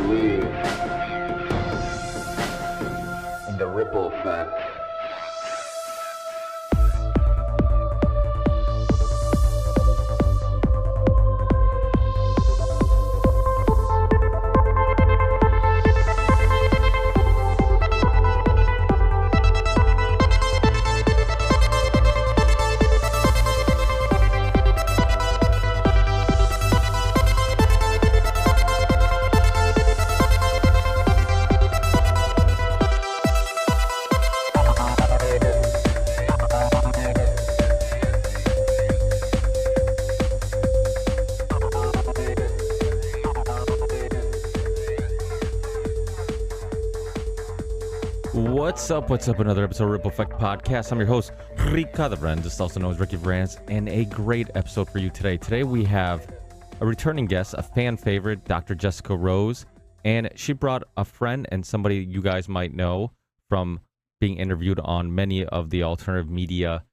believe in the ripple effect. What's up? Another episode of Ripple Effect Podcast. I'm your host, Ricardo Brandes, also known as Ricky Brandes, and a great episode for you today. Today we have a returning guest, a fan favorite, Dr. Jessica Rose, and she brought a friend and somebody you guys might know from being interviewed on many of the alternative media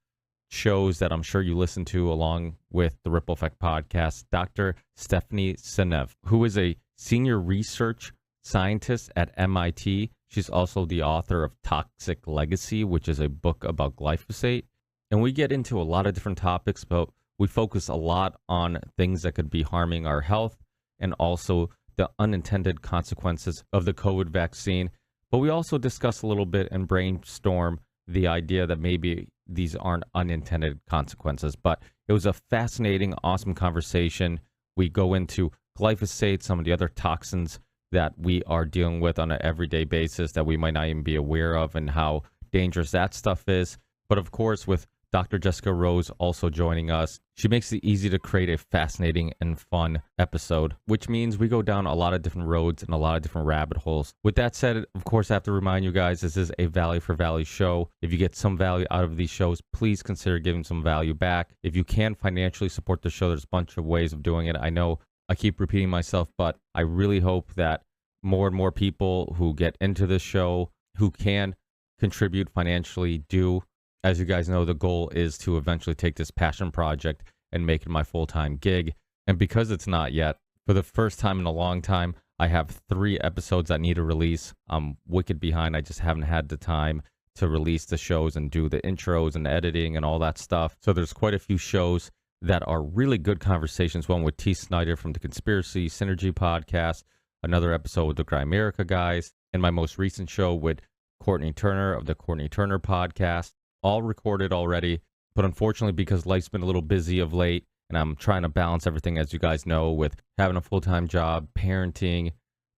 shows that I'm sure you listen to along with the Ripple Effect Podcast, Dr. Stephanie Seneff, who is a senior research scientist at MIT. She's also the author of Toxic Legacy, which is a book about glyphosate. And we get into a lot of different topics, but we focus a lot on things that could be harming our health and also the unintended consequences of the COVID vaccine. But we also discuss a little bit and brainstorm the idea that maybe these aren't unintended consequences. But it was a fascinating, awesome conversation. We go into glyphosate, some of the other toxins that we are dealing with on an everyday basis that we might not even be aware of, and how dangerous that stuff is. But of course, with Dr. Jessica Rose also joining us, she makes it easy to create a fascinating and fun episode, which means we go down a lot of different roads and a lot of different rabbit holes. With that said, of course, I have to remind you guys, this is a value for value show. If you get some value out of these shows, please consider giving some value back. If you can financially support the show, there's a bunch of ways of doing it. I know I keep repeating myself, but I really hope that more and more people who get into this show, who can contribute financially, do. As you guys know, the goal is to eventually take this passion project and make it my full-time gig. And because it's not yet, for the first time in a long time, I have 3 episodes that need a release. I'm wicked behind. I just haven't had the time to release the shows and do the intros and editing and all that stuff. So there's quite a few shows that are really good conversations. One with T. Snyder from the Conspiracy Synergy podcast, another episode with the Grimerica guys, and my most recent show with Courtney Turner of the Courtney Turner podcast, all recorded already. But unfortunately, because life's been a little busy of late, and I'm trying to balance everything, as you guys know, with having a full-time job, parenting,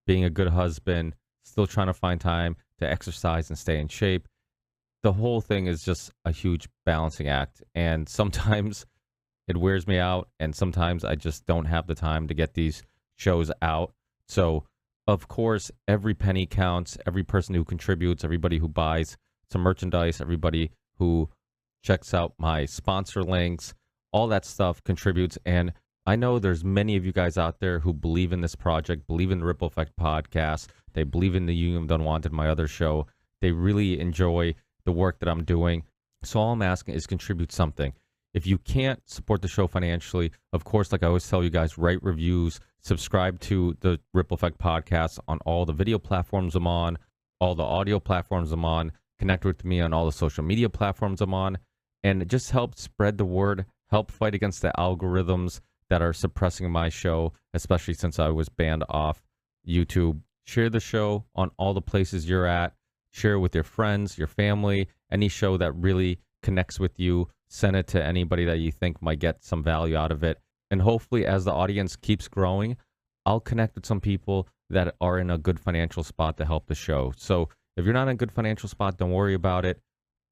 being a good husband, still trying to find time to exercise and stay in shape. The whole thing is just a huge balancing act, and sometimes it wears me out, and sometimes I just don't have the time to get these shows out. So, of course, every penny counts, every person who contributes, everybody who buys some merchandise, everybody who checks out my sponsor links, all that stuff contributes. And I know there's many of you guys out there who believe in this project, believe in the Ripple Effect Podcast. They believe in the Union of the Unwanted, my other show. They really enjoy the work that I'm doing. So all I'm asking is contribute something. If you can't support the show financially, of course, like I always tell you guys, write reviews, subscribe to the Ripple Effect Podcast on all the video platforms I'm on, all the audio platforms I'm on, connect with me on all the social media platforms I'm on, and just help spread the word, help fight against the algorithms that are suppressing my show, especially since I was banned off YouTube. Share the show on all the places you're at. Share it with your friends, your family, any show that really connects with you. Send it to anybody that you think might get some value out of it. And hopefully, as the audience keeps growing, I'll connect with some people that are in a good financial spot to help the show. So if you're not in a good financial spot, don't worry about it.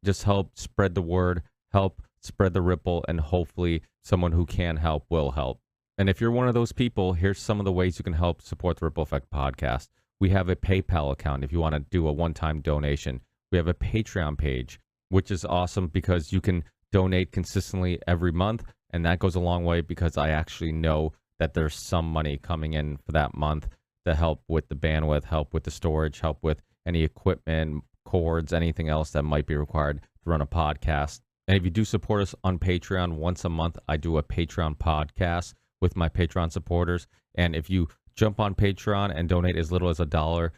Just help spread the word, help spread the ripple, and hopefully someone who can help will help. And if you're one of those people, here's some of the ways you can help support the Ripple Effect Podcast. We have a PayPal account if you want to do a one-time donation. We have a Patreon page, which is awesome because you can donate consistently every month, and that goes a long way because I actually know that there's some money coming in for that month to help with the bandwidth, help with the storage, help with any equipment, cords, anything else that might be required to run a podcast. And if you do support us on Patreon, once a month I do a Patreon podcast with my Patreon supporters. And if you jump on Patreon and donate as little as $1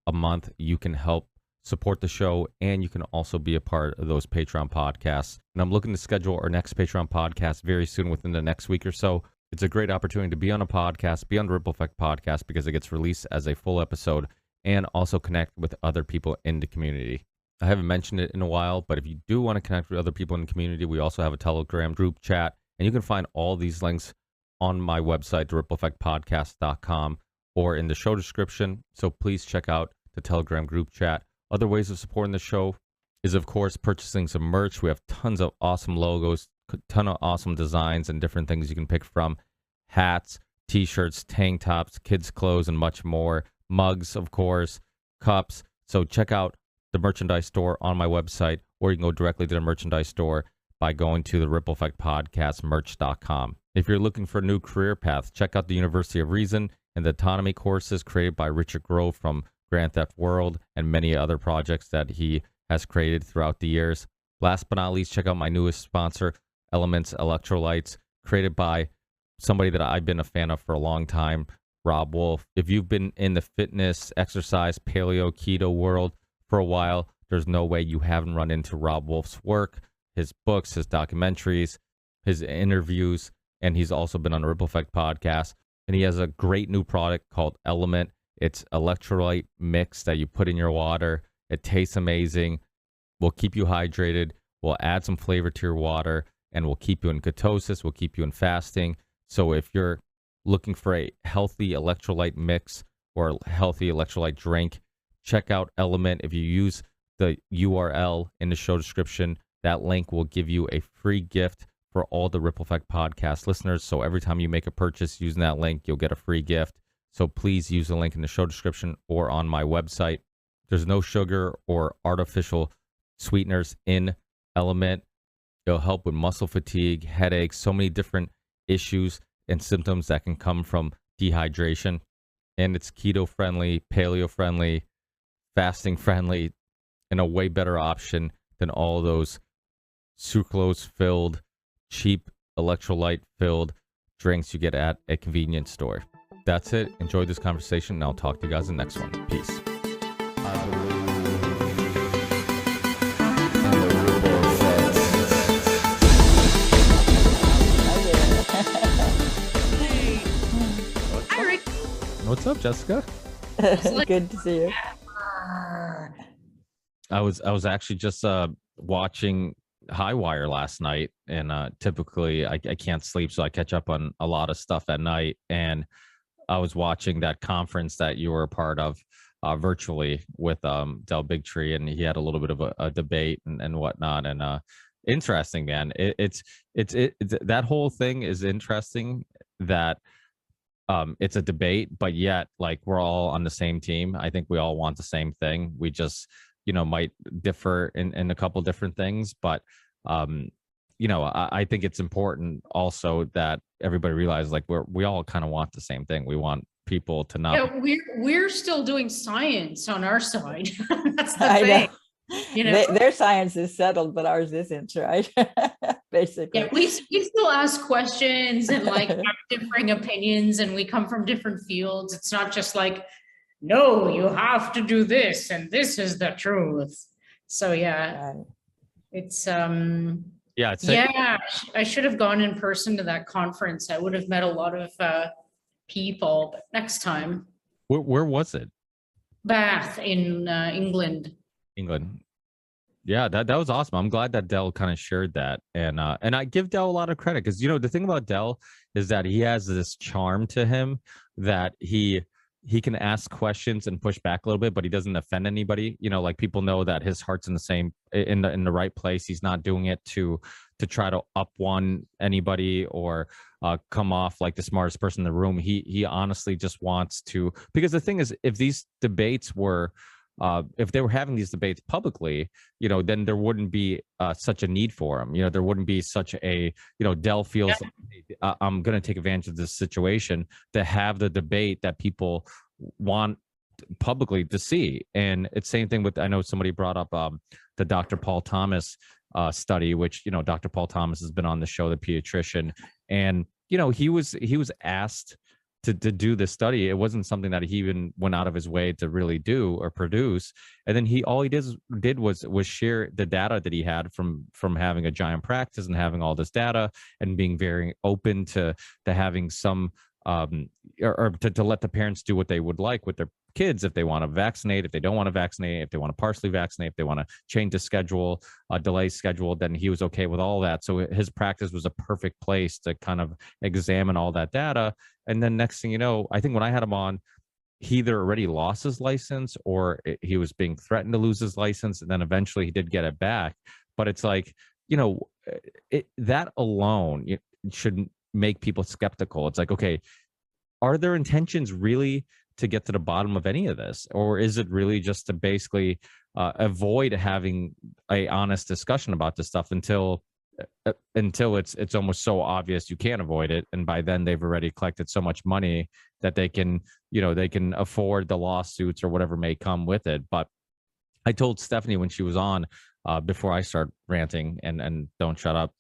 a month. You can help support the show, and you can also be a part of those Patreon podcasts. And I'm looking to schedule our next Patreon podcast very soon, within the next week or so. It's a great opportunity to be on a podcast, be on the Ripple Effect podcast, because it gets released as a full episode, and also connect with other people in the community. I haven't mentioned it in a while, but if you do want to connect with other people in the community, we also have a Telegram group chat, and you can find all these links on my website, therippleeffectpodcast.com, or in the show description. So please check out the Telegram group chat. Other ways of supporting the show is, of course, purchasing some merch. We have tons of awesome logos, ton of awesome designs, and different things you can pick from. Hats, t-shirts, tank tops, kids' clothes, and much more. Mugs, of course, cups. So check out the merchandise store on my website, or you can go directly to the merchandise store by going to the Ripple Effect Podcast merch.com. If you're looking for a new career path, check out the University of Reason and the autonomy courses created by Richard Grove from Grand Theft World and many other projects that he has created throughout the years. Last but not least, check out my newest sponsor, Elements Electrolytes, created by somebody that I've been a fan of for a long time, Rob Wolf. If you've been in the fitness, exercise, paleo, keto world for a while, there's no way you haven't run into Rob Wolf's work, his books, his documentaries, his interviews, and he's also been on the Ripple Effect podcast. And he has a great new product called Element. It's electrolyte mix that you put in your water. It tastes amazing, will keep you hydrated, will add some flavor to your water, and will keep you in ketosis, will keep you in fasting. So if you're looking for a healthy electrolyte mix or a healthy electrolyte drink, check out Element. If you use the URL in the show description, that link will give you a free gift for all the Ripple Effect podcast listeners. So every time you make a purchase using that link, you'll get a free gift. So please use the link in the show description or on my website. There's no sugar or artificial sweeteners in Element. It'll help with muscle fatigue, headaches, so many different issues and symptoms that can come from dehydration. And it's keto friendly, paleo friendly, fasting friendly, and a way better option than all those sucrose filled, cheap electrolyte filled drinks you get at a convenience store. That's it. Enjoy this conversation, and I'll talk to you guys in the next one. Peace. Hi, Rick. What's up, Jessica? Good to see you. I was actually just watching High Wire last night, and typically I can't sleep, so I catch up on a lot of stuff at night. And I was watching that conference that you were a part of virtually with Del Bigtree, and he had a little bit of a debate and whatnot. And interesting, man. It's that whole thing is interesting. That it's a debate, but yet like we're all on the same team. I think we all want the same thing. We just might differ in a couple different things, but I think it's important also that everybody realizes like we all kind of want the same thing. We want people to not. Yeah, we're still doing science on our side. That's the I thing. know. Their science is settled, but ours isn't, right? Basically. Yeah, we still ask questions and like have differing opinions, and we come from different fields. It's not just like, no, you have to do this, and this is the truth. So yeah, Right. it's Yeah, I should have gone in person to that conference. I would have met a lot of people, but next time. Where was it? Bath in England. Yeah, that was awesome. I'm glad that Dell kind of shared that, and I give Dell a lot of credit, because the thing about Dell is that he has this charm to him that he can ask questions and push back a little bit, but he doesn't offend anybody. Like people know that his heart's in the right place. He's not doing it to try to up one anybody or come off like the smartest person in the room. He honestly just wants to, because the thing is, if these debates were if they were having these debates publicly, then there wouldn't be such a need for them. There wouldn't be such a, Dell feels like, hey, I'm going to take advantage of this situation to have the debate that people want publicly to see. And it's same thing with, I know somebody brought up the Dr. Paul Thomas study, which, Dr. Paul Thomas has been on the show, the pediatrician. And, he was asked to do this study. It wasn't something that he even went out of his way to really do or produce. And then all he did was share the data that he had from having a giant practice and having all this data and being very open to having some or to let the parents do what they would like with their kids, if they want to vaccinate, if they don't want to vaccinate, if they want to partially vaccinate, if they want to change the schedule, delay schedule, then he was okay with all that. So his practice was a perfect place to kind of examine all that data. And then next thing you know, I think when I had him on, he either already lost his license or he was being threatened to lose his license. And then eventually he did get it back. But it's like, that alone should make people skeptical. It's like, okay, are their intentions really to get to the bottom of any of this, or is it really just to basically avoid having a honest discussion about this stuff until it's almost so obvious you can't avoid it, and by then they've already collected so much money that they can afford the lawsuits or whatever may come with it. But I told Stephanie when she was on, before I start ranting and don't shut up,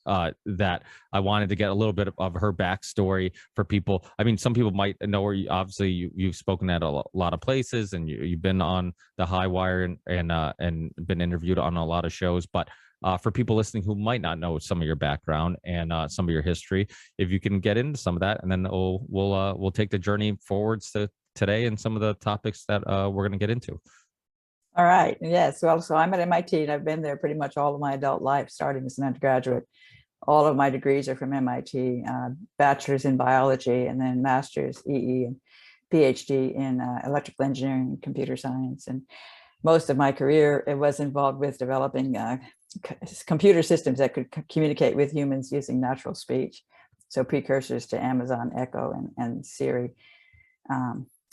that I wanted to get a little bit of her backstory for people. I mean, some people might know her. Obviously, you've spoken at a lot of places, and you've been on the High Wire and been interviewed on a lot of shows. But for people listening who might not know some of your background and some of your history, if you can get into some of that, and then we'll take the journey forwards to today and some of the topics that we're going to get into. All right. Yes. Well, so I'm at MIT and I've been there pretty much all of my adult life, starting as an undergraduate. All of my degrees are from MIT, bachelor's in biology, and then master's EE and PhD in electrical engineering and computer science. And most of my career, it was involved with developing computer systems that could communicate with humans using natural speech. So precursors to Amazon Echo and Siri,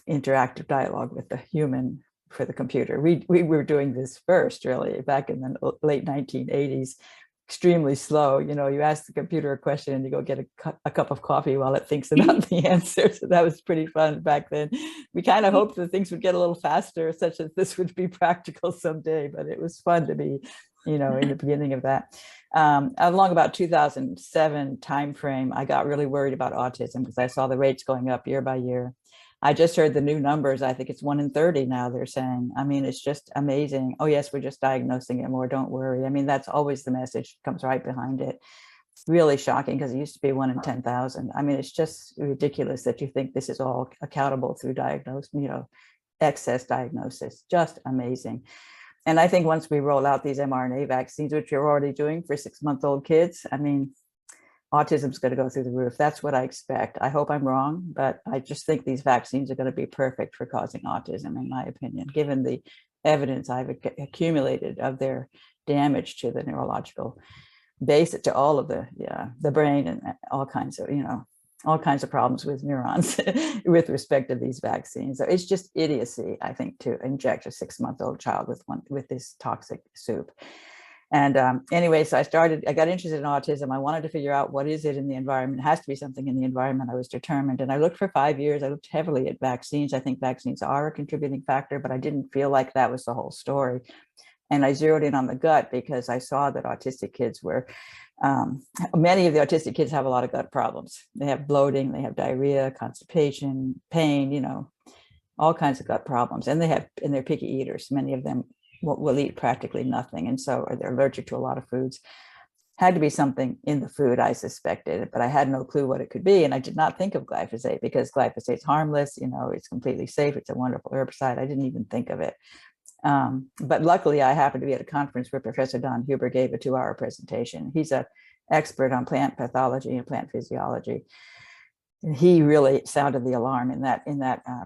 interactive dialogue with the human for the computer. We were doing this first, really, back in the late 1980s, extremely slow. You ask the computer a question and you go get a cup of coffee while it thinks about the answer. So that was pretty fun back then. We kind of hoped that things would get a little faster, such that this would be practical someday, but it was fun to be, in the beginning of that. Along about 2007 timeframe, I got really worried about autism because I saw the rates going up year by year. I just heard the new numbers. I think it's 1 in 30 now, they're saying. I mean, it's just amazing. Oh, yes, we're just diagnosing it more. Don't worry. I mean, that's always the message, comes right behind it. Really shocking because it used to be 1 in 10,000. I mean, it's just ridiculous that you think this is all accountable through excess diagnosis. Just amazing. And I think once we roll out these mRNA vaccines, which you're already doing for 6-month-old kids, I mean, autism is going to go through the roof. That's what I expect. I hope I'm wrong, but I just think these vaccines are going to be perfect for causing autism, in my opinion, given the evidence I've accumulated of their damage to the neurological base, to all of the brain, and all kinds of problems with neurons with respect to these vaccines. So it's just idiocy, I think, to inject a 6-month-old child with this toxic soup. And anyway, so I got interested in autism. I wanted to figure out what is it in the environment. It has to be something in the environment. I was determined. And I looked for 5 years. I looked heavily at vaccines. I think vaccines are a contributing factor, but I didn't feel like that was the whole story. And I zeroed in on the gut because I saw that autistic kids were, many of the autistic kids have a lot of gut problems. They have bloating, they have diarrhea, constipation, pain, all kinds of gut problems. And they're picky eaters. Many of them will eat practically nothing. And so they're allergic to a lot of foods. Had to be something in the food, I suspected, but I had no clue what it could be. And I did not think of glyphosate because glyphosate's harmless, it's completely safe. It's a wonderful herbicide. I didn't even think of it. But luckily I happened to be at a conference where Professor Don Huber gave a 2-hour presentation. He's an expert on plant pathology and plant physiology. And he really sounded the alarm in that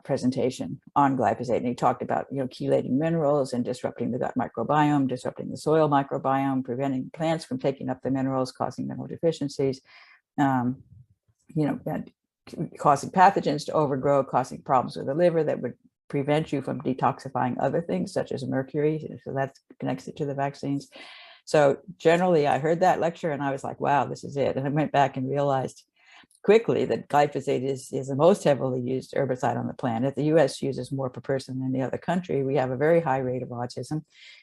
presentation on glyphosate. And he talked about, chelating minerals and disrupting the gut microbiome, disrupting the soil microbiome, preventing plants from taking up the minerals, causing mineral deficiencies, causing pathogens to overgrow, causing problems with the liver that would prevent you from detoxifying other things such as mercury. So that connects it to the vaccines. So generally I heard that lecture and I was like, wow, this is it. And I went back and realized quickly that glyphosate is the most heavily used herbicide on the planet. The US uses more per person than any other country. We have a very high rate of autism,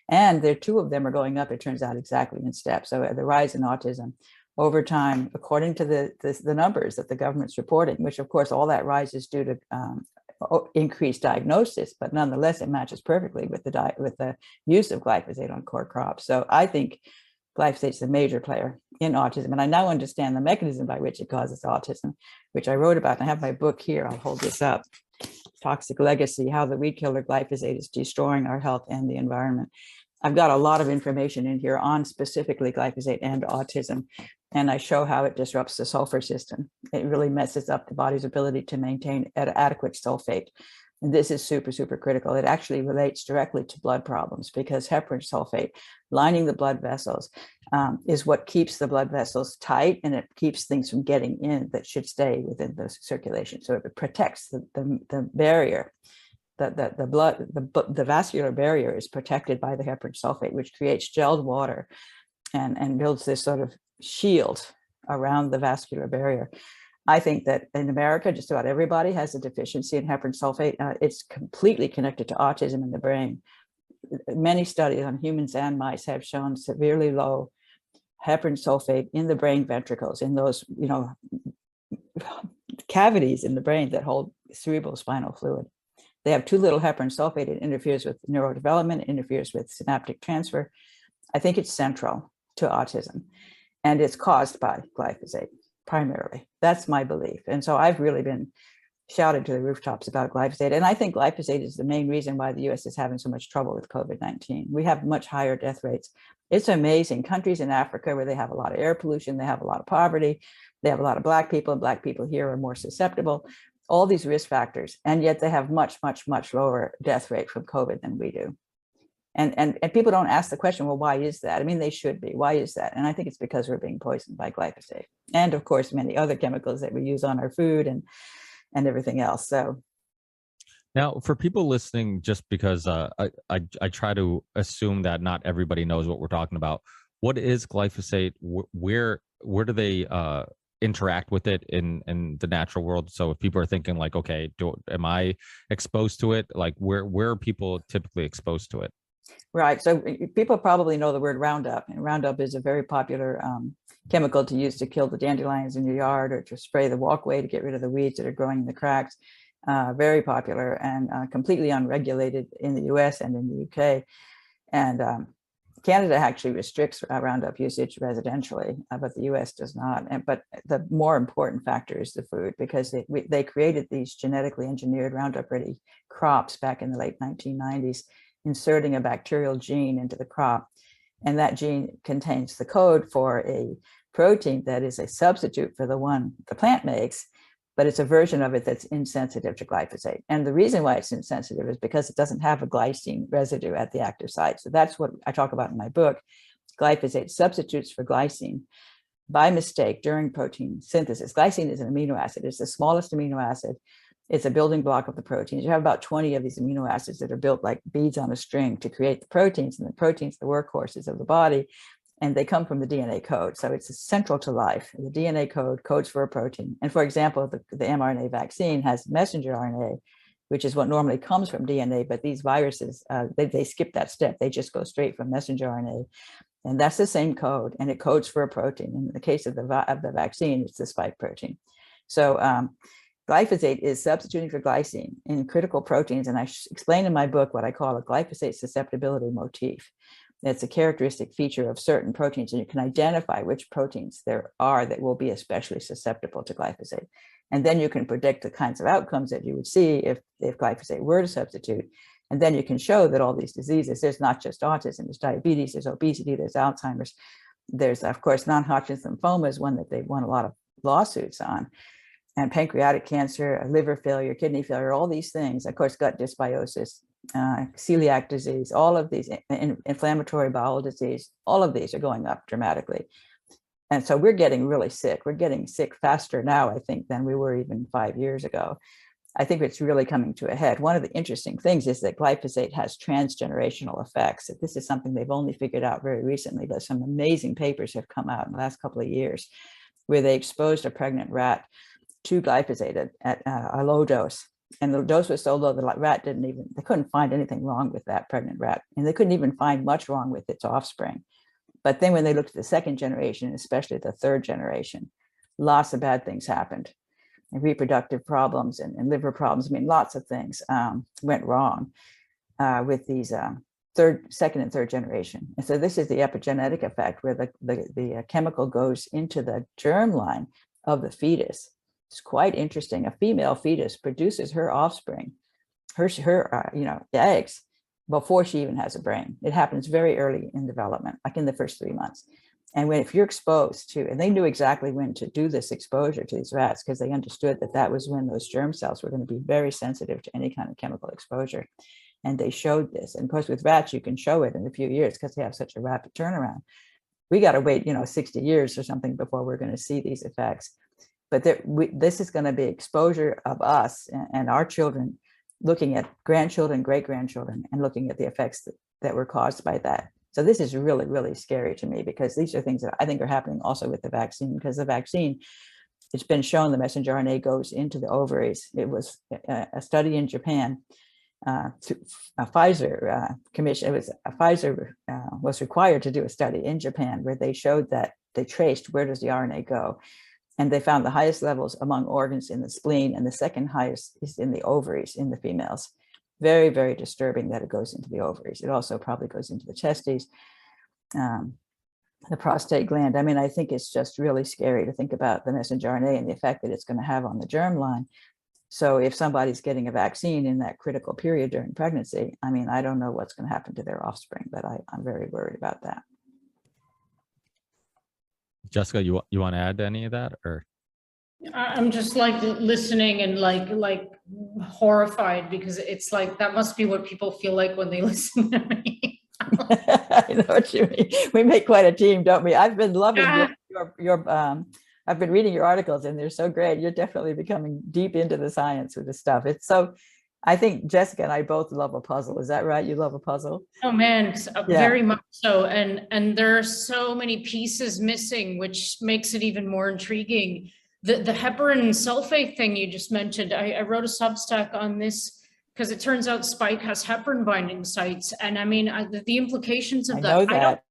and 2 of them are going up, it turns out, exactly in step. So the rise in autism over time, according to the numbers that the government's reporting, which of course all that rises due to increased diagnosis, but nonetheless it matches perfectly with the use of glyphosate on core crops. So I think glyphosate is a major player in autism, and I now understand the mechanism by which it causes autism, which I wrote about. And I have my book here. I'll hold this up. Toxic Legacy: How the Weed Killer Glyphosate is Destroying Our Health and the Environment. I've got a lot of information in here on specifically glyphosate and autism, and I show how it disrupts the sulfur system. It really messes up the body's ability to maintain adequate sulfate. And this is super, super critical. It actually relates directly to blood problems because heparin sulfate lining the blood vessels is what keeps the blood vessels tight, and it keeps things from getting in that should stay within the circulation. So it protects the barrier. The vascular barrier is protected by the heparin sulfate, which creates gelled water and builds this sort of shield around the vascular barrier. I think that in America, just about everybody has a deficiency in heparin sulfate. It's completely connected to autism in the brain. Many studies on humans and mice have shown severely low heparin sulfate in the brain ventricles, in those, cavities in the brain that hold cerebral spinal fluid. They have too little heparin sulfate. It interferes with neurodevelopment, interferes with synaptic transfer. I think it's central to autism, and it's caused by glyphosate primarily. That's my belief. And so I've really been shouted to the rooftops about glyphosate. And I think glyphosate is the main reason why the US is having so much trouble with COVID-19. We have much higher death rates. It's amazing. Countries in Africa where they have a lot of air pollution, they have a lot of poverty, they have a lot of Black people, and Black people here are more susceptible, all these risk factors. And yet they have much, much, much lower death rate from COVID than we do. And people don't ask the question, well, why is that? I mean, they should be. Why is that? And I think it's because we're being poisoned by glyphosate. And of course, many other chemicals that we use on our food and everything else. So now, for people listening, just because I try to assume that not everybody knows what we're talking about, what is glyphosate? Where do they interact with it in the natural world? So if people are thinking like, okay, am I exposed to it? Like where are people typically exposed to it? Right. So people probably know the word Roundup, and Roundup is a very popular chemical to use to kill the dandelions in your yard or to spray the walkway to get rid of the weeds that are growing in the cracks. Very popular and completely unregulated in the US and in the UK. And Canada actually restricts Roundup usage residentially, but the US does not. But the more important factor is the food, because they created these genetically engineered Roundup ready crops back in the late 1990s, inserting a bacterial gene into the crop. And that gene contains the code for a protein that is a substitute for the one the plant makes, but it's a version of it that's insensitive to glyphosate. And the reason why it's insensitive is because it doesn't have a glycine residue at the active site. So that's what I talk about in my book. Glyphosate substitutes for glycine by mistake during protein synthesis. Glycine is an amino acid. It's the smallest amino acid. It's a building block of the proteins. You have about 20 of these amino acids that are built like beads on a string to create the proteins, and the proteins, the workhorses of the body, and they come from the DNA code. So it's central to life. The DNA code codes for a protein. And for example, the mRNA vaccine has messenger RNA, which is what normally comes from DNA, but these viruses, they skip that step. They just go straight from messenger RNA. And that's the same code, and it codes for a protein. In the case of the vaccine, it's the spike protein. So glyphosate is substituting for glycine in critical proteins. And I explain in my book what I call a glyphosate susceptibility motif. It's a characteristic feature of certain proteins, and you can identify which proteins there are that will be especially susceptible to glyphosate. And then you can predict the kinds of outcomes that you would see if glyphosate were to substitute. And then you can show that all these diseases, there's not just autism, there's diabetes, there's obesity, there's Alzheimer's. There's, of course, non-Hodgkin's lymphoma is one that they've won a lot of lawsuits on. And pancreatic cancer, liver failure, kidney failure, all these things, of course, gut dysbiosis, celiac disease, all of these, inflammatory bowel disease, all of these are going up dramatically. And so we're getting really sick. We're getting sick faster now, I think, than we were even 5 years ago. I think it's really coming to a head. One of the interesting things is that glyphosate has transgenerational effects. This is something they've only figured out very recently, but some amazing papers have come out in the last couple of years where they exposed a pregnant rat to glyphosate at a low dose. And the dose was so low that the rat they couldn't find anything wrong with that pregnant rat. And they couldn't even find much wrong with its offspring. But then when they looked at the second generation, especially the third generation, lots of bad things happened, and reproductive problems and liver problems. I mean, lots of things went wrong with these second and third generation. And so this is the epigenetic effect, where the chemical goes into the germline of the fetus. It's quite interesting. A female fetus produces her offspring, her eggs, before she even has a brain. It happens very early in development, like in the first 3 months. And if you're exposed to, and they knew exactly when to do this exposure to these rats, because they understood that was when those germ cells were going to be very sensitive to any kind of chemical exposure. And they showed this. And of course, with rats, you can show it in a few years because they have such a rapid turnaround. We got to wait, 60 years or something before we're going to see these effects. But this is going to be exposure of us and our children, looking at grandchildren, great-grandchildren, and looking at the effects that were caused by that. So this is really, really scary to me, because these are things that I think are happening also with the vaccine, because the vaccine, it's been shown the messenger RNA goes into the ovaries. It was a study in Japan, a Pfizer commission. It was Pfizer was required to do a study in Japan where they showed that they traced where does the RNA go. And they found the highest levels among organs in the spleen, and the second highest is in the ovaries in the females. Very, very disturbing that it goes into the ovaries. It also probably goes into the testes, the prostate gland. I mean, I think it's just really scary to think about the messenger RNA and the effect that it's going to have on the germline. So if somebody's getting a vaccine in that critical period during pregnancy, I mean, I don't know what's going to happen to their offspring, but I'm very worried about that. Jessica, you want to add to any of that, or? I'm just like listening and like horrified, because it's like that must be what people feel like when they listen to me. I know what you mean. We make quite a team, don't we? I've been loving your I've been reading your articles, and they're so great. You're definitely becoming deep into the science with this stuff. It's so, I think Jessica and I both love a puzzle. Is that right? You love a puzzle? Oh man, very much so. And there are so many pieces missing, which makes it even more intriguing. The heparin sulfate thing you just mentioned, I wrote a Substack on this because it turns out spike has heparin binding sites. And I mean, the implications of that.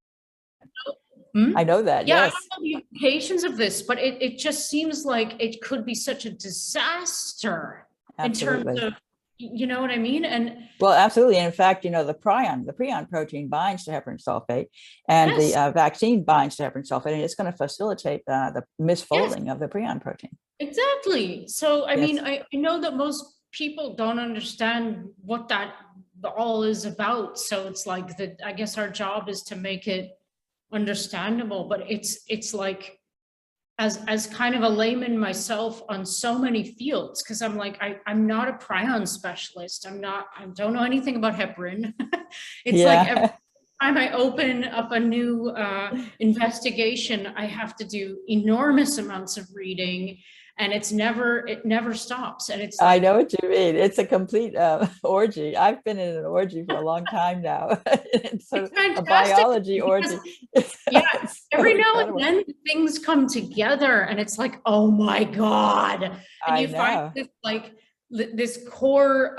I know that. Yeah, yes. I don't know the implications of this, but it just seems like it could be such a disaster. Absolutely. In terms of, you know what I mean? And well, absolutely. And in fact, the prion protein binds to heparin sulfate, and yes, the vaccine binds to heparin sulfate, and it's going to facilitate the misfolding yes, of the prion protein. Exactly. So, I mean, I know that most people don't understand what that all is about. So it's like I guess our job is to make it understandable, but it's like, as kind of a layman myself on so many fields, because I'm like, I'm not a prion specialist. I don't know anything about heparin. It's like every time I open up a new investigation, I have to do enormous amounts of reading, and it never stops. And it's I know what you mean. It's a complete orgy. I've been in an orgy for a long time now. It's a biology orgy. Yeah, every now and then things come together, and it's like, oh my God. And you find this this core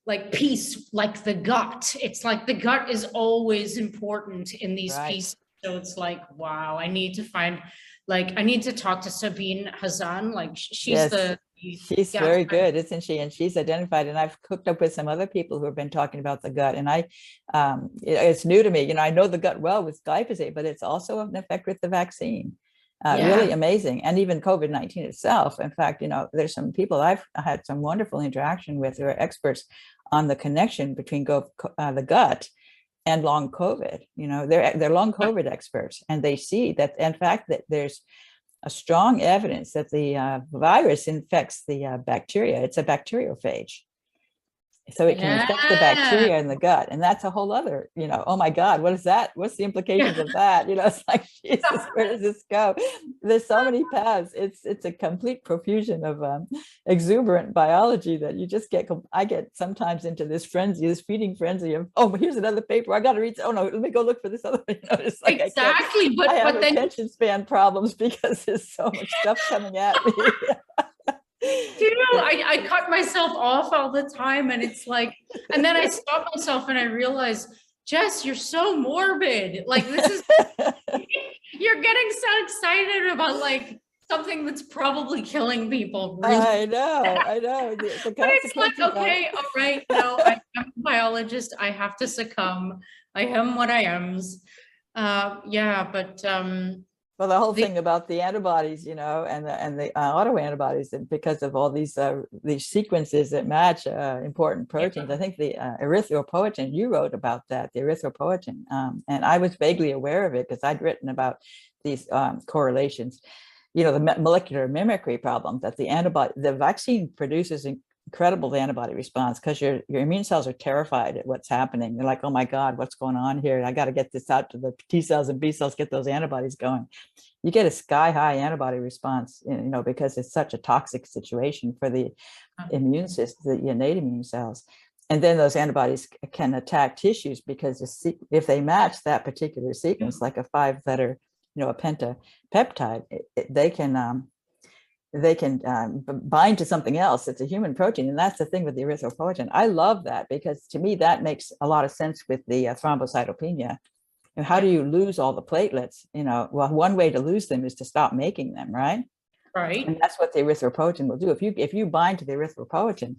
like piece, like the gut. It's like the gut is always important in these pieces. So it's like, wow, I need to talk to Sabine Hazan. Like she's she's very good, isn't she? And she's identified, and I've hooked up with some other people who have been talking about the gut. And it's new to me. I know the gut well with glyphosate, but it's also an effect with the vaccine. Really amazing. And even COVID-19 itself. In fact, there's some people I've had some wonderful interaction with who are experts on the connection between the gut and long COVID. They're long COVID experts, and they see that, in fact, that there's a strong evidence that the virus infects the bacteria. It's a bacteriophage. So it can infect the bacteria in the gut. And that's a whole other, oh my God, what is that? What's the implications of that? It's like, Jesus, where does this go? There's so many paths. It's a complete profusion of exuberant biology that you just I get sometimes into this frenzy, this feeding frenzy of, oh, here's another paper. I got to read. Oh no, let me go look for this other. It's like, exactly. I have attention span problems because there's so much stuff coming at me. I cut myself off all the time, and it's like, and then I stop myself and I realize Jess, you're so morbid. Like this is you're getting so excited about like something that's probably killing people. Really. I know. The But it's like, consequences are. okay, all right, no, I'm a biologist. I have to succumb. I am what I am. Yeah, but Well, the whole the- thing about the antibodies, and the autoantibodies, and because of all these sequences that match important proteins. I think the erythropoietin, you wrote about that, the erythropoietin, and I was vaguely aware of it because I'd written about these correlations. The molecular mimicry problem that the vaccine produces incredible antibody response because your immune cells are terrified at what's happening. They're like, oh my God, what's going on here? I got to get this out to the T cells and B cells, get those antibodies going. You get a sky high antibody response, because it's such a toxic situation for the immune system, the innate immune cells. And then those antibodies can attack tissues because if they match that particular sequence, like a 5-letter, a pentapeptide, they can bind to something else. It's a human protein. And that's the thing with the erythropoietin. I love that because to me, that makes a lot of sense with the thrombocytopenia. And how do you lose all the platelets? Well, one way to lose them is to stop making them, right? right. And that's what the erythropoietin will do. If you bind to the erythropoietin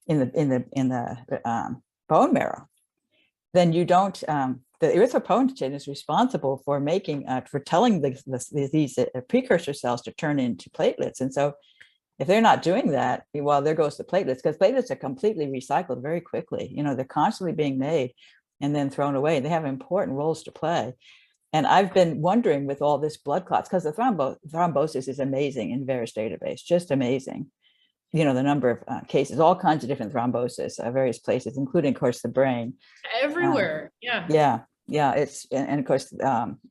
in the bone marrow, then you don't. The erythropoietin is responsible for telling these precursor cells to turn into platelets. And so if they're not doing that, well, there goes the platelets, because platelets are completely recycled very quickly. They're constantly being made and then thrown away. They have important roles to play. And I've been wondering with all this blood clots, because the thrombosis is amazing in Vera's database, just amazing. The number of cases, all kinds of different thrombosis, various places, including, of course, the brain. Everywhere. Yeah. It's and of course,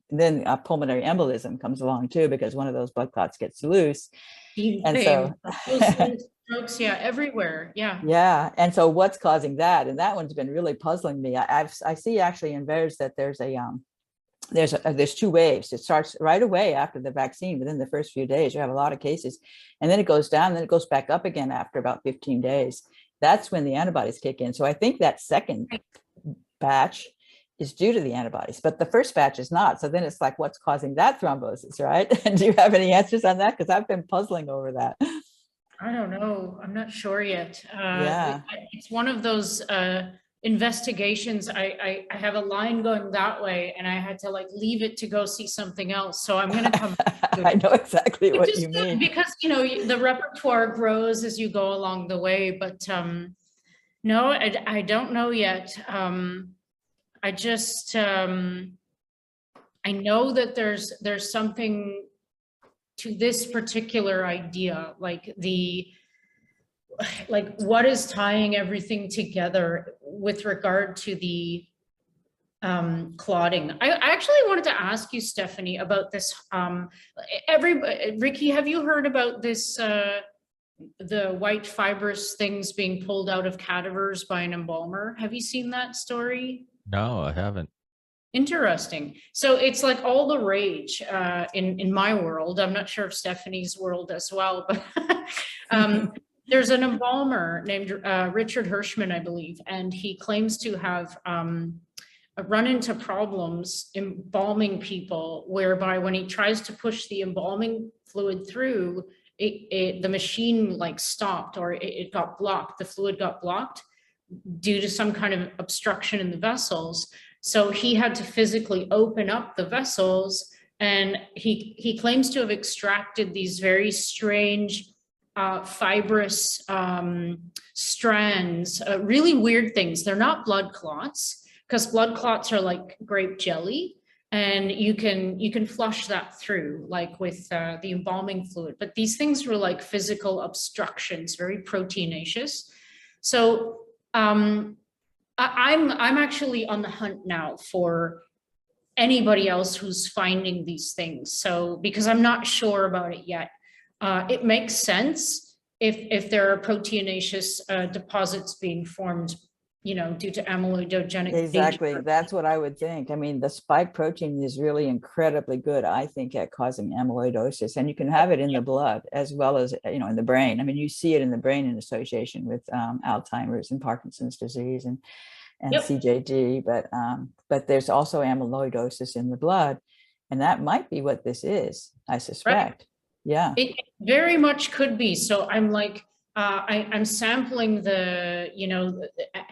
then pulmonary embolism comes along too, because one of those blood clots gets loose. And so strokes, everywhere. Yeah. And so what's causing that? And that one's been really puzzling me. I see actually in VAERS that there's two waves. It starts right away after the vaccine. Within the first few days, you have a lot of cases, and then it goes down, then it goes back up again after about 15 days. That's when the antibodies kick in. So I think that second batch is due to the antibodies, but the first batch is not. So then it's like, what's causing that thrombosis, right? And do you have any answers on that? Because I've been puzzling over that. I don't know. I'm not sure yet. Yeah. It's one of those investigations. I have a line going that way, and I had to like leave it to go see something else. So I'm going to come. I know exactly what you mean. Because, the repertoire grows as you go along the way, but no, I don't know yet. I just, I know that there's something to this particular idea, like what is tying everything together with regard to the clotting. I actually wanted to ask you, Stephanie, about this. Ricky, have you heard about this, the white fibrous things being pulled out of cadavers by an embalmer? Have you seen that story? No, I haven't. Interesting. So it's like all the rage in my world. I'm not sure if Stephanie's world as well, but there's an embalmer named Richard Hirschman, I believe, and he claims to have run into problems embalming people, whereby when he tries to push the embalming fluid through, the machine like stopped, or it got blocked. The fluid got blocked due to some kind of obstruction in the vessels. So he had to physically open up the vessels, and he claims to have extracted these very strange fibrous strands, really weird things. They're not blood clots, because blood clots are like grape jelly, and you can flush that through like with the embalming fluid. But these things were like physical obstructions, very proteinaceous. So I'm actually on the hunt now for anybody else who's finding these things. So because I'm not sure about it yet. It makes sense if there are proteinaceous deposits being formed, due to amyloidogenic. Exactly. nature. That's what I would think. I mean, the spike protein is really incredibly good, I think, at causing amyloidosis, and you can have it in the blood as well as, in the brain. I mean, you see it in the brain in association with Alzheimer's and Parkinson's disease. And and Yep. CJD, but there's also amyloidosis in the blood, and that might be what this is, I suspect. Yeah. It very much could be. So I'm like, I'm sampling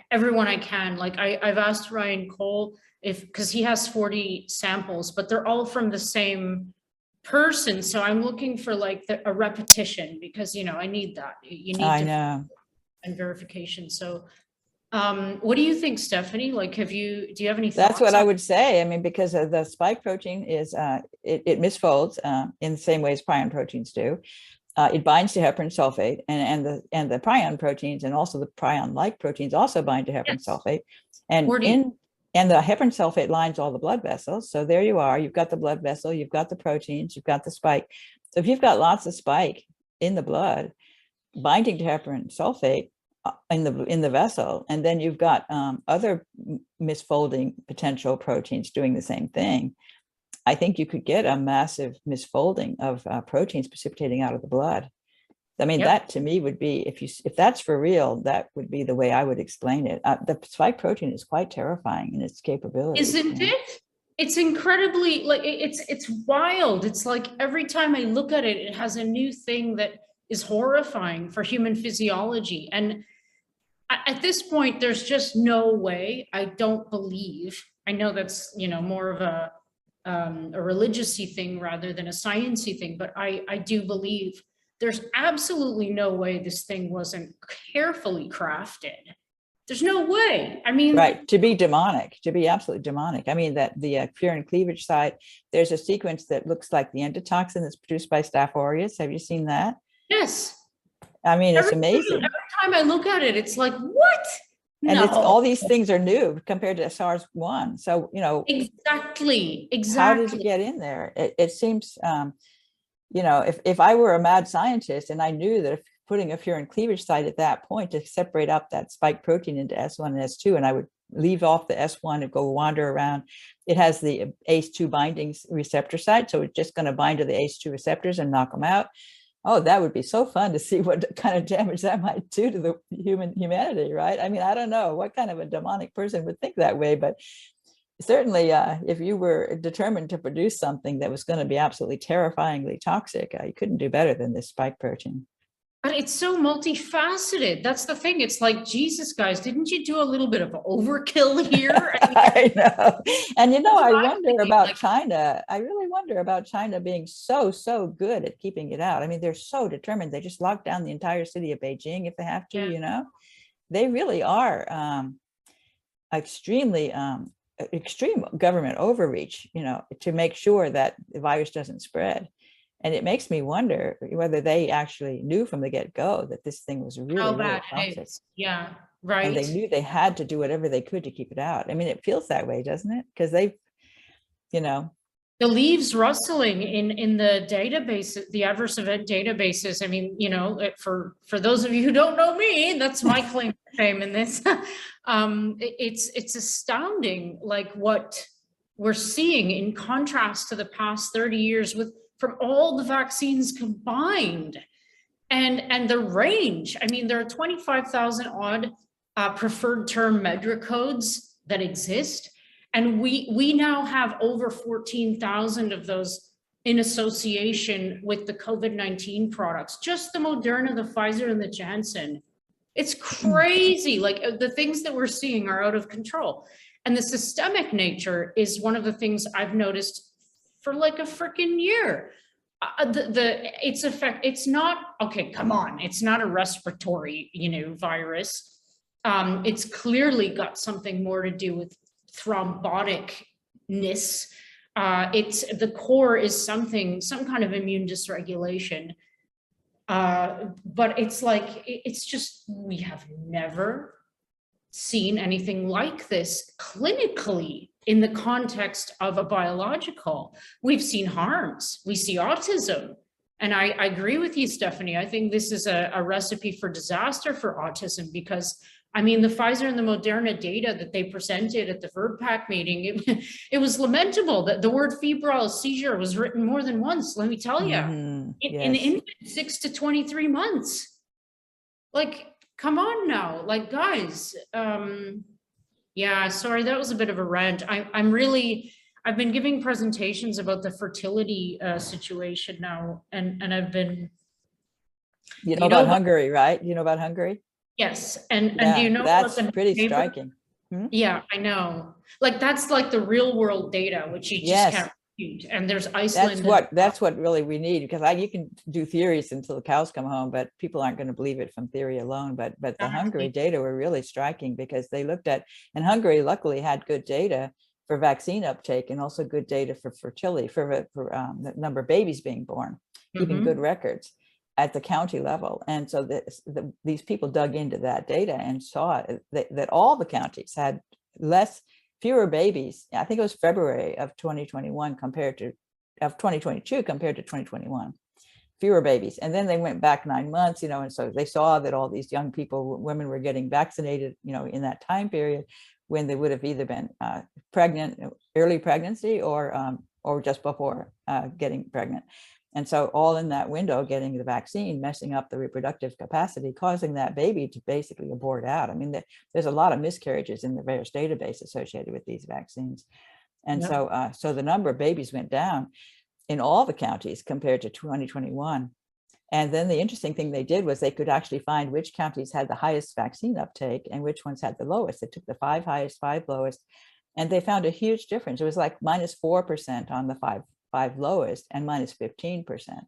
everyone I can. Like I've asked Ryan Cole because he has 40 samples, but they're all from the same person. So I'm looking for like a repetition because, I need that. You need I know. and verification. So what do you think, Stephanie? Like, do you have any thoughts? That's what I would say. I mean, because the spike protein is, it misfolds in the same way as prion proteins do. It binds to heparan sulfate, and the prion proteins and also the prion-like proteins also bind to heparan sulfate. And the heparan sulfate lines all the blood vessels. So there you are. You've got the blood vessel, you've got the proteins, you've got the spike. So if you've got lots of spike in the blood binding to heparan sulfate in the vessel, and then you've got other misfolding potential proteins doing the same thing, I think you could get a massive misfolding of proteins precipitating out of the blood. I mean, that to me would be, if that's for real, that would be the way I would explain it. The spike protein is quite terrifying in its capabilities. Isn't it? It's incredibly, like, it's wild. It's like every time I look at it, it has a new thing that is horrifying for human physiology. And at this point, there's just no way. I don't believe. I know that's more of a religious-y thing rather than a sciencey thing, but I do believe there's absolutely no way this thing wasn't carefully crafted. There's no way. I mean, right, to be demonic, to be absolutely demonic. I mean, that the furin cleavage site, there's a sequence that looks like the endotoxin that's produced by Staph aureus. Have you seen that? Yes. I mean, it's amazing. Every time I look at it, it's like, what? And it's all these things are new compared to SARS-1. So, Exactly. How did it get in there? It seems, if I were a mad scientist and I knew that if putting a furin cleavage site at that point to separate up that spike protein into S1 and S2, and I would leave off the S1 and go wander around. It has the ACE2 binding receptor site, so it's just going to bind to the ACE2 receptors and knock them out. Oh, that would be so fun to see what kind of damage that might do to the humanity, right? I mean, I don't know what kind of a demonic person would think that way, but certainly if you were determined to produce something that was going to be absolutely terrifyingly toxic, you couldn't do better than this spike protein. But it's so multifaceted. That's the thing. It's like, Jesus, guys, didn't you do a little bit of overkill here? I know. And I wonder about China. I really wonder about China being so good at keeping it out. I mean, they're so determined. They just locked down the entire city of Beijing if they have to, They really are extreme government overreach, to make sure that the virus doesn't spread. And it makes me wonder whether they actually knew from the get-go that this thing was really toxic. Yeah, right. And they knew they had to do whatever they could to keep it out. I mean, it feels that way, doesn't it? Because they, the leaves rustling in the database, the adverse event databases. I mean, for those of you who don't know me, that's my claim to fame in this. It's astounding, like what we're seeing in contrast to the past 30 years from all the vaccines combined, and the range. I mean, there are 25,000 odd preferred term MEDRA codes that exist, and we now have over 14,000 of those in association with the COVID-19 products, just the Moderna, the Pfizer, and the Janssen. It's crazy. Like, the things that we're seeing are out of control. And the systemic nature is one of the things I've noticed for like a freaking year. Its effect, it's not, okay, come on, it's not a respiratory, virus. It's clearly got something more to do with thromboticness. The core is some kind of immune dysregulation. But it's just, we have never seen anything like this clinically in the context of a biological. We've seen harms, we see autism. And I agree with you, Stephanie. I think this is a recipe for disaster for autism, because I mean, the Pfizer and the Moderna data that they presented at the VRBPAC meeting, it was lamentable that the word febrile seizure was written more than once, let me tell you, in infant 6 to 23 months. Like, come on now, like, guys, Yeah, sorry, that was a bit of a rant. I've been giving presentations about the fertility situation now, and I've been, You do know you know about about, Hungary, right? You know about Hungary? yes, and do you Yeah, know about that's the pretty neighbor? striking. Hmm? Yeah, I know. Like that's like the real world data, which you just Yes. can't refute. And there's Iceland. That's what really we need, because you can do theories until the cows come home, but people aren't going to believe it from theory alone. But the Hungary Exactly. data were really striking, because they looked at, and Hungary luckily had good data for vaccine uptake and also good data for fertility, for the number of babies being born, keeping good records at the county level. And so these people dug into that data and saw that all the counties had fewer babies. I think it was February of 2021 of 2022 compared to 2021, fewer babies. And then they went back 9 months, and so they saw that all these young people, women, were getting vaccinated, in that time period when they would have either been pregnant, early pregnancy, or just before getting pregnant. And so all in that window, getting the vaccine, messing up the reproductive capacity, causing that baby to basically abort out. I mean, there's a lot of miscarriages in the various database associated with these vaccines. And so the number of babies went down in all the counties compared to 2021. And then the interesting thing they did was they could actually find which counties had the highest vaccine uptake and which ones had the lowest. They took the 5 highest, 5 lowest, and they found a huge difference. It was like -4% on the five lowest and -15%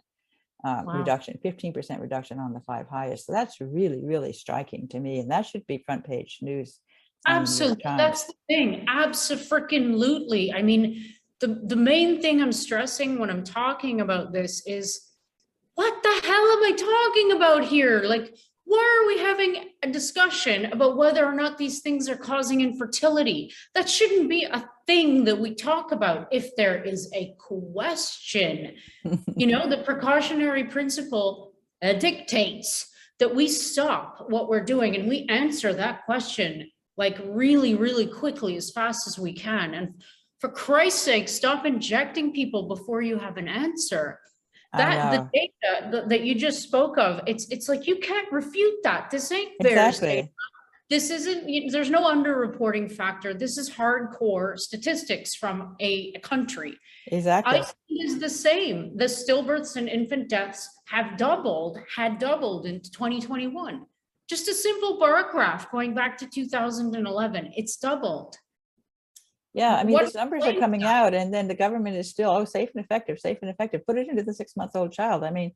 reduction, 15% reduction on the 5 highest. So that's really, really striking to me. And that should be front page news. Absolutely. That's the thing. Absolutely. I mean, the main thing I'm stressing when I'm talking about this is, what the hell am I talking about here? Like, why are we having a discussion about whether or not these things are causing infertility? That shouldn't be a thing that we talk about. If there is a question, the precautionary principle dictates that we stop what we're doing and we answer that question like really, really quickly, as fast as we can. And for Christ's sake, stop injecting people before you have an answer. The data that you just spoke of, it's like you can't refute that. This ain't VAERS data. This isn't, there's no underreporting factor. This is hardcore statistics from a country. Exactly. Iceland is the same. The stillbirths and infant deaths had doubled in 2021. Just a simple bar graph going back to 2011. It's doubled. Yeah, I mean, these numbers are coming out, and then the government is still, safe and effective, safe and effective. Put it into the 6-month-old child. I mean,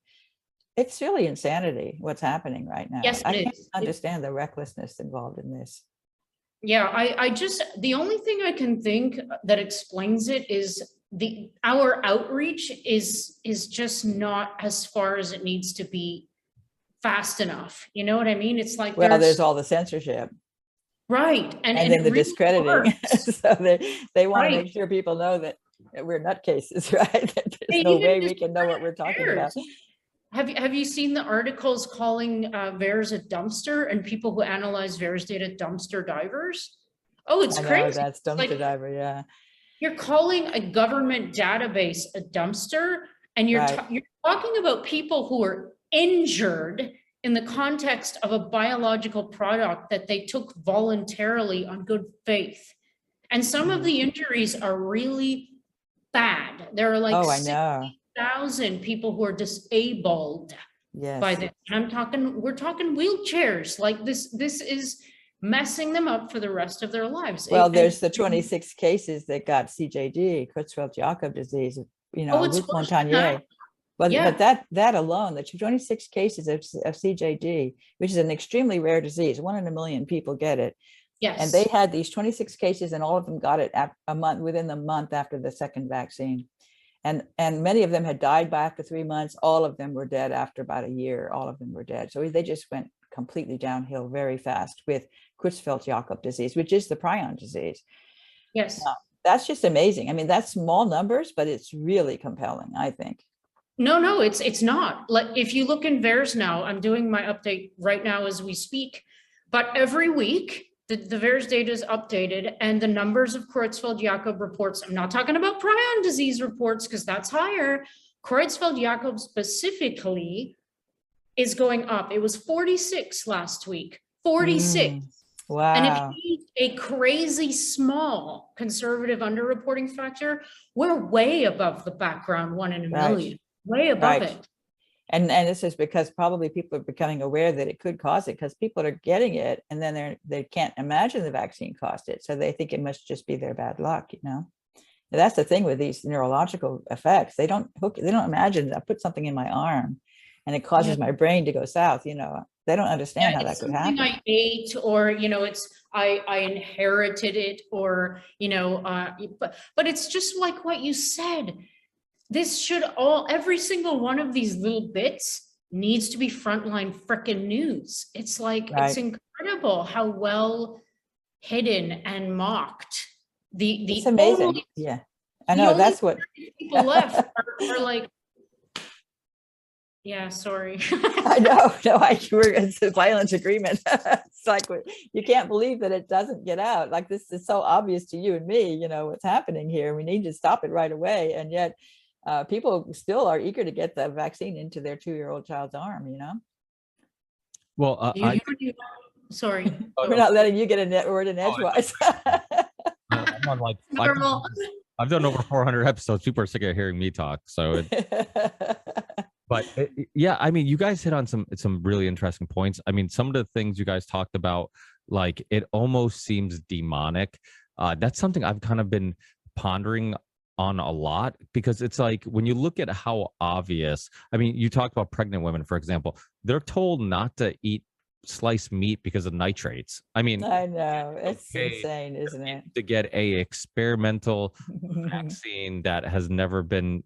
it's really insanity what's happening right now. Yes, I can't understand the recklessness involved in this. Yeah, the only thing I can think that explains it is our outreach is just not as far as it needs to be fast enough. You know what I mean? It's like, well, there's all the censorship. Right. And then the really discrediting. So they want to make sure people know that we're nutcases, right? That there's no way we can know what we're talking about. Have you seen the articles calling VAERS a dumpster, and people who analyze VAERS data dumpster divers? Oh, it's crazy. That's dumpster diver, yeah. You're calling a government database a dumpster, and you're talking about people who are injured in the context of a biological product that they took voluntarily on good faith. And some of the injuries are really bad. There are like 60,000 people who are disabled by this. And we're talking wheelchairs. Like this is messing them up for the rest of their lives. Well, there's the 26 cases that got CJD, Creutzfeldt-Jakob disease, Luc Montagnier. But that alone, the 26 cases of CJD, which is an extremely rare disease, 1 in a million people get it. Yes. And they had these 26 cases, and all of them got it within the month after the second vaccine. And many of them had died by after 3 months. All of them were dead after about a year. All of them were dead. So they just went completely downhill very fast with Creutzfeldt-Jakob disease, which is the prion disease. Yes. That's just amazing. I mean, that's small numbers, but it's really compelling, I think. No, it's not. Like, if you look in VAERS now, I'm doing my update right now as we speak, but every week the VAERS data is updated, and the numbers of Creutzfeldt-Jakob reports, I'm not talking about prion disease reports because that's higher. Creutzfeldt-Jakob specifically is going up. It was 46 last week, 46. And if Wow. you use a crazy small conservative underreporting factor, we're way above the background 1 in a Right. million, way above Right. it. And this is because probably people are becoming aware that it could cause it, because people are getting it and then they can't imagine the vaccine caused it. So they think it must just be their bad luck, you know. And that's the thing with these neurological effects. They don't imagine that I put something in my arm and it causes Yeah. my brain to go south, you know. They don't understand Yeah, how that it's could something happen. I ate, or it's I inherited it, or but it's just like what you said. This should every single one of these little bits needs to be frontline frickin' news. It's like it's Right. incredible how well hidden and mocked the It's the amazing. only Yeah. I the know only that's what people left are like, yeah, sorry. I know. No, it's a violent agreement. It's like you can't believe that it doesn't get out. Like, this is so obvious to you and me, you know, what's happening here. We need to stop it right away. And yet people still are eager to get the vaccine into their 2-year-old child's arm, you know. Well, Sorry. We're not letting you get a word in edgewise. I'm on like Normal. I've done over 400 episodes. People are sick of hearing me talk. So, but yeah, I mean, you guys hit on some really interesting points. I mean, some of the things you guys talked about, like, it almost seems demonic. That's something I've kind of been pondering on a lot, because it's like, when you look at how obvious, I mean, you talked about pregnant women, for example, they're told not to eat sliced meat because of nitrates. I mean, I know, it's okay insane, isn't it? to get a experimental vaccine that has never been,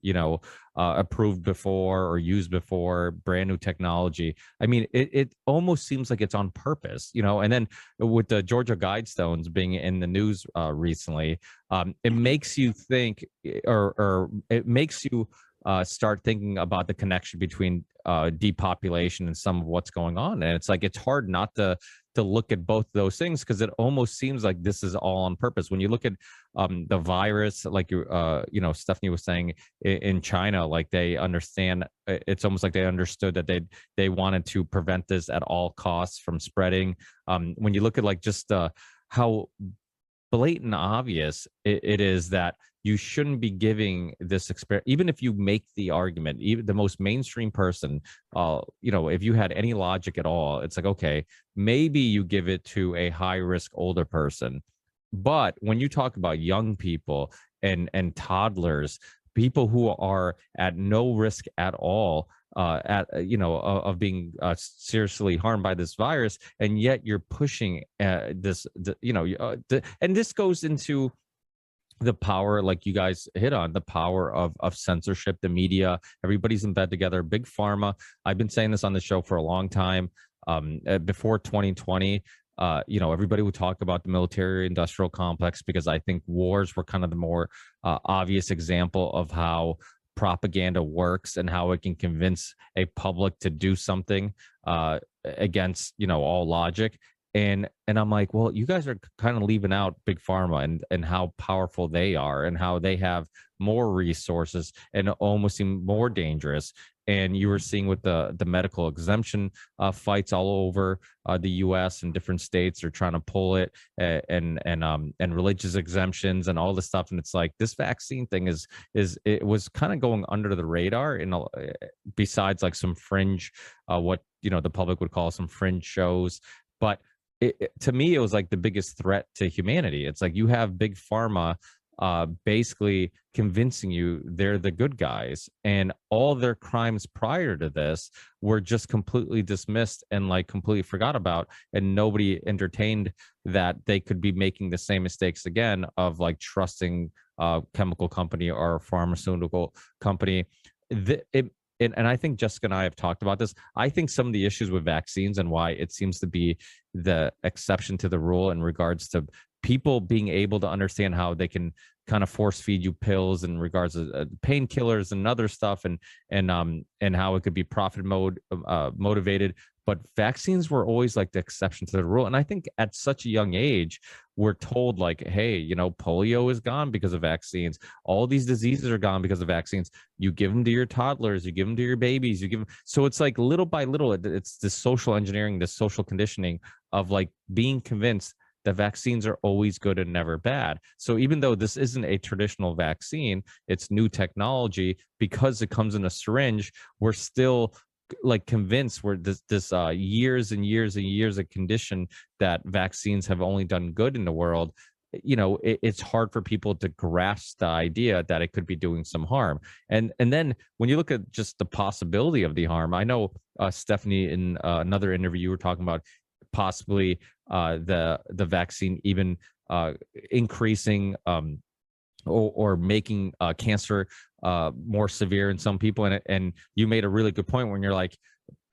approved before or used before, brand new technology. I mean, it almost seems like it's on purpose, and then with the Georgia Guidestones being in the news recently, it makes you think, or it makes you start thinking about the connection between depopulation and some of what's going on. And it's like, it's hard not to look at both those things, because it almost seems like this is all on purpose. When you look at the virus, like Stephanie was saying, in China, like, they understand, it's almost like they understood that they wanted to prevent this at all costs from spreading. When you look at, like, just how blatant obvious it is that you shouldn't be giving this experiment, even if you make the argument, even the most mainstream person, if you had any logic at all, it's like, okay, maybe you give it to a high risk older person. But when you talk about young people and toddlers, people who are at no risk at all, of being seriously harmed by this virus, and yet you're pushing and this goes into the power, like you guys hit on, the power of censorship, the media. Everybody's in bed together. Big pharma. I've been saying this on the show for a long time. Before 2020, everybody would talk about the military industrial complex, because I think wars were kind of the more obvious example of how propaganda works and how it can convince a public to do something against all logic. And I'm like, well, you guys are kind of leaving out big pharma and how powerful they are, and how they have more resources and almost seem more dangerous. And you were seeing with the medical exemption fights all over the U.S. and different states are trying to pull it, and religious exemptions and all this stuff. And it's like, this vaccine thing it was kind of going under the radar, besides like some fringe, what the public would call some fringe shows. But to me, it was like the biggest threat to humanity. It's like, you have big pharma basically convincing you they're the good guys, and all their crimes prior to this were just completely dismissed and like completely forgot about, and nobody entertained that they could be making the same mistakes again of like trusting a chemical company or a pharmaceutical company. And I think Jessica and I have talked about this. I think some of the issues with vaccines and why it seems to be the exception to the rule in regards to people being able to understand how they can kind of force feed you pills in regards to painkillers and other stuff, and how it could be motivated. But vaccines were always like the exception to the rule. And I think at such a young age, we're told like, hey, polio is gone because of vaccines. All these diseases are gone because of vaccines. You give them to your toddlers, you give them to your babies, you give them. So it's like little by little, it's this social engineering, this social conditioning of like being convinced that vaccines are always good and never bad. So even though this isn't a traditional vaccine, it's new technology, because it comes in a syringe, we're still like convinced we're this years and years and years of condition that vaccines have only done good in the world. It's hard for people to grasp the idea that it could be doing some harm. And then when you look at just the possibility of the harm, I know Stephanie, in another interview, you were talking about possibly the vaccine even increasing or making cancer more severe in some people. And you made a really good point when you're like,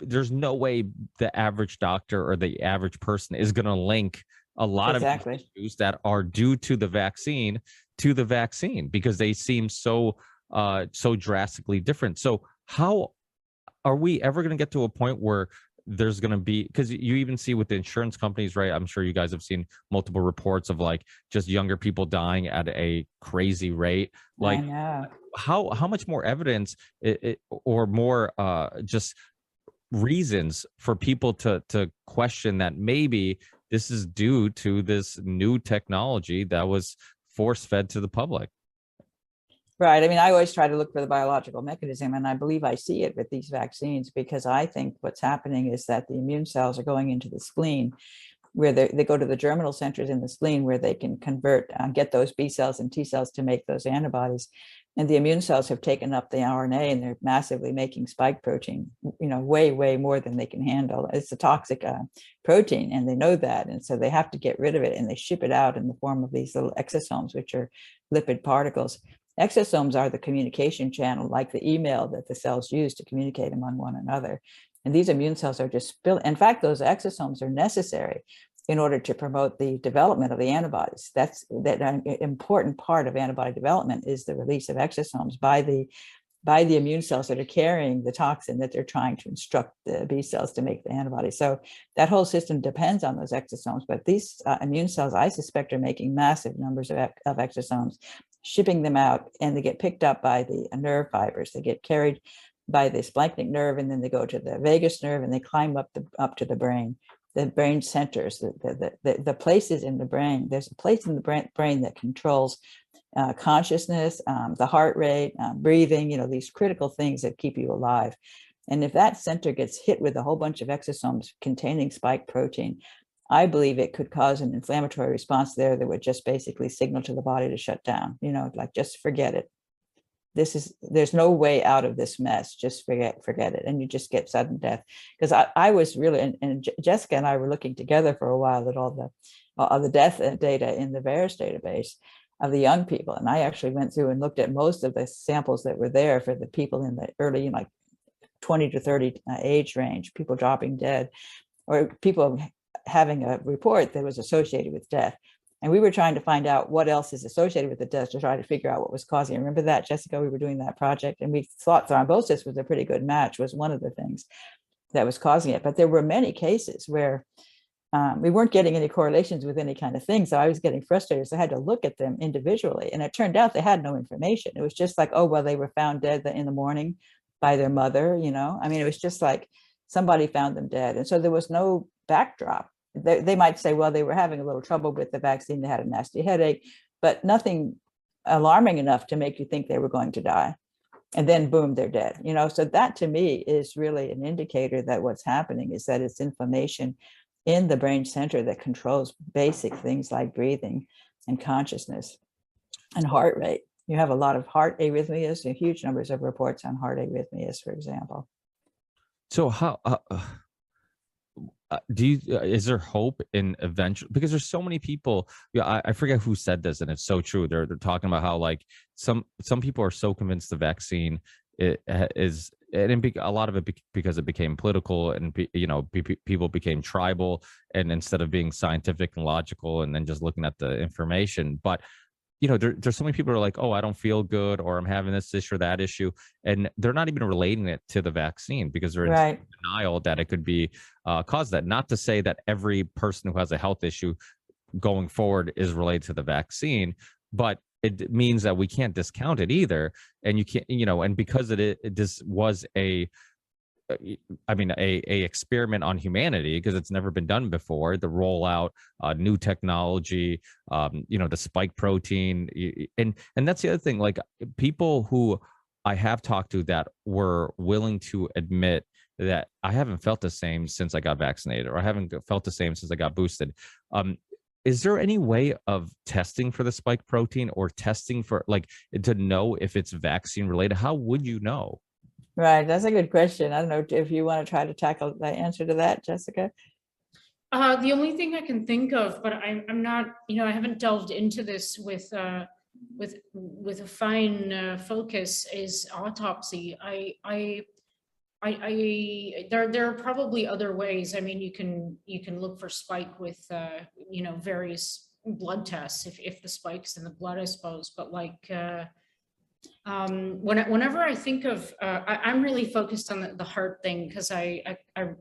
there's no way the average doctor or the average person is going to link a lot of issues that are due to the vaccine because they seem so drastically different. So how are we ever going to get to a point where there's going to be, because you even see with the insurance companies, right? I'm sure you guys have seen multiple reports of like just younger people dying at a crazy rate. Like, how much more evidence or more just reasons for people to question that maybe this is due to this new technology that was force fed to the public? Right. I mean, I always try to look for the biological mechanism, and I believe I see it with these vaccines, because I think what's happening is that the immune cells are going into the spleen, where they go to the germinal centers in the spleen, where they can convert, get those B cells and T cells to make those antibodies. And the immune cells have taken up the RNA, and they're massively making spike protein, way, way more than they can handle. It's a toxic protein, and they know that. And so they have to get rid of it, and they ship it out in the form of these little exosomes, which are lipid particles. Exosomes are the communication channel, like the email that the cells use to communicate among one another. And these immune cells are just in fact, those exosomes are necessary in order to promote the development of the antibodies. That's an important part of antibody development, is the release of exosomes by the immune cells that are carrying the toxin that they're trying to instruct the B cells to make the antibodies. So that whole system depends on those exosomes. But these immune cells, I suspect, are making massive numbers of exosomes, shipping them out, and they get picked up by the nerve fibers. They get carried by the splanchnic nerve, and then they go to the vagus nerve, and they climb up to the brain centers, the places in the brain. There's a place in the brain that controls consciousness, the heart rate, breathing, these critical things that keep you alive. And if that center gets hit with a whole bunch of exosomes containing spike protein, I believe it could cause an inflammatory response there that would just basically signal to the body to shut down, like, just forget it. There's no way out of this mess. Just forget it. And you just get sudden death. Because I was really, and Jessica and I were looking together for a while at all the death data in the VAERS database of the young people. And I actually went through and looked at most of the samples that were there for the people in the early, like 20 to 30 age range, people dropping dead, or people having a report that was associated with death. And we were trying to find out what else is associated with the death to try to figure out what was causing it. Remember that, Jessica? We were doing that project, and we thought thrombosis was a pretty good match, was one of the things that was causing it. But there were many cases where we weren't getting any correlations with any kind of thing. So I was getting frustrated. So I had to look at them individually. And it turned out they had no information. It was just like, oh, well, they were found dead in the morning by their mother, I mean, it was just like somebody found them dead. And so there was no backdrop. They might say, well, they were having a little trouble with the vaccine. They had a nasty headache, but nothing alarming enough to make you think they were going to die. And then boom, they're dead. So that to me is really an indicator that what's happening is that it's inflammation in the brain center that controls basic things like breathing and consciousness and heart rate. You have a lot of heart arrhythmias and huge numbers of reports on heart arrhythmias, for example. So how is there hope in eventually, because there's so many people, I forget who said this, and it's so true. They're talking about how like some people are so convinced the vaccine is, and a lot of it because it became political, and people became tribal, and instead of being scientific and logical and then just looking at the information. But there's so many people who are like, oh, I don't feel good, or I'm having this issue or that issue, and they're not even relating it to the vaccine because they're in denial that it could be cause that. Not to say that every person who has a health issue going forward is related to the vaccine, but it means that we can't discount it either. And you can't, and because this was a I mean, a experiment on humanity, because it's never been done before. The rollout, new technology, the spike protein, and that's the other thing. Like, people who I have talked to that were willing to admit that I haven't felt the same since I got vaccinated, or I haven't felt the same since I got boosted. Is there any way of testing for the spike protein, or testing for, like, to know if it's vaccine related? How would you know? Right, that's a good question. I don't know if you want to try to tackle the answer to that, Jessica. The only thing I can think of, but I'm not, I haven't delved into this with a fine focus, is autopsy. There are probably other ways. I mean, you can look for spike with various blood tests if the spike's in the blood, I suppose. But like whenever I think of, I'm really focused on the heart thing, because the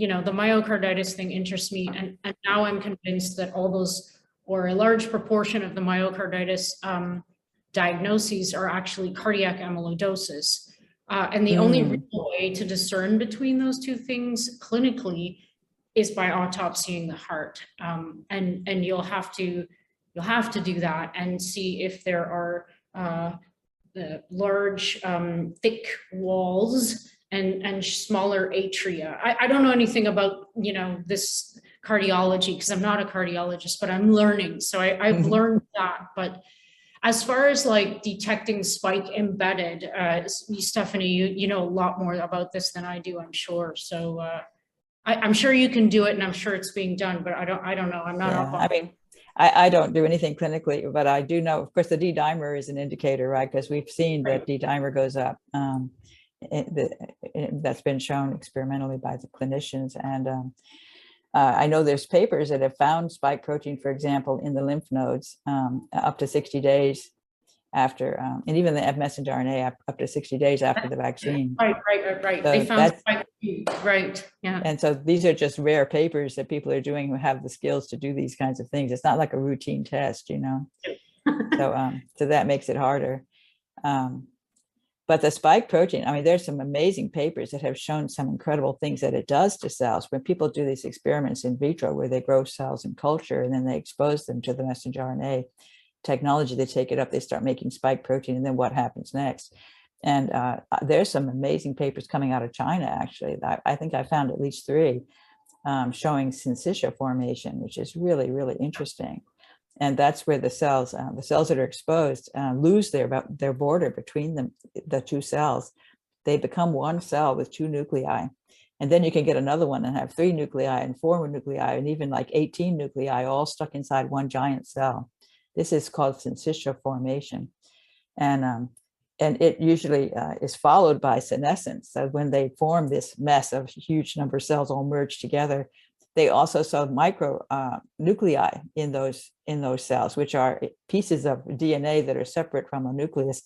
myocarditis thing interests me, and now I'm convinced that all those, or a large proportion of the myocarditis diagnoses, are actually cardiac amyloidosis. And the only real way to discern between those two things clinically is by autopsying the heart. And you'll have to do that and see if there are the large, thick walls and smaller atria. I don't know anything about, this cardiology, because I'm not a cardiologist, but I'm learning. So I've learned that. But as far as like detecting spike embedded, Stephanie, you know a lot more about this than I do, I'm sure. So I'm sure you can do it, and I'm sure it's being done, but I don't know. I'm not up on. I mean, I don't do anything clinically, but I do know, of course, the D dimer is an indicator, right? Because we've seen that D dimer goes up. That's been shown experimentally by the clinicians. And I know there's papers that have found spike protein, for example, in the lymph nodes up to 60 days after, and even the messenger RNA up to 60 days after the vaccine. Right. So they found spike, right, yeah. And so these are just rare papers that people are doing who have the skills to do these kinds of things. It's not like a routine test, so that makes it harder. But the spike protein, I mean, there's some amazing papers that have shown some incredible things that it does to cells. When people do these experiments in vitro, where they grow cells in culture and then they expose them to the messenger RNA technology, they take it up, they start making spike protein, and then what happens next? And there's some amazing papers coming out of China, actually. I think I found at least 3 showing syncytia formation, which is really, really interesting. And that's where the cells that are exposed lose their border between them, the 2 cells. They become one cell with 2 nuclei. And then you can get another one and have 3 nuclei and 4 nuclei and even like 18 nuclei all stuck inside one giant cell. This is called syncytia formation. And it usually is followed by senescence. So when they form this mess of a huge number of cells all merged together, they also saw micro nuclei in those cells, which are pieces of DNA that are separate from a nucleus.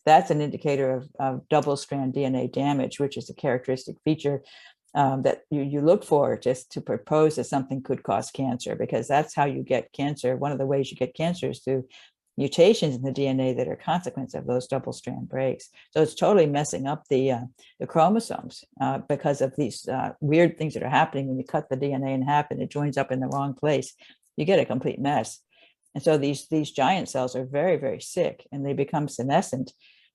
That's an indicator of double-strand DNA damage, which is a characteristic feature that you look for just to propose that something could cause cancer, because that's how you get cancer. One of the ways you get cancer is through mutations in the DNA that are a consequence of those double-strand breaks. So it's totally messing up the chromosomes because of these weird things that are happening when you cut the DNA in half and it joins up in the wrong place. You get a complete mess. And so these giant cells are very, very sick, and they become senescent.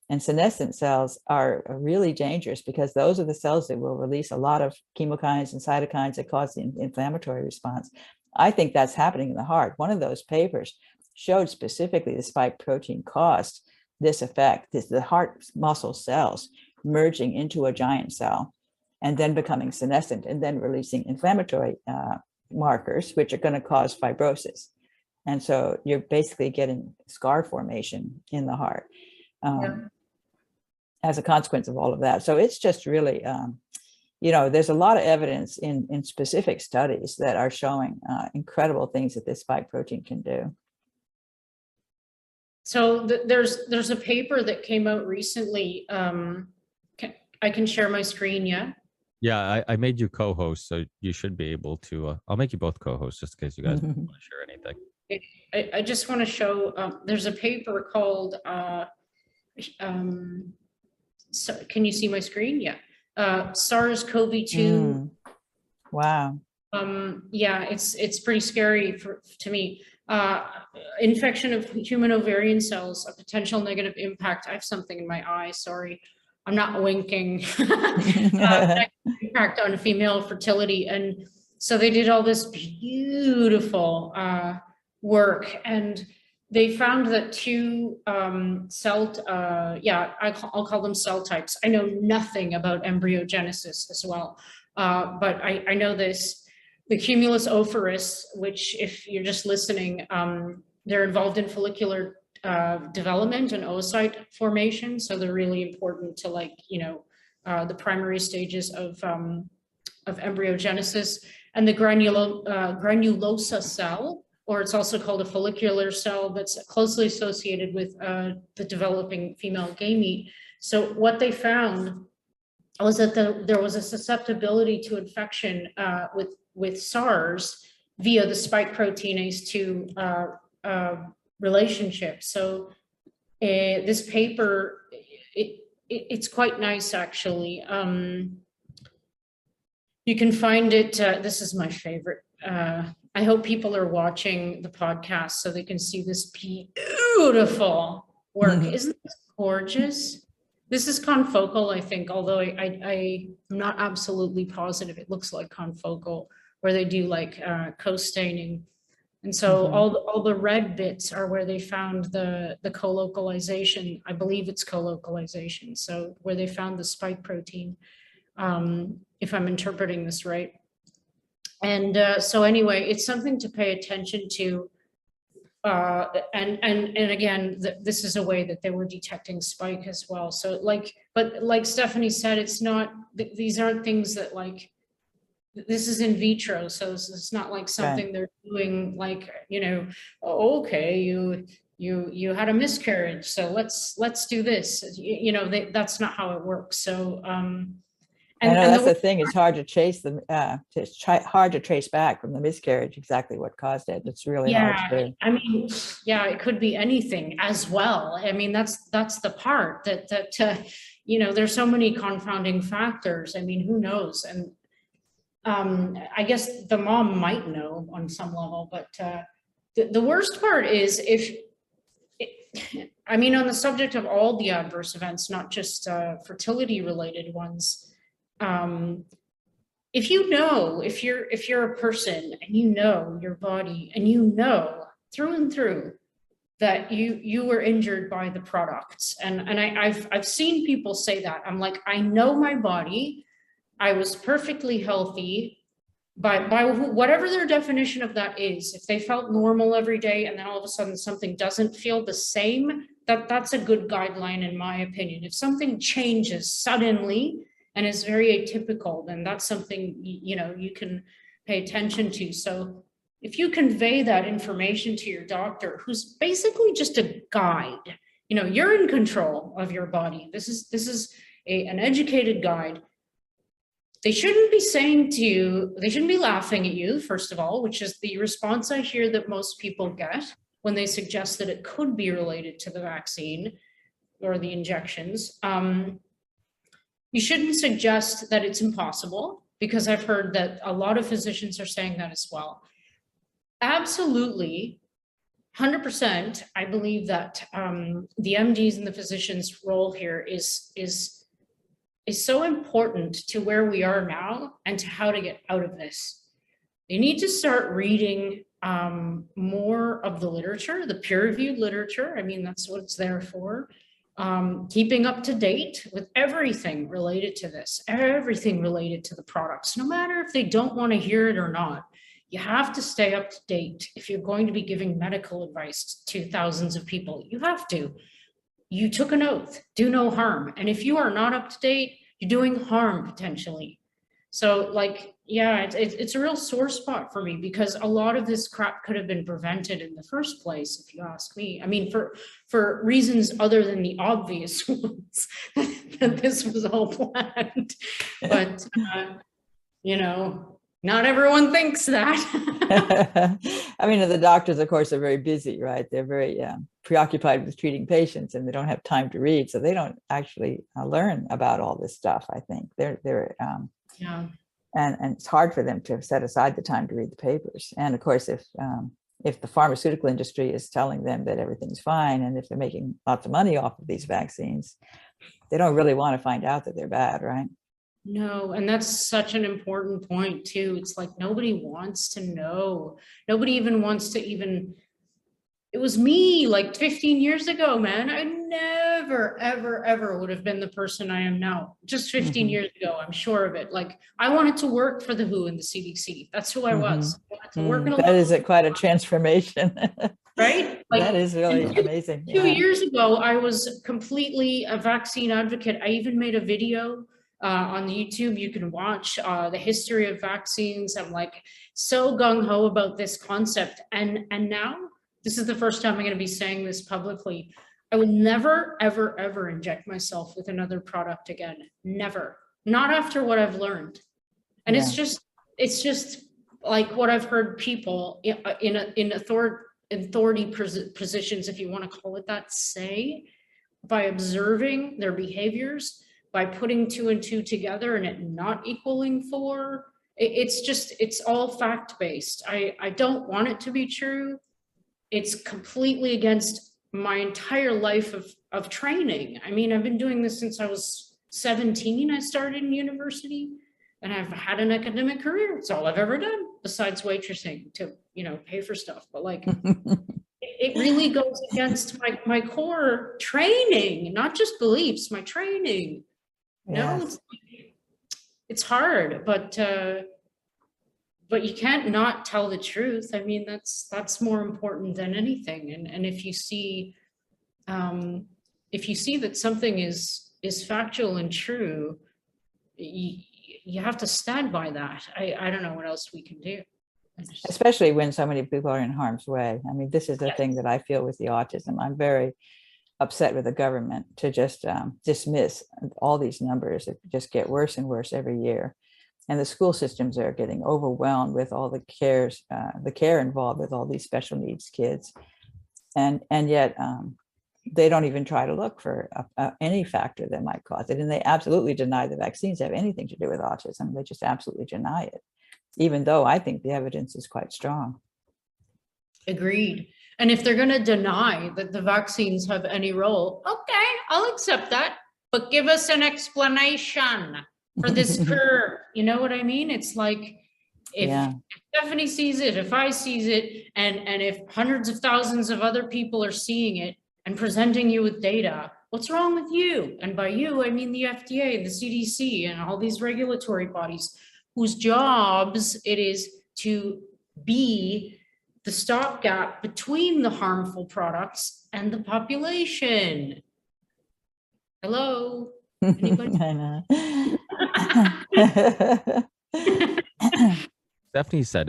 And senescent cells are really dangerous, because those are the cells that will release a lot of chemokines and cytokines that cause the inflammatory response. I think that's happening in the heart. One of those papers showed specifically the spike protein caused this effect, the heart muscle cells merging into a giant cell and then becoming senescent and then releasing inflammatory markers, which are going to cause fibrosis. And so you're basically getting scar formation in the heart as a consequence of all of that. So it's just really, there's a lot of evidence in specific studies that are showing incredible things that this spike protein can do. So there's a paper that came out recently. I can share my screen, yeah? Yeah, I made you co-host, so you should be able to. I'll make you both co-hosts just in case you guys want to share anything. I just want to show, there's a paper called, so can you see my screen? Yeah. SARS-CoV-2. Wow. Yeah, it's pretty scary to me. Infection of human ovarian cells, a potential negative impact. I have something in my eye, sorry. I'm not winking. Negative impact on female fertility. And so they did all this beautiful work, and they found that two I'll call them cell types. I know nothing about embryogenesis as well, but I know this. The cumulus operis, which if you're just listening, they're involved in follicular development and oocyte formation. So they're really important to the primary stages of embryogenesis. And the granulosa cell, or it's also called a follicular cell, that's closely associated with the developing female gamete. So what they found was that there was a susceptibility to infection with SARS via the spike proteinase 2 relationship. So this paper, it's quite nice, actually. You can find it, this is my favorite. I hope people are watching the podcast so they can see this beautiful work. Isn't this gorgeous? This is confocal, I think, although I'm not absolutely positive. It looks like confocal, where they do like co-staining. And so all the red bits are where they found the co-localization. I believe it's co-localization. So where they found the spike protein, if I'm interpreting this right. And so anyway, it's something to pay attention to. And again, this is a way that they were detecting spike as well. So but like Stephanie said, it's not, these aren't things that this is in vitro. So it's not like something they're doing okay, you had a miscarriage, so let's do this. That's not how it works. So, I know that's the thing. It's hard to chase them. It's hard to trace back from the miscarriage exactly what caused it. It's really hard to do. I mean, it could be anything as well. I mean, that's the part that there's so many confounding factors. I mean, who knows? And I guess the mom might know on some level, but the worst part is on the subject of all the adverse events, not just fertility related ones. If you're a person and you know your body and you know through and through that you were injured by the products, and I've seen people say that. I'm like, I know my body. I was perfectly healthy by whatever their definition of that is. If they felt normal every day and then all of a sudden something doesn't feel the same, that's a good guideline in my opinion. If something changes suddenly and is very atypical, then that's something you can pay attention to. So if you convey that information to your doctor, who's basically just a guide, you're in control of your body. This is an educated guide. They shouldn't be saying to you, they shouldn't be laughing at you, first of all, which is the response I hear that most people get when they suggest that it could be related to the vaccine or the injections. You shouldn't suggest that it's impossible, because I've heard that a lot of physicians are saying that as well. Absolutely, 100%, I believe that the MDs and the physicians' role here is so important to where we are now and to how to get out of this. They need to start reading more of the literature, the peer-reviewed literature. I mean, that's what it's there for. Keeping up to date with everything related to this, everything related to the products, no matter if they don't want to hear it or not. You have to stay up to date. If you're going to be giving medical advice to thousands of people, you have to. You took an oath, do no harm. And if you are not up to date, you're doing harm potentially. So it's a real sore spot for me, because a lot of this crap could have been prevented in the first place, if you ask me. I mean, for reasons other than the obvious ones, that this was all planned. But, not everyone thinks that. I mean, the doctors, of course, are very busy, right? They're very preoccupied with treating patients, and they don't have time to read, so they don't actually learn about all this stuff. I think they're Yeah. and it's hard for them to set aside the time to read the papers. And of course, if the pharmaceutical industry is telling them that everything's fine, and if they're making lots of money off of these vaccines, they don't really want to find out that they're bad, right? No, and that's such an important point too. It's like nobody wants to know. Nobody even wants to even. It was me like 15 years ago, man. I never, ever, ever would have been the person I am now. Just 15 years ago, I'm sure of it. Like I wanted to work for the WHO and the CDC. That's who I was. I wanted to work in a That is quite a transformation. right? Like, that is really amazing. 2 years ago, I was completely a vaccine advocate. I even made a video on the YouTube. You can watch the history of vaccines. I'm like so gung-ho about this concept. And now, this is the first time I'm going to be saying this publicly. I will never, ever, ever inject myself with another product again. Never. Not after what I've learned. And it's just like what I've heard people in authority positions, if you want to call it that, say, by observing their behaviors, by putting 2 and 2 together and it not equaling 4. It's all fact-based. I don't want it to be true. It's completely against my entire life of training. I mean, I've been doing this since I was 17. I started in university and I've had an academic career. It's all I've ever done besides waitressing to, pay for stuff. But like, it really goes against my core training, not just beliefs, my training. No, it's hard, but you can't not tell the truth. I mean, that's more important than anything. And if you see that something is factual and true, you have to stand by that. I don't know what else we can do. Especially when so many people are in harm's way. I mean, this is the thing that I feel with the autism. I'm very upset with the government to just dismiss all these numbers that just get worse and worse every year. And the school systems are getting overwhelmed with all the care involved with all these special needs kids. And yet they don't even try to look for any factor that might cause it. And they absolutely deny the vaccines have anything to do with autism. They just absolutely deny it, even though I think the evidence is quite strong. Agreed. And if they're going to deny that the vaccines have any role, okay, I'll accept that. But give us an explanation for this curve. You know what I mean? It's like if Stephanie sees it, if I sees it, and if hundreds of thousands of other people are seeing it and presenting you with data, what's wrong with you? And by you, I mean the FDA, the CDC, and all these regulatory bodies whose jobs it is to be the stopgap between the harmful products and the population. Hello? Anybody? I know. Stephanie said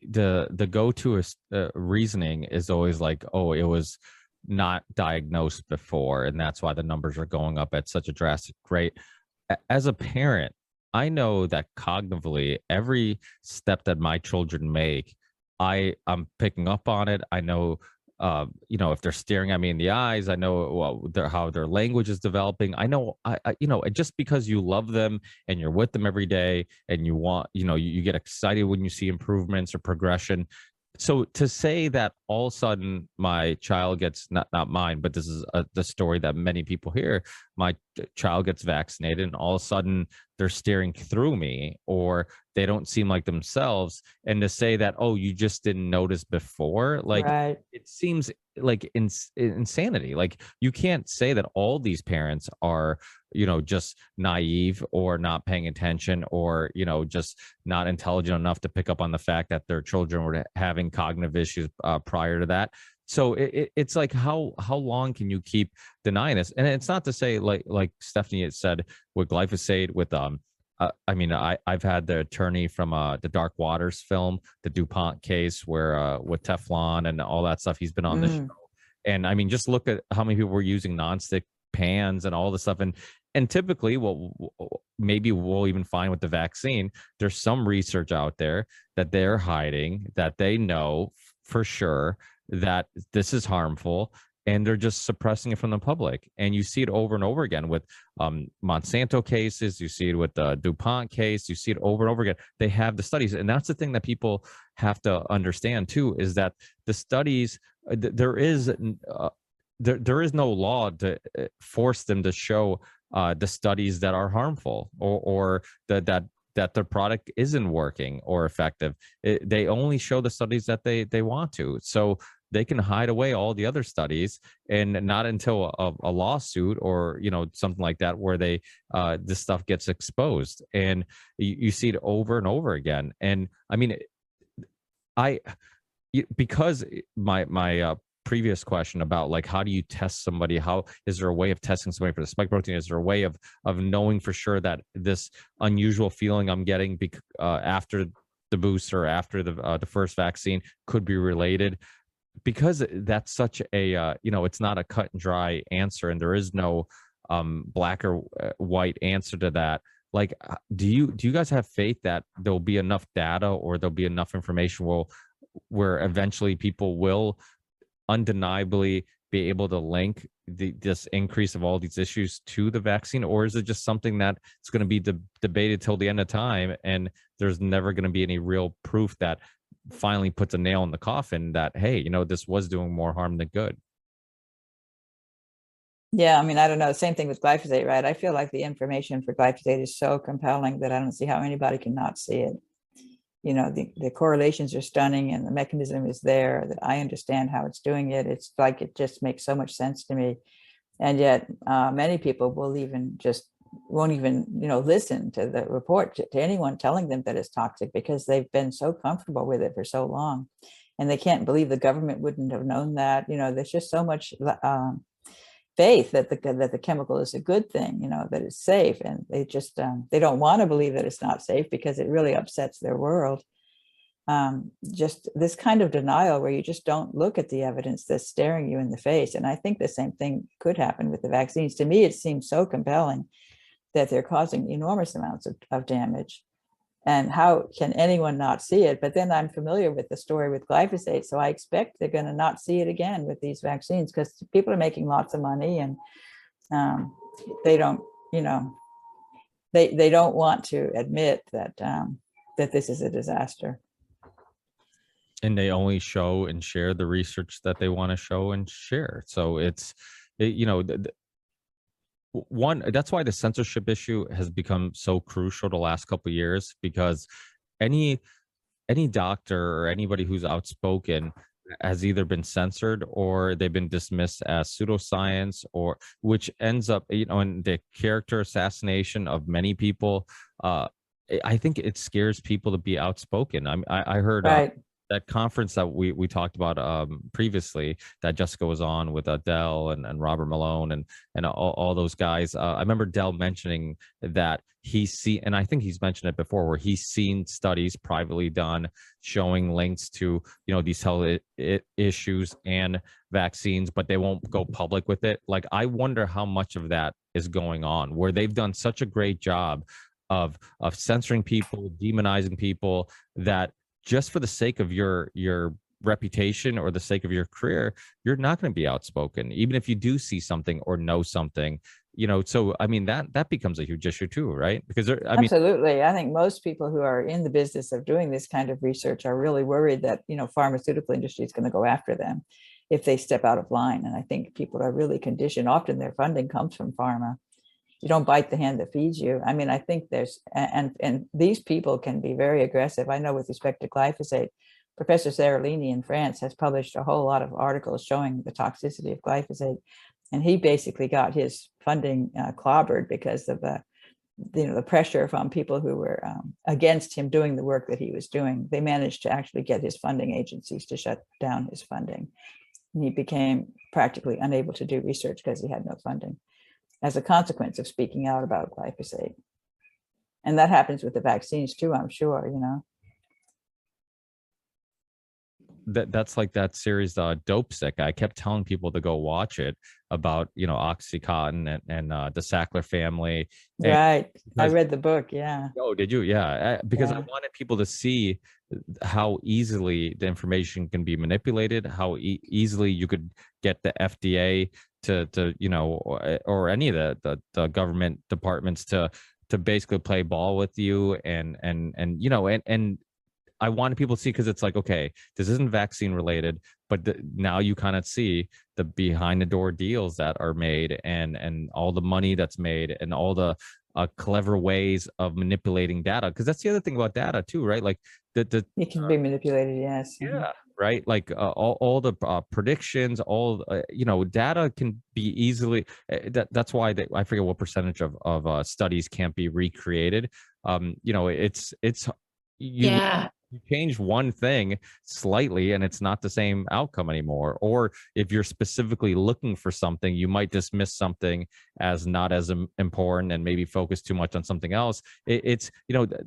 the go-to reasoning is always like, oh, it was not diagnosed before, and that's why the numbers are going up at such a drastic rate. As a parent, I know that cognitively, every step that my children make, I'm picking up on it. I know, if they're staring at me in the eyes, I know how their language is developing. I know, just because you love them and you're with them every day and you want, you get excited when you see improvements or progression. So to say that all of a sudden my child gets, not mine, but this is the story that many people hear, my child gets vaccinated and all of a sudden they're staring through me or they don't seem like themselves. And to say that, oh, you just didn't notice before, like It seems like insanity. Like you can't say that all these parents are, just naive or not paying attention or, just not intelligent enough to pick up on the fact that their children were having cognitive issues prior to that. So it's like, how long can you keep denying this? And it's not to say like Stephanie had said with glyphosate, with I've had the attorney from the Dark Waters film, the DuPont case, where with Teflon and all that stuff, he's been on the show. And I mean, just look at how many people were using nonstick pans and all this stuff. And typically, maybe we'll even find with the vaccine, there's some research out there that they're hiding, that they know for sure that this is harmful, and they're just suppressing it from the public. And you see it over and over again with Monsanto cases. You see it with the DuPont case. You see it over and over again. They have the studies, and that's the thing that people have to understand too, is that the studies, there is no law to force them to show the studies that are harmful, or that their product isn't working or effective. They only show the studies that they want to. So they can hide away all the other studies, and not until a lawsuit or something like that where this stuff gets exposed. And you see it over and over again. And I mean, because my previous question about like, how do you test somebody? How is there a way of testing somebody for the spike protein? Is there a way of knowing for sure that this unusual feeling I'm getting after the booster, after the first vaccine, could be related? Because that's such a it's not a cut and dry answer, and there is no black or white answer to that. Like, do you guys have faith that there'll be enough data, or there'll be enough information where eventually people will undeniably be able to link this increase of all these issues to the vaccine? Or is it just something that it's going to be debated till the end of time, and there's never going to be any real proof that finally puts a nail in the coffin that, hey, this was doing more harm than good? Yeah, I mean, I don't know. Same thing with glyphosate, right? I feel like the information for glyphosate is so compelling that I don't see how anybody can not see it. The correlations are stunning, and the mechanism is there, that I understand how it's doing it. It's like, it just makes so much sense to me. And yet many people won't even listen to the report, to anyone telling them that it's toxic, because they've been so comfortable with it for so long, and they can't believe the government wouldn't have known that. There's just so much faith that the chemical is a good thing, that it's safe, and they just they don't want to believe that it's not safe, because it really upsets their world. Just this kind of denial where you just don't look at the evidence that's staring you in the face. And I think the same thing could happen with the vaccines. To me, it seems so compelling that they're causing enormous amounts of damage. And how can anyone not see it? But then I'm familiar with the story with glyphosate, so I expect they're going to not see it again with these vaccines, because people are making lots of money, and they don't, they don't want to admit that that this is a disaster. And they only show and share the research that they want to show and share. So one, that's why the censorship issue has become so crucial the last couple of years, because any doctor or anybody who's outspoken has either been censored, or they've been dismissed as pseudoscience, or which ends up in the character assassination of many people. I think it scares people to be outspoken. I heard Right. That conference that we talked about previously, that Jessica was on with Dell and Robert Malone and all those guys. I remember Dell mentioning that and I think he's mentioned it before, where he's seen studies privately done showing links to these health issues and vaccines, but they won't go public with it. Like, I wonder how much of that is going on, where they've done such a great job of censoring people, demonizing people, that just for the sake of your reputation or the sake of your career, you're not going to be outspoken, even if you do see something or know something. So I mean, that becomes a huge issue too, right? Because absolutely, I think most people who are in the business of doing this kind of research are really worried that pharmaceutical industry is going to go after them if they step out of line. And I think people are really conditioned. Often their funding comes from pharma. You don't bite the hand that feeds you. I mean, I think there's, and these people can be very aggressive. I know with respect to glyphosate, Professor Seralini in France has published a whole lot of articles showing the toxicity of glyphosate. And he basically got his funding clobbered because of the pressure from people who were against him doing the work that he was doing. They managed to actually get his funding agencies to shut down his funding. And he became practically unable to do research because he had no funding, as a consequence of speaking out about glyphosate. And that happens with the vaccines too, I'm sure, that's like that series, Dope Sick. I kept telling people to go watch it about, Oxycontin and the Sackler family. And Right. I because, read the book. Yeah. oh, did you? Yeah, because I Yeah. wanted people to see how easily the information can be manipulated, how easily you could get the FDA to or any of the government departments to basically play ball with you and I wanted people to see, because it's like, okay, this isn't vaccine related, but now you kind of see the behind the door deals that are made and all the money that's made and all the clever ways of manipulating data. Because that's the other thing about data too, right? Like the It can be manipulated. Yes. yeah, right. Like all the predictions, all data can be easily. That's why I forget what percentage of studies can't be recreated. It's you Yeah. you change one thing slightly and it's not the same outcome anymore. Or if you're specifically looking for something, you might dismiss something as not as important and maybe focus too much on something else. It's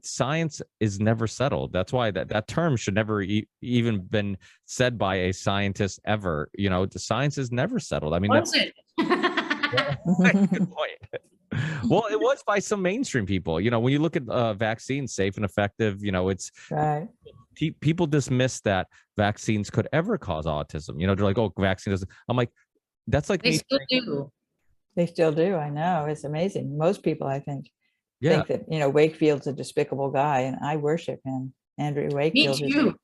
science is never settled. That's why that term should never even been said by a scientist ever. The science is never settled. I mean, Was it? good point. Well, it was by some mainstream people. When you look at vaccines, safe and effective, it's Right. people dismiss that vaccines could ever cause autism. They're like, oh, vaccine doesn't. I'm like, that's like They me still saying, do. They still do. I know. It's amazing. Most people, I think yeah, that, Wakefield's a despicable guy, and I worship him. Andrew Me Wakefield is, too.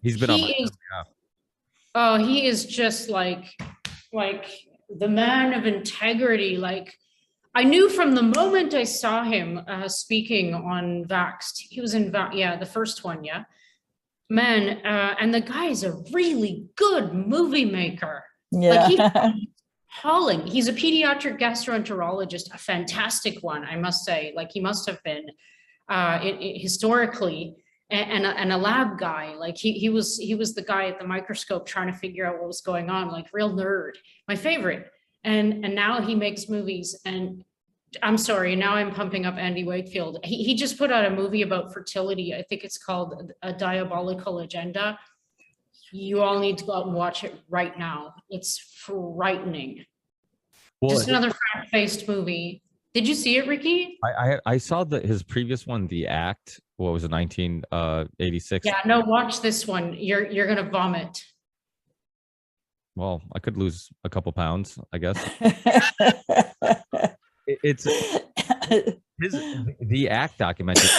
he's been on my He is, show. Yeah. oh, he is just like the man of integrity. Like I knew from the moment I saw him speaking on Vaxxed. He was in the first one, yeah. Man, and the guy is a really good movie maker. Like he yeah. hauling. He's a pediatric gastroenterologist, a fantastic one, I must say. Like he must have been historically, and a lab guy. Like he was the guy at the microscope trying to figure out what was going on. Like real nerd, my favorite. And now he makes movies. And I'm sorry, now I'm pumping up Andy Wakefield. He just put out a movie about fertility. I think it's called A Diabolical Agenda. You all need to go out and watch it right now. It's frightening. Well, Just another fact-based movie. Did you see it, Ricky? I saw his previous one, The Act. What was it, 1986? Yeah, no, watch this one. You're gonna vomit. Well, I could lose a couple pounds, I guess. It's the Act documentary.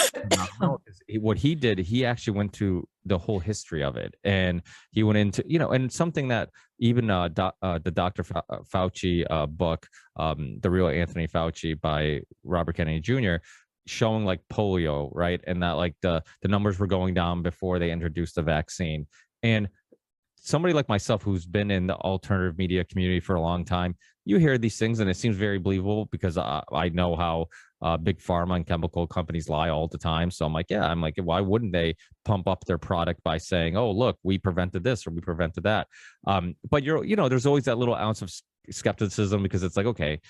What he did, he actually went to the whole history of it, and he went into and something that even the Dr. Fauci book, The Real Anthony Fauci by Robert Kennedy Jr., showing like polio, right, and that like the numbers were going down before they introduced the vaccine. And somebody like myself who's been in the alternative media community for a long time, you hear these things and it seems very believable because I know how big pharma and chemical companies lie all the time. So I'm like, why wouldn't they pump up their product by saying, oh, look, we prevented this or we prevented that? But there's always that little ounce of skepticism because it's like, okay,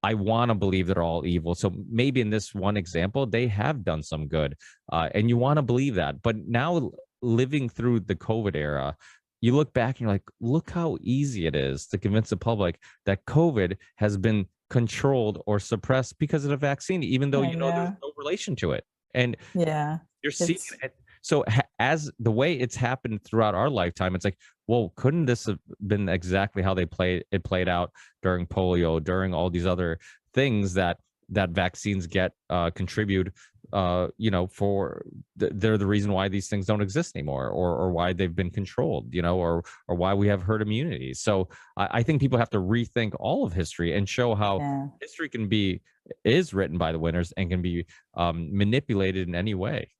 I want to believe they're all evil. So maybe in this one example, they have done some good. And you want to believe that. But now living through the COVID era, you look back and you're like, look how easy it is to convince the public that COVID has been controlled or suppressed because of the vaccine, even though there's no relation to it. And you're seeing it. So as the way it's happened throughout our lifetime, it's like, well, couldn't this have been exactly how it played out during polio, during all these other things that vaccines contribute, for they're the reason why these things don't exist anymore, or why they've been controlled, or why we have herd immunity. So I think people have to rethink all of history and show how history is written by the winners and can be manipulated in any way.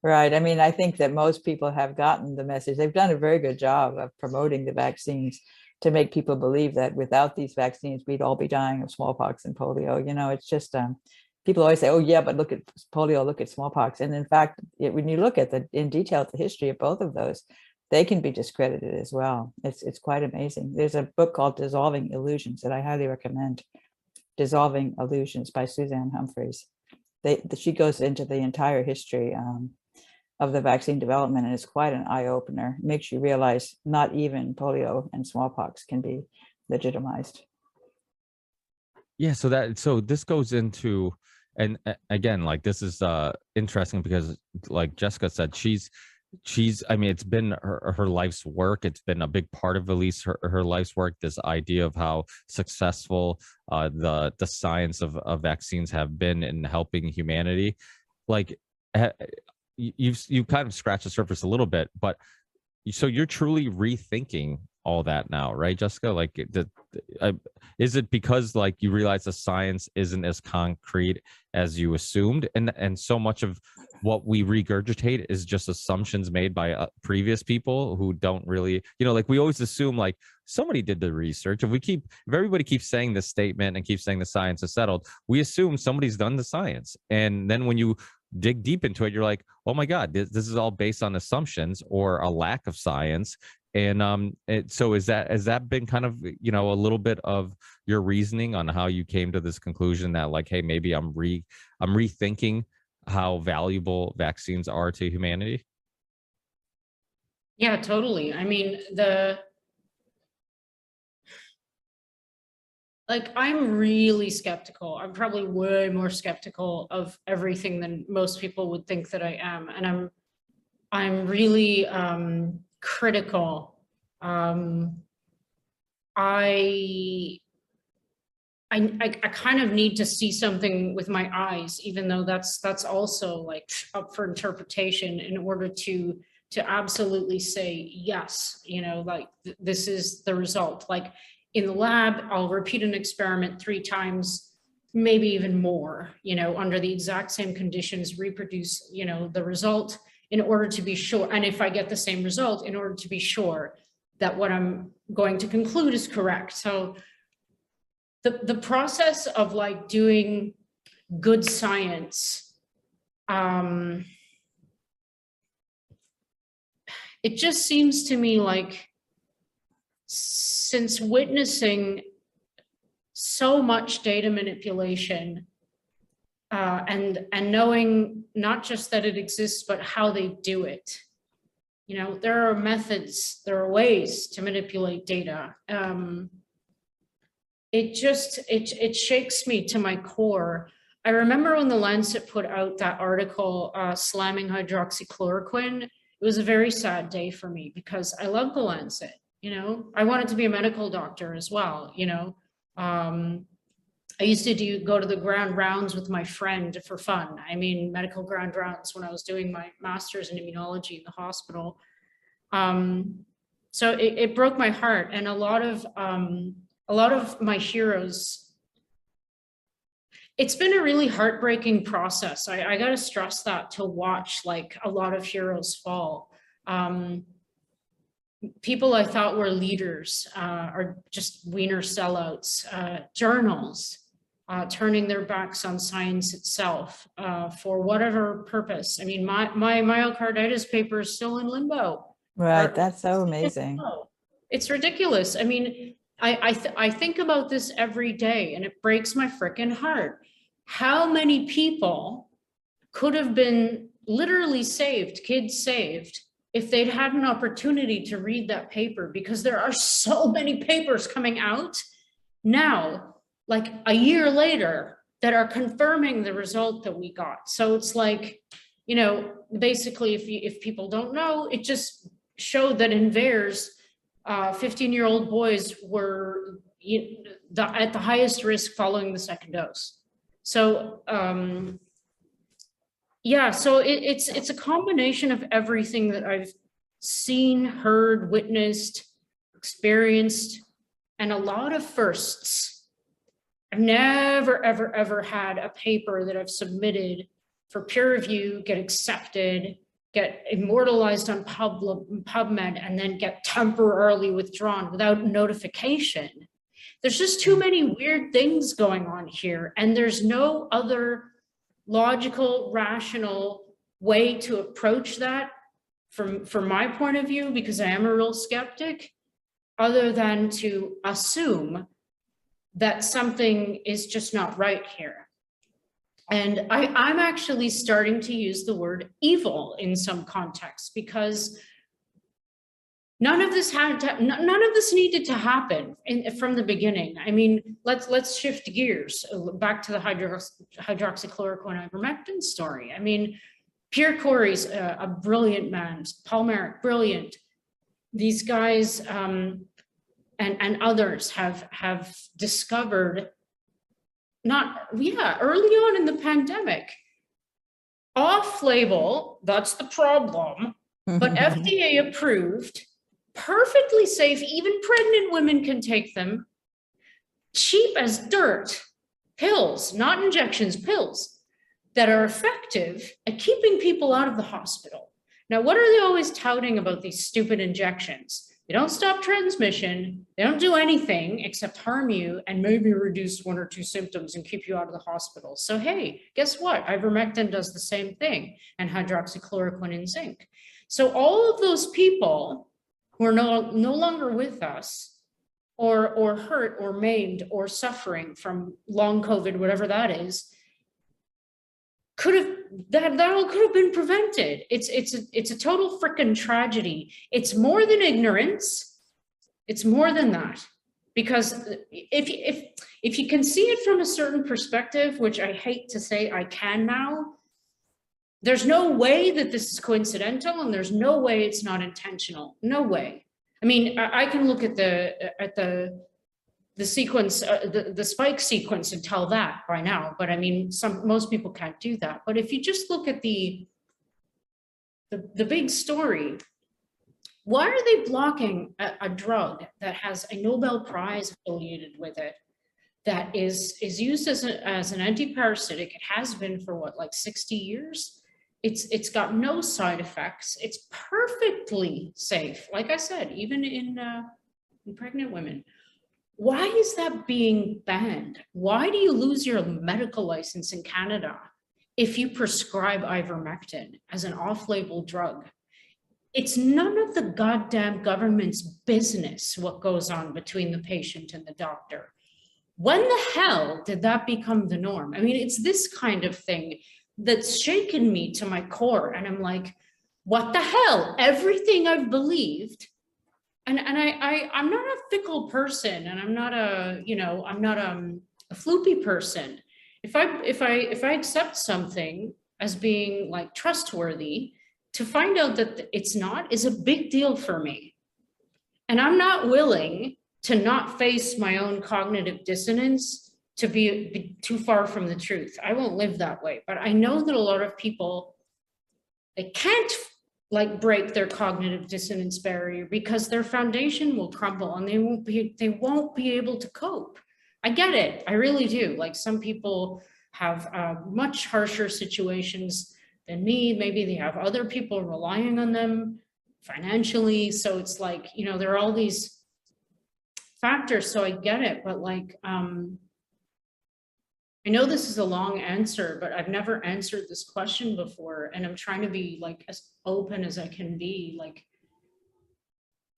Right. I mean, I think that most people have gotten the message. They've done a very good job of promoting the vaccines to make people believe that without these vaccines, we'd all be dying of smallpox and polio. It's just people always say, oh, yeah, but look at polio, look at smallpox. And in fact, when you look at in detail at the history of both of those, they can be discredited as well. It's quite amazing. There's a book called Dissolving Illusions that I highly recommend. Dissolving Illusions by Suzanne Humphreys. She goes into the entire history of the vaccine development, and it's quite an eye-opener. It makes you realize not even polio and smallpox can be legitimized. Yeah, so this goes into, and again, like this is interesting because like Jessica said, she's I mean, it's been her life's work. It's been a big part of at least her life's work, this idea of how successful the science of vaccines have been in helping humanity. Like you've kind of scratched the surface a little bit, but so you're truly rethinking all that now, right, Jessica? Like, is it because like you realize the science isn't as concrete as you assumed, and so much of what we regurgitate is just assumptions made by previous people who don't really, like we always assume like somebody did the research. If everybody keeps saying this statement and keeps saying the science is settled, we assume somebody's done the science, and then when you dig deep into it, you're like, oh my God, this is all based on assumptions or a lack of science. And so has that been kind of, a little bit of your reasoning on how you came to this conclusion that like, hey, maybe I'm rethinking how valuable vaccines are to humanity? Yeah, totally. I mean, I'm really skeptical. I'm probably way more skeptical of everything than most people would think that I am. And I'm really critical. I kind of need to see something with my eyes, even though that's also like up for interpretation, in order to absolutely say yes, this is the result. Like in the lab, I'll repeat an experiment 3 times, maybe even more, under the exact same conditions, reproduce, the result in order to be sure. And if I get the same result, in order to be sure that what I'm going to conclude is correct. So the process of like doing good science, it just seems to me like, since witnessing so much data manipulation, and knowing not just that it exists, but how they do it. There are methods, there are ways to manipulate data. It shakes me to my core. I remember when the Lancet put out that article slamming hydroxychloroquine. It was a very sad day for me because I love the Lancet. I wanted to be a medical doctor as well. I used to go to the ground rounds with my friend for fun. I mean, medical ground rounds when I was doing my master's in immunology in the hospital. So it broke my heart, and a lot of my heroes. It's been a really heartbreaking process. I got to stress that, to watch like a lot of heroes fall. People I thought were leaders are just wiener sellouts. Journals turning their backs on science itself for whatever purpose. I mean, my myocarditis paper is still in limbo. Right, that's so amazing. It's ridiculous. I mean, I think about this every day, and it breaks my freaking heart. How many people could have been literally saved, kids saved, if they'd had an opportunity to read that paper? Because there are so many papers coming out now, like a year later, that are confirming the result that we got. So it's like, basically, if people don't know, it just showed that in VAERS, 15-year-old boys were at the highest risk following the second dose. So yeah, so it's a combination of everything that I've seen, heard, witnessed, experienced, and a lot of firsts. I've never, ever, ever had a paper that I've submitted for peer review get accepted, get immortalized on PubMed, and then get temporarily withdrawn without notification. There's just too many weird things going on here, and there's no other logical, rational way to approach that from my point of view, because I am a real skeptic, other than to assume that something is just not right here. And I'm actually starting to use the word evil in some contexts, because none of this needed to happen from the beginning. I mean, let's shift gears back to the hydroxychloroquine ivermectin story. I mean, Pierre Corey's a brilliant man, Paul Merrick, brilliant. These guys and others have discovered, early on in the pandemic, off-label, that's the problem, but FDA approved, perfectly safe, even pregnant women can take them, cheap as dirt, pills, not injections, pills, that are effective at keeping people out of the hospital. Now, what are they always touting about these stupid injections? They don't stop transmission. They don't do anything except harm you and maybe reduce 1 or 2 symptoms and keep you out of the hospital. So, hey, guess what? Ivermectin does the same thing, and hydroxychloroquine and zinc. So all of those people who are no longer with us, or hurt or maimed or suffering from long COVID, whatever that is, that all could have been prevented. It's a total freaking tragedy. It's more than ignorance. It's more than that, because if you can see it from a certain perspective, which I hate to say I can now, there's no way that this is coincidental, and there's no way it's not intentional. No way. I mean, I can look at the sequence, the spike sequence, and tell that by now. But I mean, most people can't do that. But if you just look at the big story, why are they blocking a drug that has a Nobel Prize affiliated with it, that is used as an antiparasitic? It has been for what, like 60 years? It's got no side effects. It's perfectly safe. Like I said, even in pregnant women. Why is that being banned? Why do you lose your medical license in Canada if you prescribe ivermectin as an off-label drug? It's none of the goddamn government's business what goes on between the patient and the doctor. When the hell did that become the norm? I mean, it's this kind of thing that's shaken me to my core. And I'm like, what the hell? Everything I've believed. And I'm not a fickle person, and I'm not a floopy person. If I accept something as being like trustworthy, to find out that it's not is a big deal for me. And I'm not willing to not face my own cognitive dissonance to be too far from the truth. I won't live that way. But I know that a lot of people, they can't like break their cognitive dissonance barrier, because their foundation will crumble and they won't be able to cope. I get it. I really do. Like, some people have much harsher situations than me. Maybe they have other people relying on them financially. So it's like, there are all these factors. So I get it. But like, I know this is a long answer, but I've never answered this question before, and I'm trying to be like as open as I can be. Like,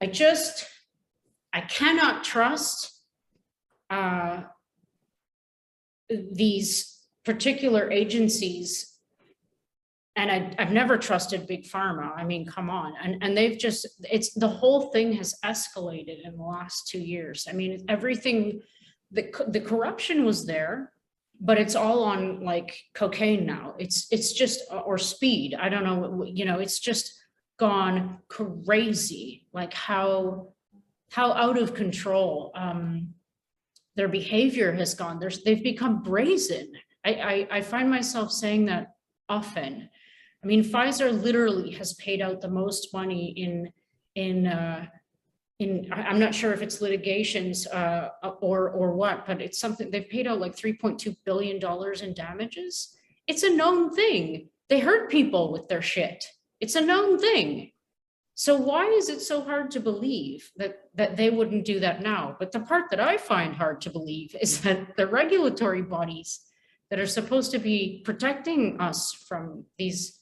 I cannot trust these particular agencies, and I've never trusted Big Pharma. I mean, come on. And they've just, the whole thing has escalated in the last 2 years. I mean, everything, the corruption was there, but it's all on like cocaine now. It's just, or speed. I don't know, it's just gone crazy. Like how out of control their behavior has gone. They've become brazen. I find myself saying that often. I mean, Pfizer literally has paid out the most money in I'm not sure if it's litigations or what, but it's something. They've paid out like $3.2 billion in damages. It's a known thing. They hurt people with their shit. It's a known thing. So why is it so hard to believe that they wouldn't do that now? But the part that I find hard to believe is that the regulatory bodies that are supposed to be protecting us from these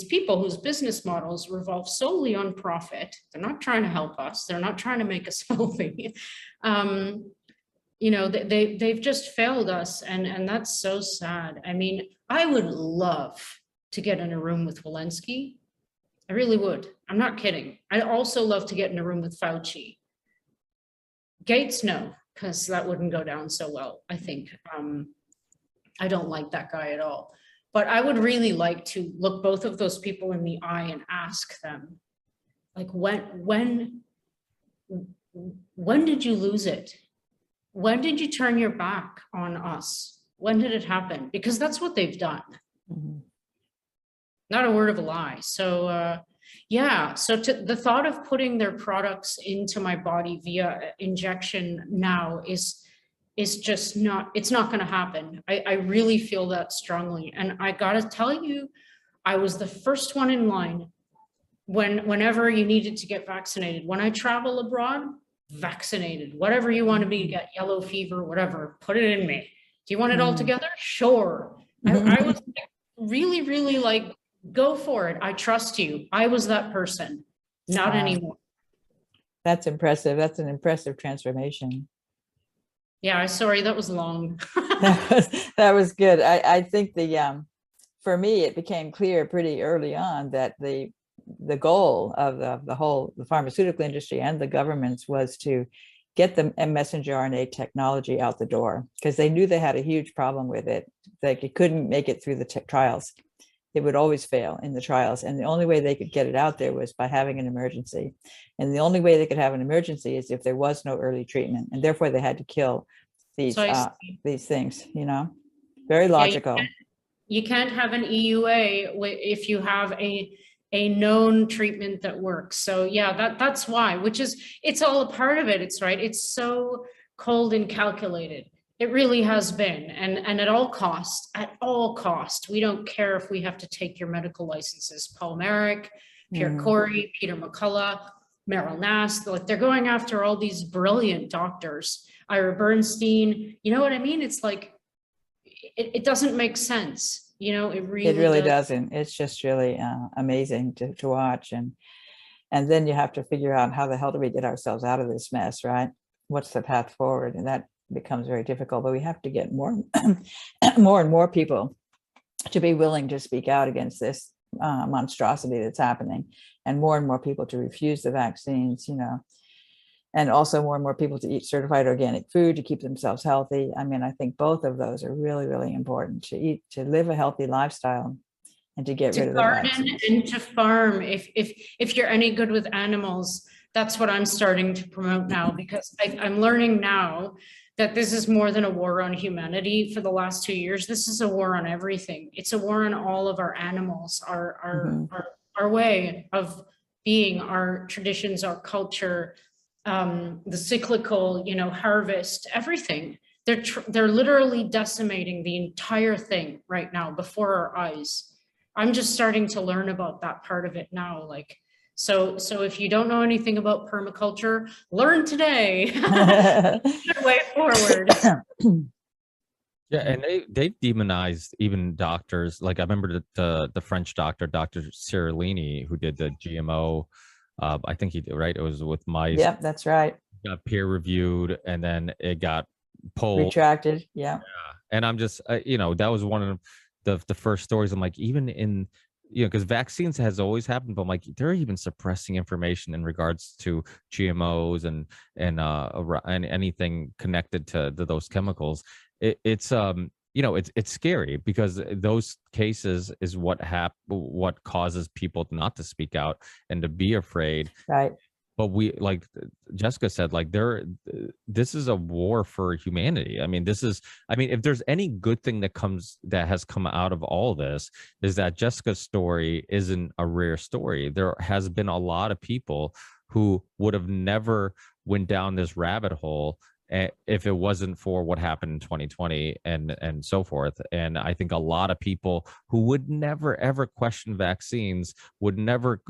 people whose business models revolve solely on profit, they're not trying to help us, they're not trying to make us healthy. they've just failed us, and that's so sad. I mean, I would love to get in a room with Walensky. I really would. I'm not kidding. I'd also love to get in a room with Fauci. Gates, no, because that wouldn't go down so well, I think. I don't like that guy at all. But I would really like to look both of those people in the eye and ask them, like, when did you lose it? When did you turn your back on us? When did it happen? Because that's what they've done. Mhm. Not a word of a lie. So yeah, so the thought of putting their products into my body via injection now is just not, it's not going to happen. I really feel that strongly. And I got to tell you, I was the first one in line whenever you needed to get vaccinated. When I travel abroad, vaccinated, whatever you want to be, get yellow fever, whatever, put it in me. Do you want it all together? Sure. I was really, really like, go for it. I trust you. I was that person, not anymore. That's impressive. That's an impressive transformation. Yeah, sorry, that was long. That was good. I think for me, it became clear pretty early on that the goal of the pharmaceutical industry and the governments was to get the messenger RNA technology out the door, because they knew they had a huge problem with it. Like, it couldn't make it through the trials. It would always fail in the trials. And the only way they could get it out there was by having an emergency. And the only way they could have an emergency is if there was no early treatment. And therefore they had to kill these things, very logical. Yeah, you can't have an EUA if you have a known treatment that works. So yeah, that's why, it's all a part of it. It's right. It's so cold and calculated. It really has been. And at all cost, we don't care if we have to take your medical licenses. Paul Merrick, Pierre Corey, Peter McCullough, Meryl Nass, like, they're going after all these brilliant doctors. Ira Bernstein, you know what I mean? It's like, it doesn't make sense. It really doesn't. It's just really amazing to watch. And then you have to figure out, how the hell do we get ourselves out of this mess, right? What's the path forward? And that becomes very difficult, but we have to get more and more people to be willing to speak out against this monstrosity that's happening, and more people to refuse the vaccines, and also more and more people to eat certified organic food to keep themselves healthy. I mean, I think both of those are really, really important, to live a healthy lifestyle and to get rid of the vaccines. And to farm. If you're any good with animals, that's what I'm starting to promote now, because I'm learning now that this is more than a war on humanity. For the last 2 years, this is a war on everything. It's a war on all of our animals, our way of being, our traditions, our culture, the cyclical, harvest, everything. They're literally decimating the entire thing right now before our eyes. I'm just starting to learn about that part of it now. Like, so if you don't know anything about permaculture, learn today. Good way forward. Yeah, and they demonized even doctors. Like, I remember the French doctor, Dr. Cirilini, who did the GMO. I think he did, right? It was with mice. Yep, that's right. Got peer reviewed, and then it got pulled, retracted. Yeah. And I'm just, that was one of the first stories. I'm like, even in, because vaccines has always happened, but I'm like, they're even suppressing information in regards to GMOs and anything connected to those chemicals. It's scary, because those cases is what causes people not to speak out and to be afraid. Right. But we, like Jessica said, like, this is a war for humanity. I mean, if there's any good thing that has come out of all this, is that Jessica's story isn't a rare story. There has been a lot of people who would have never went down this rabbit hole if it wasn't for what happened in 2020 and so forth. And I think a lot of people who would never ever question vaccines, would never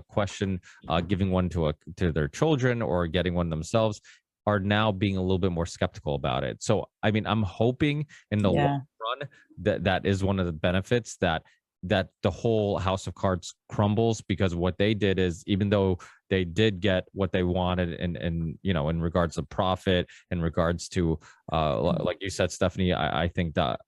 question giving one to their children or getting one themselves, are now being a little bit more skeptical about it. So I mean, I'm hoping in the long run that is one of the benefits, that that the whole house of cards crumbles, because what they did is, even though they did get what they wanted, and in regards to profit, in regards to like you said, Stephanie, I think that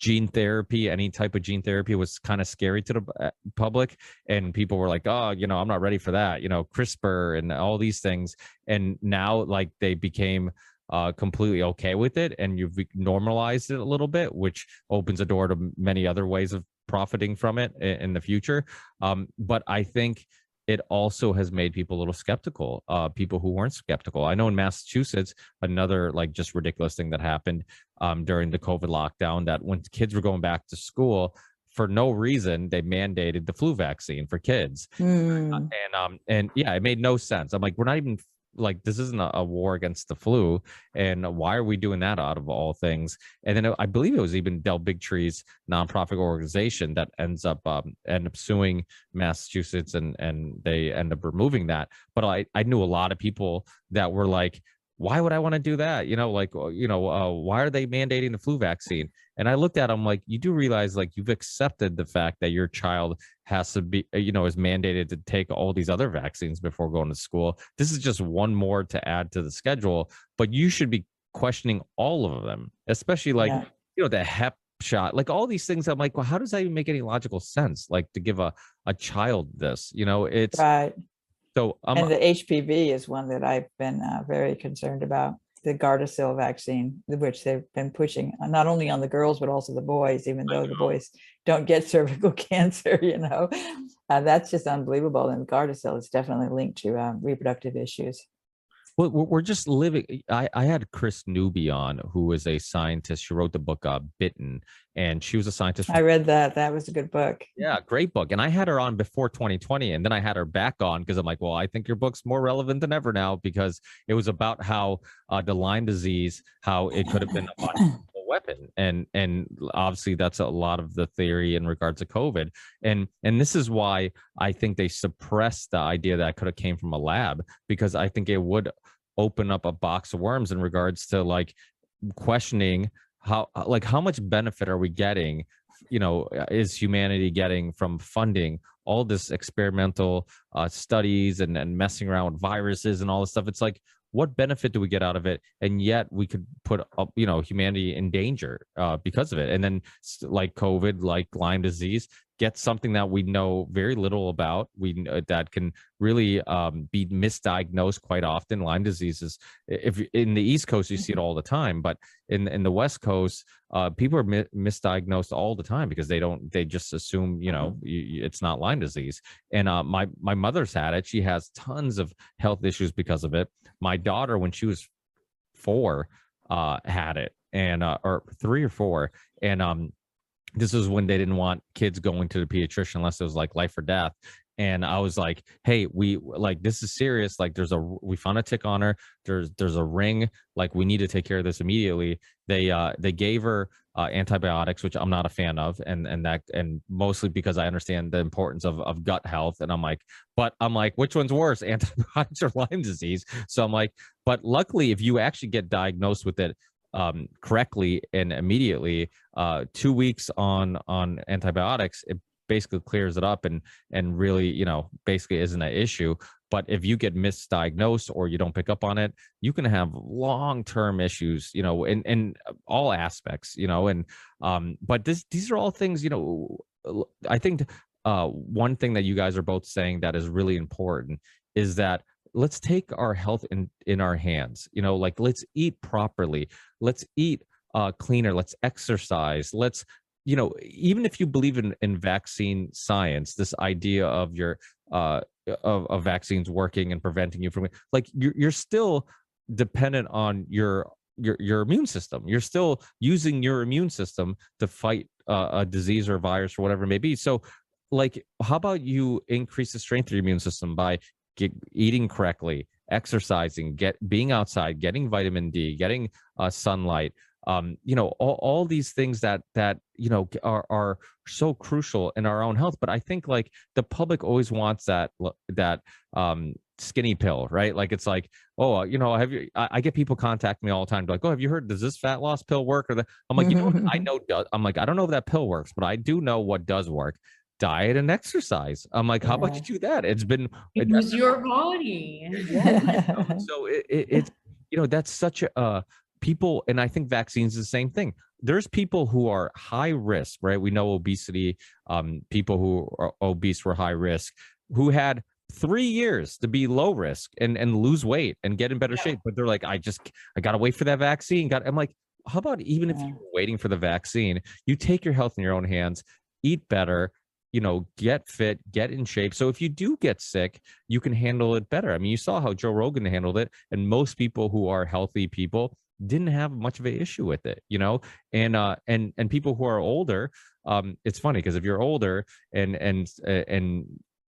gene therapy, any type of gene therapy, was kind of scary to the public, and people were like, oh, I'm not ready for that, CRISPR and all these things. And now, like, they became completely okay with it, and you've normalized it a little bit, which opens a door to many other ways of profiting from it in the future. But I think it also has made people a little skeptical, people who weren't skeptical. I know in Massachusetts, another like just ridiculous thing that happened during the COVID lockdown, that when kids were going back to school, for no reason, they mandated the flu vaccine for kids. And yeah, it made no sense. I'm like, we're not even like, this isn't a war against the flu, and why are we doing that out of all things? And then I believe it was even Del Bigtree's nonprofit organization that ends up suing Massachusetts, and they end up removing that. But I knew a lot of people that were like, why would I want to do that? Why are they mandating the flu vaccine? And I looked at them like, you do realize, like, you've accepted the fact that your child has to be, is mandated to take all these other vaccines before going to school. This is just one more to add to the schedule, but you should be questioning all of them, especially like, the Hep shot, like all these things. I'm like, well, how does that even make any logical sense? Like, to give a child this, it's right. So and the HPV is one that I've been very concerned about, the Gardasil vaccine, which they've been pushing not only on the girls, but also the boys, even though the boys don't get cervical cancer, that's just unbelievable. And Gardasil is definitely linked to reproductive issues. Well, we're just living. I had Chris Newby on, who is a scientist. She wrote the book Bitten, and she was a scientist. I read that. That was a good book. Yeah, great book. And I had her on before 2020, and then I had her back on because I'm like, well, I think your book's more relevant than ever now, because it was about how the Lyme disease, how it could have been a weapon, and obviously that's a lot of the theory in regards to COVID, and this is why I think they suppressed the idea that could have came from a lab, because I think it would open up a box of worms in regards to like questioning how much benefit are we getting, is humanity getting from funding all this experimental studies and messing around with viruses and all this stuff. It's like, what benefit do we get out of it? And yet we could put up, humanity in danger because of it. And then like COVID, like Lyme disease, get something that we know very little about. That can really be misdiagnosed quite often. Lyme disease is, if in the East Coast, you see it all the time, but in the West Coast, people are misdiagnosed all the time because they just assume, it's not Lyme disease. And my mother's had it. She has tons of health issues because of it. My daughter, when she was 4, had it, and or 3 or 4, and this is when they didn't want kids going to the pediatrician unless it was like life or death. And I was like, hey, this is serious. Like, we found a tick on her. There's a ring. Like, we need to take care of this immediately. They gave her antibiotics, which I'm not a fan of. And mostly because I understand the importance of gut health. And I'm like, which one's worse, antibiotics or Lyme disease? So I'm like, but luckily, if you actually get diagnosed with it correctly and immediately, 2 weeks on antibiotics, it basically clears it up and really, basically isn't an issue. But if you get misdiagnosed or you don't pick up on it, you can have long-term issues, in all aspects, but these are all things, I think one thing that you guys are both saying that is really important is that let's take our health in our hands, let's eat properly, let's eat cleaner, let's exercise, let's, even if you believe in vaccine science, this idea of your of vaccines working and preventing you from, like, you're still dependent on your immune system. You're still using your immune system to fight a disease or a virus or whatever it may be. So, like, how about you increase the strength of your immune system by eating correctly, exercising, being outside, getting vitamin D, getting sunlight, you know, all these things that you know are so crucial in our own health. But I think like the public always wants that skinny pill, right? Like it's like, oh, you know, have you? I get people contact me all the time, like, oh, have you heard? Does this fat loss pill work? Or I'm like, you know, I know. I'm like, I don't know if that pill works, but I do know what does work: diet and exercise. I'm like, how about you do that? It's been Use your body. so it's, you know, that's such a people, and I think vaccines is the same thing. There's people who are high risk, right? We know obesity, people who are obese were high risk, who had 3 years to be low risk and lose weight and get in better shape. But they're like, I gotta wait for that vaccine. I'm like, how about even if you're waiting for the vaccine, you take your health in your own hands, eat better, you know, get fit, get in shape. So if you do get sick, you can handle it better. I mean, you saw how Joe Rogan handled it, and most people who are healthy people didn't have much of an issue with it, you know. And people who are older, it's funny because if you're older and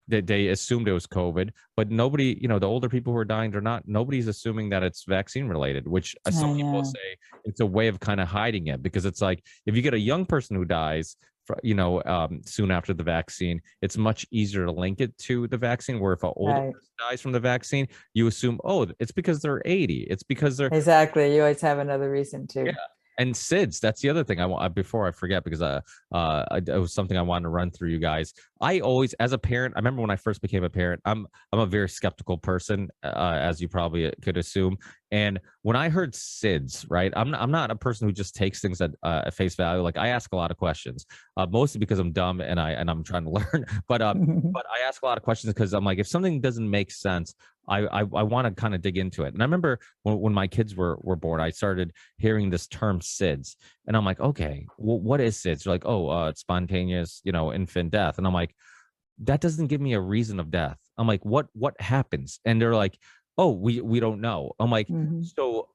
they assumed it was COVID, but nobody, you know, the older people who are dying, nobody's assuming that it's vaccine related, which some people say it's a way of kind of hiding it, because it's like if you get a young person who dies, you know, soon after the vaccine, it's much easier to link it to the vaccine. Where if an older person dies from the vaccine, you assume, oh, it's because they're 80. It's because they're exactly. You always have another reason too. Yeah. And SIDS, that's the other thing I want before I forget, because it was something I wanted to run through you guys. I always, as a parent, I remember when I first became a parent, I'm a very skeptical person, as you probably could assume. And when I heard SIDS, right, I'm not a person who just takes things at face value. Like I ask a lot of questions, mostly because I'm dumb and I'm trying to learn. But I ask a lot of questions because I'm like, if something doesn't make sense, I want to kind of dig into it. And I remember when my kids were born, I started hearing this term SIDS, and I'm like, okay, well, what is SIDS? They're like, oh, it's spontaneous, you know, infant death. And I'm like, that doesn't give me a reason of death. I'm like, what happens? And they're like, oh, we don't know. I'm like, so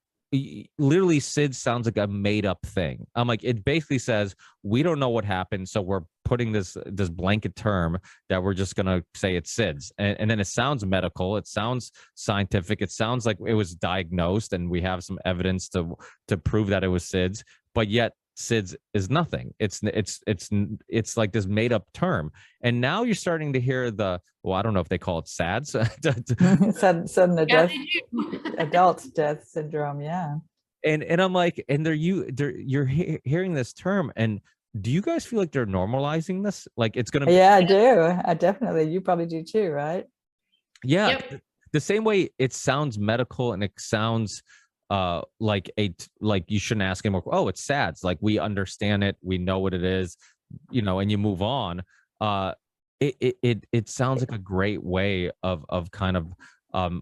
literally SIDS sounds like a made up thing. I'm like, it basically says we don't know what happened, so we're putting this blanket term that we're just gonna say it's SIDS, and then it sounds medical, it sounds scientific, it sounds like it was diagnosed and we have some evidence to prove that it was SIDS, but yet SIDS is nothing. It's like this made up term. And now you're starting to hear I don't know if they call it SADS. sudden adult death syndrome. Yeah. And I'm like, and you're hearing this term, and do you guys feel like they're normalizing this? Like it's gonna be? Yeah, I do. I definitely. You probably do too, right? Yeah. Yep. The same way it sounds medical and it sounds like you shouldn't ask anymore. Oh, it's SADS. Like we understand it, we know what it is, you know, and you move on. It sounds like a great way of kind of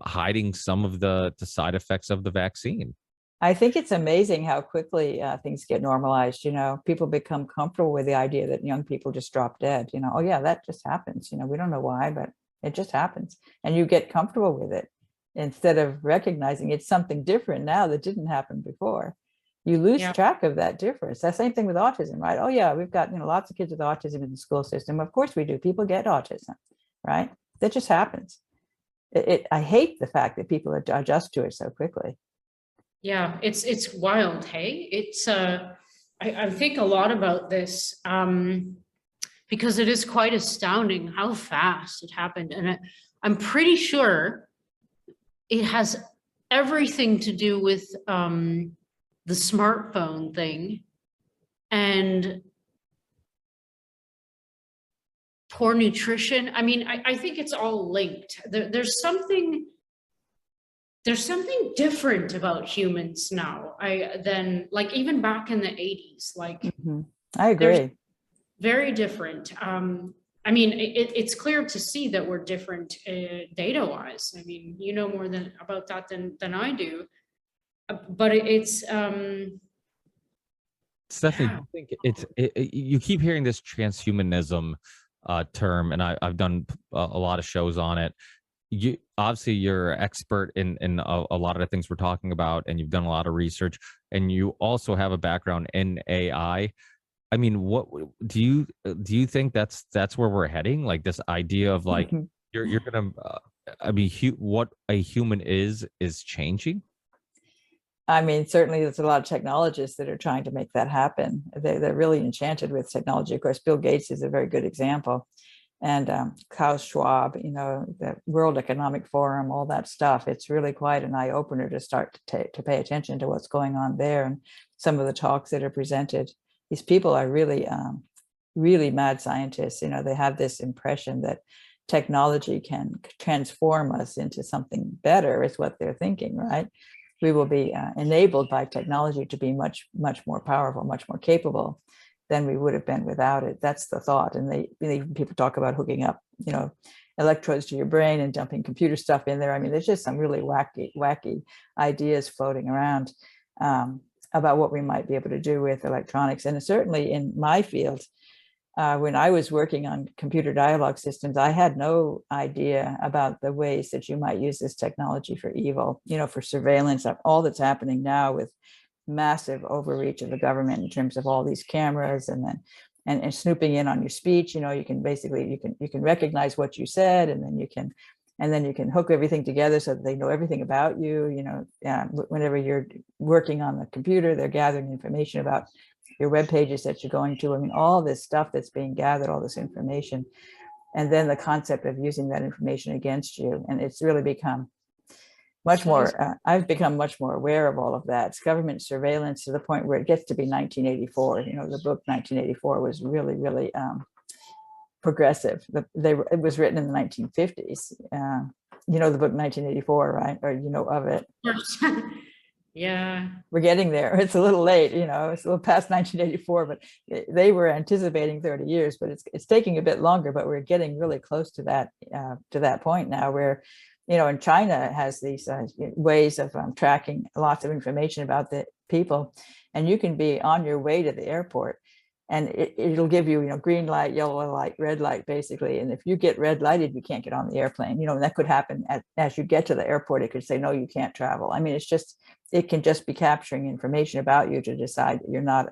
hiding some of the side effects of the vaccine. I think it's amazing how quickly things get normalized. You know, people become comfortable with the idea that young people just drop dead. You know, oh yeah, that just happens. You know, we don't know why, but it just happens, and you get comfortable with it instead of recognizing it's something different now that didn't happen before. You lose track of that difference. The same thing with autism, right? Oh yeah, we've got, you know, lots of kids with autism in the school system. Of course we do. People get autism, right? That just happens. I hate the fact that people adjust to it so quickly. Yeah, it's wild. Hey, it's I think a lot about this because it is quite astounding how fast it happened, and I'm pretty sure it has everything to do with the smartphone thing and poor nutrition. I mean, I think it's all linked. There's something different about humans now than like even back in the 80s. Like I agree. Very different. I mean, it's clear to see that we're different data wise. I mean, you know more about that than I do, but it's Stephanie, I think you keep hearing this transhumanism term, and I've done a lot of shows on it. You obviously you're an expert in a lot of the things we're talking about, and you've done a lot of research, and you also have a background in AI. I mean, what do you think that's where we're heading? Like this idea of like you're gonna I mean, what a human is changing. I mean, certainly there's a lot of technologists that are trying to make that happen. They're really enchanted with technology. Of course, Bill Gates is a very good example. And Klaus Schwab, the World Economic Forum, all that stuff. It's really quite an eye opener to start to pay attention to what's going on there. And some of the talks that are presented, these people are really, really mad scientists. They have this impression that technology can transform us into something better, is what they're thinking, right? We will be enabled by technology to be much, much more powerful, much more capable than we would have been without it. That's the thought. And people talk about hooking up, electrodes to your brain and dumping computer stuff in there. I mean, there's just some really wacky ideas floating around about what we might be able to do with electronics. And certainly in my field, when I was working on computer dialogue systems, I had no idea about the ways that you might use this technology for evil, for surveillance, all that's happening now with massive overreach of the government in terms of all these cameras and snooping in on your speech. You can basically, you can recognize what you said, and then you can hook everything together so that they know everything about you. Whenever you're working on the computer, they're gathering information about your web pages that you're going to. I mean, all this stuff that's being gathered, all this information, and then the concept of using that information against you. And it's really become much more, I've become much more aware of all of that. It's government surveillance to the point where it gets to be 1984. The book 1984 was really, really progressive. It was written in the 1950s. The book 1984, right? Or of it. Yeah, we're getting there. It's a little late, it's a little past 1984, but they were anticipating 30 years, but it's taking a bit longer, but we're getting really close to that point now where, and China has these ways of tracking lots of information about the people, and you can be on your way to the airport and it'll give you, green light, yellow light, red light, basically. And if you get red lighted, you can't get on the airplane, and that could happen as you get to the airport. It could say, no, you can't travel. I mean, it can just be capturing information about you to decide that you're not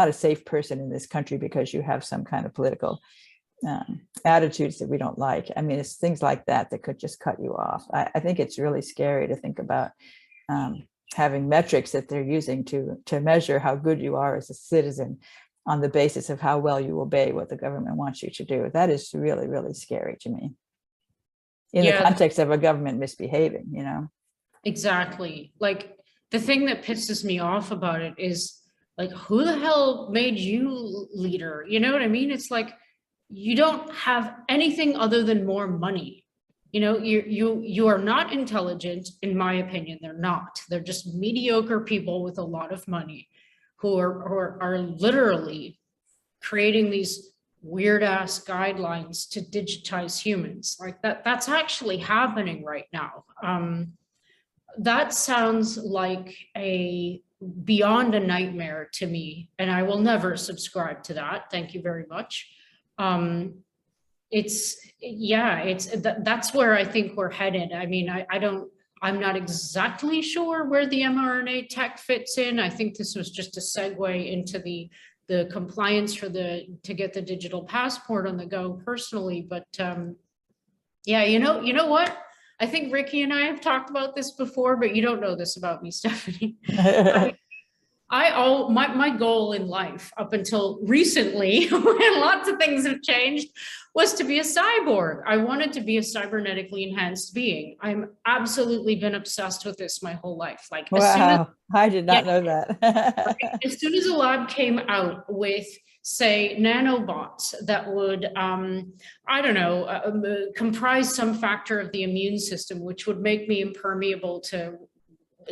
a safe person in this country because you have some kind of political attitudes that we don't like. I mean, it's things like that could just cut you off. I think it's really scary to think about having metrics that they're using to measure how good you are as a citizen on the basis of how well you obey what the government wants you to do. That is really, really scary to me in the context of a government misbehaving, Exactly. Like, the thing that pisses me off about it is, like, who the hell made you leader? You know what I mean? It's like, you don't have anything other than more money. You are not intelligent, in my opinion. They're not. They're just mediocre people with a lot of money who are literally creating these weird ass guidelines to digitize humans. Like that's actually happening right now. That sounds like beyond a nightmare to me, and I will never subscribe to that. Thank you very much. That's where I think we're headed. I mean, I'm not exactly sure where the mRNA tech fits in. I think this was just a segue into the compliance to get the digital passport on the go personally. But you know what? I think Ricky and I have talked about this before, but you don't know this about me, Stephanie. My goal in life up until recently, when lots of things have changed, was to be a cyborg. I wanted to be a cybernetically enhanced being. I'm absolutely been obsessed with this my whole life. Like, wow, I did not know that. As soon as a lab came out with, say, nanobots that would, comprise some factor of the immune system, which would make me impermeable to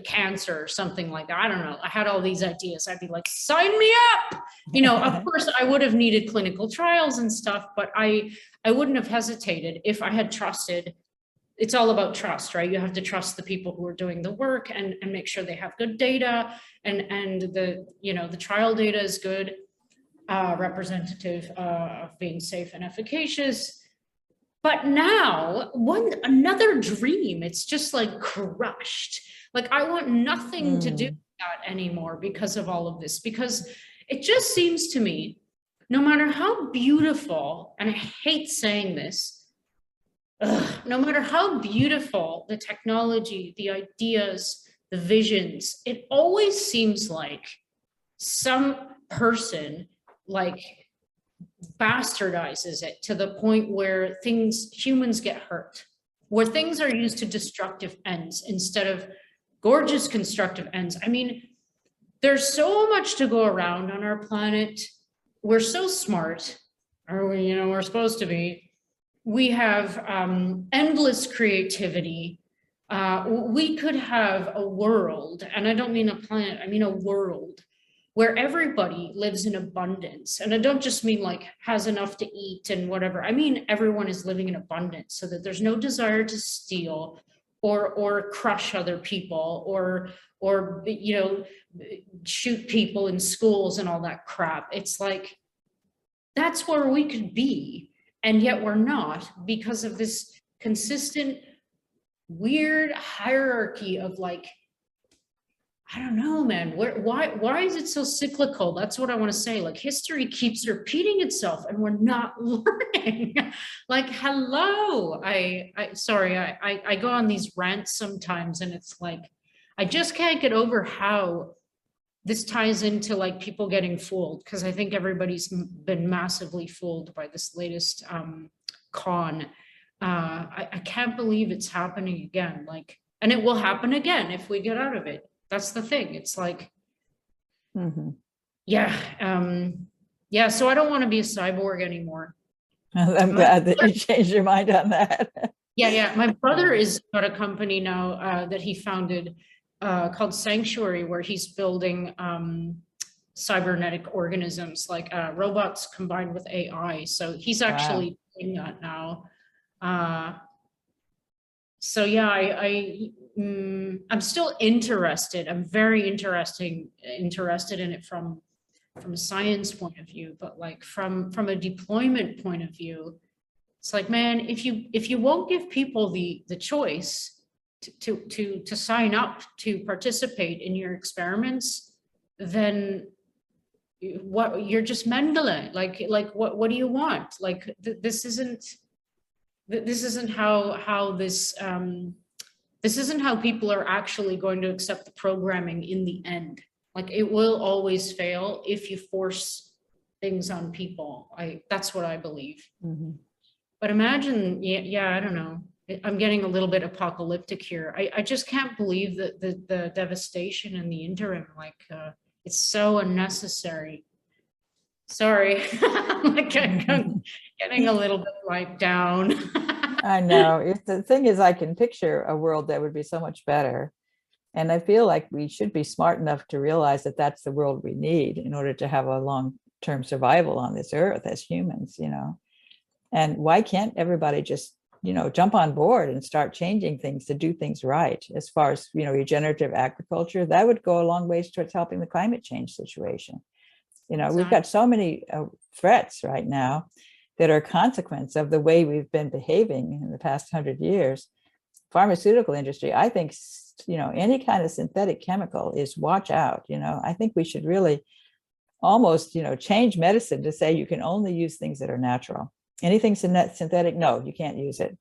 cancer or something like that. I don't know. I had all these ideas. I'd be like, sign me up. Of course, I would have needed clinical trials and stuff, but I wouldn't have hesitated if I had trusted. It's all about trust, right? You have to trust the people who are doing the work and make sure they have good data and the trial data is good, representative of being safe and efficacious. But now, another dream, it's just like crushed. Like, I want nothing to do with that anymore because of all of this, because it just seems to me, no matter how beautiful, and I hate saying this, no matter how beautiful the technology, the ideas, the visions, it always seems like some person like bastardizes it to the point where humans get hurt, where things are used to destructive ends instead of gorgeous constructive ends. I mean, there's so much to go around on our planet. We're so smart, or we're supposed to be. We have endless creativity. We could have a world, and I don't mean a planet, I mean a world where everybody lives in abundance. And I don't just mean like has enough to eat and whatever. I mean, everyone is living in abundance so that there's no desire to steal or crush other people or shoot people in schools and all that crap. It's like, that's where we could be. And yet we're not, because of this consistent weird hierarchy of like, I don't know, man. Why is it so cyclical? That's what I want to say. Like, history keeps repeating itself and we're not learning. Like, hello. I go on these rants sometimes and it's like, I just can't get over how this ties into like people getting fooled, because I think everybody's been massively fooled by this latest con. I can't believe it's happening again. Like, and it will happen again if we get out of it. That's the thing. It's like, yeah. So I don't want to be a cyborg anymore. I'm glad that you changed your mind on that. Yeah. My brother is got a company now that he founded called Sanctuary, where he's building cybernetic organisms, like robots combined with AI. So he's actually doing that now. So yeah, I'm still interested. I'm very interested in it from a science point of view, but like from a deployment point of view, it's like, man, if you won't give people the choice to sign up to participate in your experiments, then what, you're just Mendele. Like what do you want? Like this isn't how this isn't how people are actually going to accept the programming in the end. Like, it will always fail if you force things on people. That's what I believe. But imagine, I don't know. I'm getting a little bit apocalyptic here. I just can't believe that the devastation in the interim, like it's so unnecessary. Sorry, I'm like getting a little bit like down. I know. The thing is, I can picture a world that would be so much better. And I feel like we should be smart enough to realize that that's the world we need in order to have a long-term survival on this earth as humans, And why can't everybody just, jump on board and start changing things to do things right? As far as, regenerative agriculture, that would go a long ways towards helping the climate change situation. We've got so many threats right now that are a consequence of the way we've been behaving in the past 100 years. Pharmaceutical industry, I think, any kind of synthetic chemical is watch out. I think we should really almost, change medicine to say you can only use things that are natural. Anything synthetic, no, you can't use it.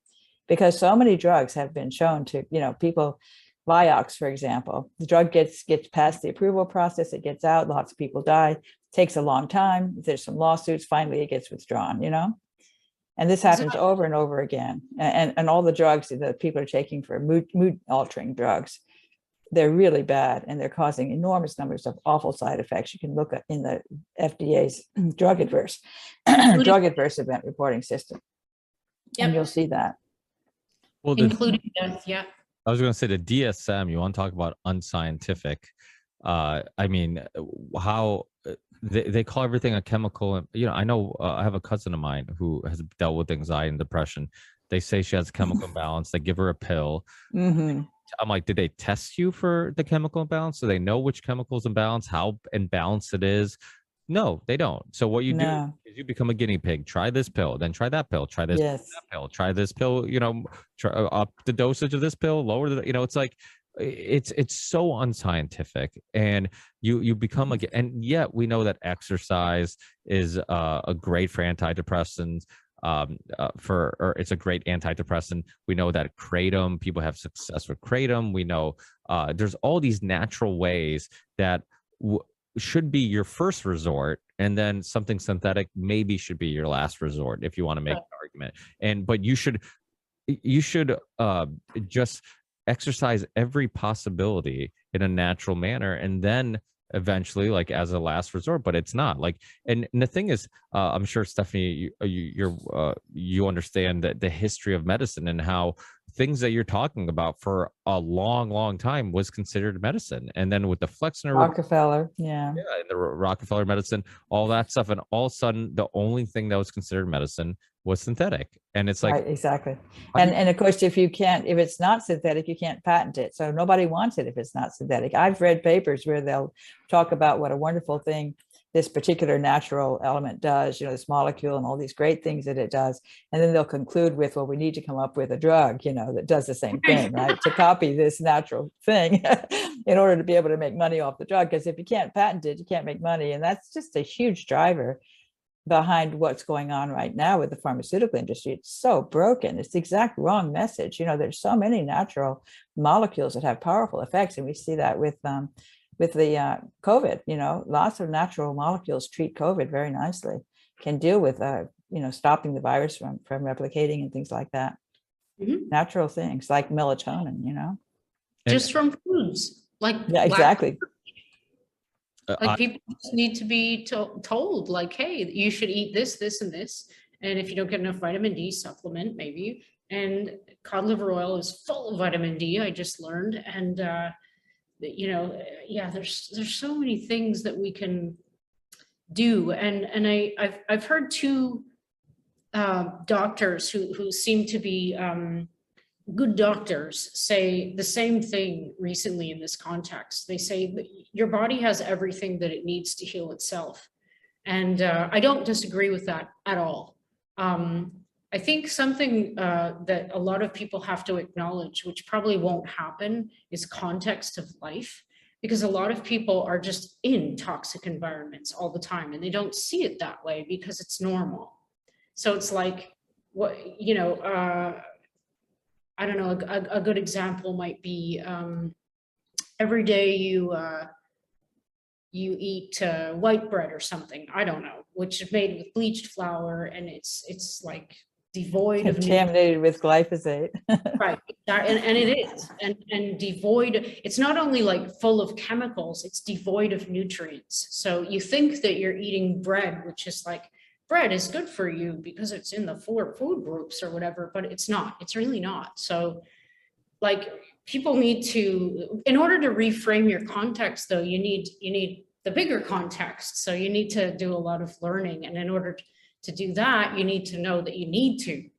Because so many drugs have been shown to, people, Vioxx, for example, the drug gets past the approval process, it gets out, lots of people die, takes a long time, there's some lawsuits, finally it gets withdrawn, And this happens over and over again. And all the drugs that people are taking for mood altering drugs, they're really bad and they're causing enormous numbers of awful side effects. You can look at in the FDA's drug adverse event reporting system. And you'll see that. Well, including death, yeah. I was going to say the DSM, you want to talk about unscientific. I mean, how they call everything a chemical. I know I have a cousin of mine who has dealt with anxiety and depression. They say she has chemical imbalance. They give her a pill. I'm like, did they test you for the chemical imbalance? Do they know which chemicals imbalance, how imbalanced it is? No, they don't. So what you do is you become a guinea pig. Try this pill, then try that pill. Try this that pill. Try this pill. Try up the dosage of this pill. Lower the. It's like it's so unscientific, and you become and yet we know that exercise is great for antidepressants. or it's a great antidepressant. We know that kratom, people have success with kratom. We know there's all these natural ways that should be your first resort, and then something synthetic maybe should be your last resort if you want to make an argument. But you should just exercise every possibility in a natural manner, and then eventually, like, as a last resort. But it's not like, and the thing is, I'm sure, Stephanie, you understand that the history of medicine and how things that you're talking about for a long time was considered medicine. And then with the Flexner Rockefeller, yeah, and the Rockefeller medicine, all that stuff, and all of a sudden the only thing that was considered medicine was synthetic. And it's like, right, exactly. And of course, if it's not synthetic, you can't patent it. So nobody wants it if it's not synthetic. I've read papers where they'll talk about what a wonderful thing this particular natural element does, this molecule and all these great things that it does. And then they'll conclude with, well, we need to come up with a drug, that does the same thing, right? To copy this natural thing in order to be able to make money off the drug. Because if you can't patent it, you can't make money. And that's just a huge driver behind what's going on right now with the pharmaceutical industry. It's so broken. It's the exact wrong message. There's so many natural molecules that have powerful effects. And we see that with the COVID, lots of natural molecules treat COVID very nicely, can deal with, stopping the virus from replicating and things like that. Mm-hmm. Natural things like melatonin, just from foods. Yeah, exactly. People just need to be told, like, hey, you should eat this, this, and this. And if you don't get enough vitamin D, supplement maybe. And cod liver oil is full of vitamin D, I just learned. And, there's so many things that we can do. And I've heard two doctors who seem to be good doctors say the same thing recently in this context. They say that your body has everything that it needs to heal itself. And I don't disagree with that at all. I think something that a lot of people have to acknowledge, which probably won't happen, is context of life, because a lot of people are just in toxic environments all the time and they don't see it that way because it's normal. So it's like, I don't know, a good example might be every day you eat white bread or something, I don't know, which is made with bleached flour, and it's like devoid of contaminated with glyphosate. Right, and it is, and devoid. It's not only like full of chemicals, it's devoid of nutrients. So you think that you're eating bread, which is like, bread is good for you because it's in the 4 food groups or whatever, but it's not. It's really not. So like, people need to, in order to reframe your context though, you need the bigger context. So you need to do a lot of learning. And in order to do that, you need to know that you need to.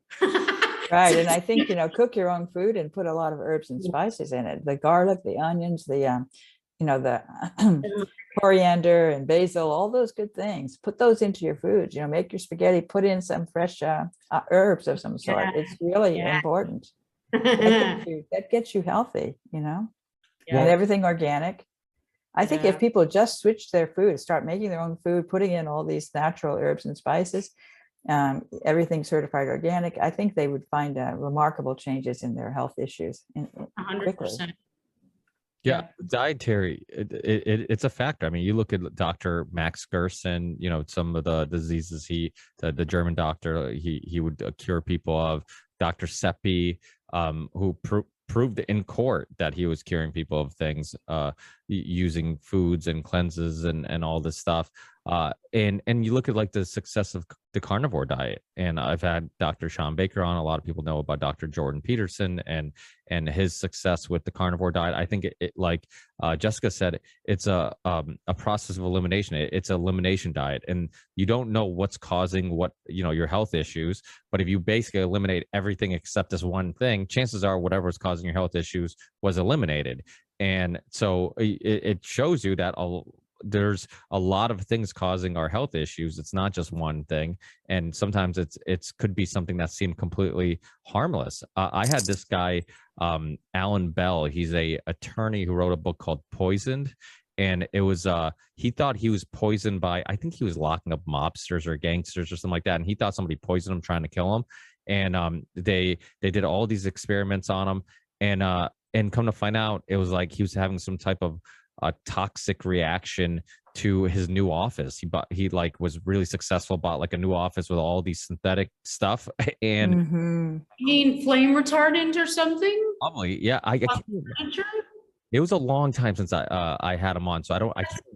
Right. And I think, cook your own food and put a lot of herbs and spices in it. The garlic, the onions, the coriander and basil, all those good things. Put those into your food. Make your spaghetti, put in some fresh herbs of some sort. It's really important. That gets you healthy, and everything organic. I think if people just switch their food, start making their own food, putting in all these natural herbs and spices, everything certified organic, I think they would find remarkable changes in their health issues 100%. Yeah, dietary, it's a factor. I mean, you look at Dr. Max Gerson, some of the diseases the German doctor, he would cure people of. Dr. Seppi, who proved in court that he was curing people of things using foods and cleanses and all this stuff. And you look at like the success of the carnivore diet, and I've had Dr. Sean Baker on. A lot of people know about Dr. Jordan Peterson and his success with the carnivore diet. I think it like Jessica said, it's a process of elimination. It's an elimination diet, and you don't know what's causing your health issues. But if you basically eliminate everything except this one thing, chances are whatever is causing your health issues was eliminated. And so it shows you that there's a lot of things causing our health issues. It's not just one thing, and sometimes it's could be something that seemed completely harmless. I had this guy, Alan Bell. He's a attorney who wrote a book called Poisoned, and it was he thought he was poisoned by, I think he was locking up mobsters or gangsters or something like that, and he thought somebody poisoned him trying to kill him. And they did all these experiments on him, and come to find out, it was like he was having some type of toxic reaction to his new office. He like was really successful, bought like a new office with all these synthetic stuff, and Mhm. You mean flame retardant or something? probably, yeah, I can't remember. Furniture? It was a long time since I had him on, so I can't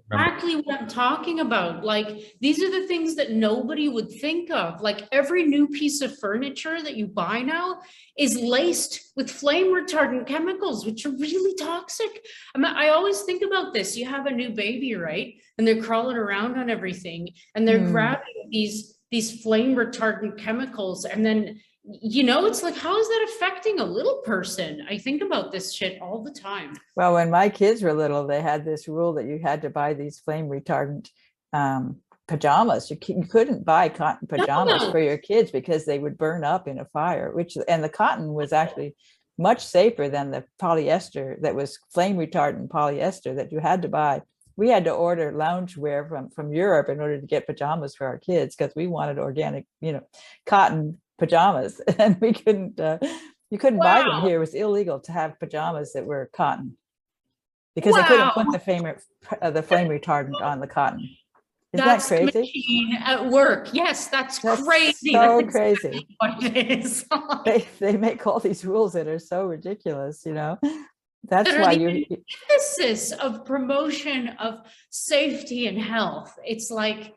remember. Exactly what I'm talking about. Like, these are the things that nobody would think of. Like, every new piece of furniture that you buy now is laced with flame retardant chemicals, which are really toxic. I always think about this. You have a new baby, right? And they're crawling around on everything, and they're grabbing these flame retardant chemicals, and then it's like, how is that affecting a little person? I think about this shit all the time. Well, when my kids were little, they had this rule that you had to buy these flame retardant pajamas. You couldn't buy cotton pajamas for your kids because they would burn up in a fire, and the cotton was actually much safer than the polyester that was flame retardant polyester that you had to buy. We had to order loungewear from Europe in order to get pajamas for our kids because we wanted organic, cotton pajamas, and we couldn't you couldn't buy them here. It was illegal to have pajamas that were cotton because they couldn't put the flame retardant on the cotton. Isn't that crazy? Machine at work. Yes, that's crazy. So that's crazy. What it is. They make all these rules that are so ridiculous, That's why the emphasis of promotion of safety and health. It's like,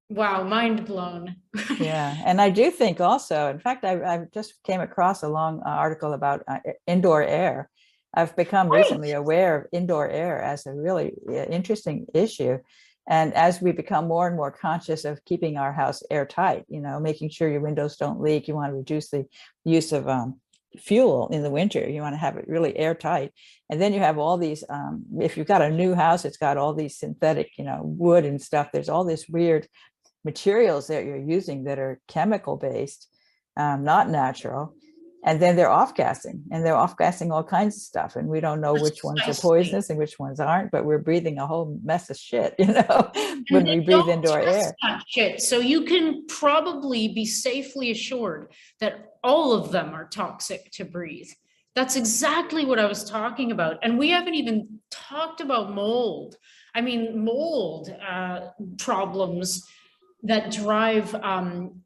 wow, mind blown. Yeah, and I do think also, in fact, I just came across a long article about indoor air. I've become recently aware of indoor air as a really interesting issue. And as we become more and more conscious of keeping our house airtight, making sure your windows don't leak, you want to reduce the use of fuel in the winter. You want to have it really airtight. And then you have all these, if you've got a new house, it's got all these synthetic, wood and stuff. There's all this weird materials that you're using that are chemical based, not natural. And then they're off-gassing, and they're off-gassing all kinds of stuff. And we don't know which ones are poisonous and which ones aren't, but we're breathing a whole mess of shit, when we breathe indoor air. Shit. So you can probably be safely assured that all of them are toxic to breathe. That's exactly what I was talking about. And we haven't even talked about mold. I mean, mold problems that drive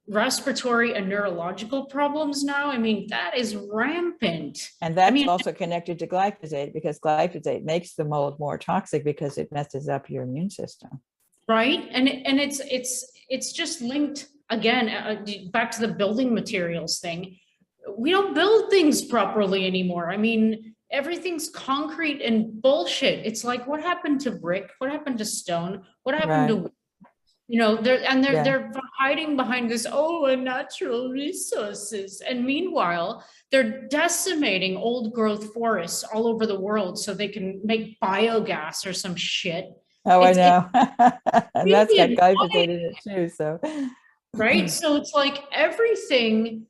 respiratory and neurological problems now. I mean, that is rampant. And that's also connected to glyphosate, because glyphosate makes the mold more toxic because it messes up your immune system. Right. And it's just linked again, back to the building materials thing. We don't build things properly anymore. I mean, everything's concrete and bullshit. It's like, what happened to brick? What happened to stone? What happened to they're hiding behind this, natural resources. And meanwhile, they're decimating old growth forests all over the world so they can make biogas or some shit. Oh, I know. And that's got glyphosate in it too. So, right. So it's like everything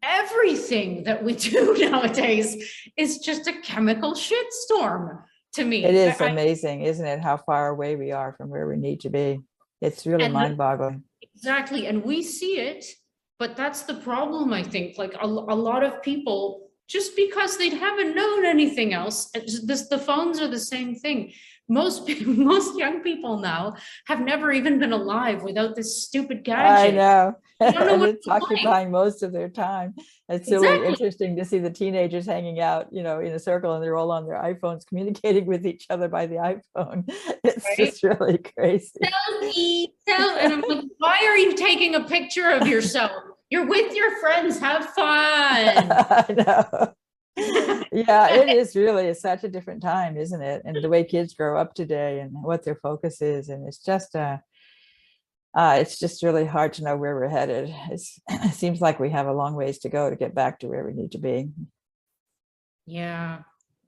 that we do nowadays is just a chemical shitstorm to me. It is amazing, isn't it? How far away we are from where we need to be. It's really mind-boggling. Exactly. And we see it, but that's the problem, I think. Like a lot of people, just because they haven't known anything else, the phones are the same thing. Most young people now have never even been alive without this stupid gadget. I know. And it's occupying most of their time. It's really interesting to see the teenagers hanging out, in a circle, and they're all on their iPhones communicating with each other by the iPhone. It's just really crazy. And I'm like, why are you taking a picture of yourself? You're with your friends. Have fun. I know. Yeah, it is really such a different time, isn't it? And the way kids grow up today and what their focus is, and it's just really hard to know where we're headed. It seems like we have a long ways to go to get back to where we need to be. Yeah.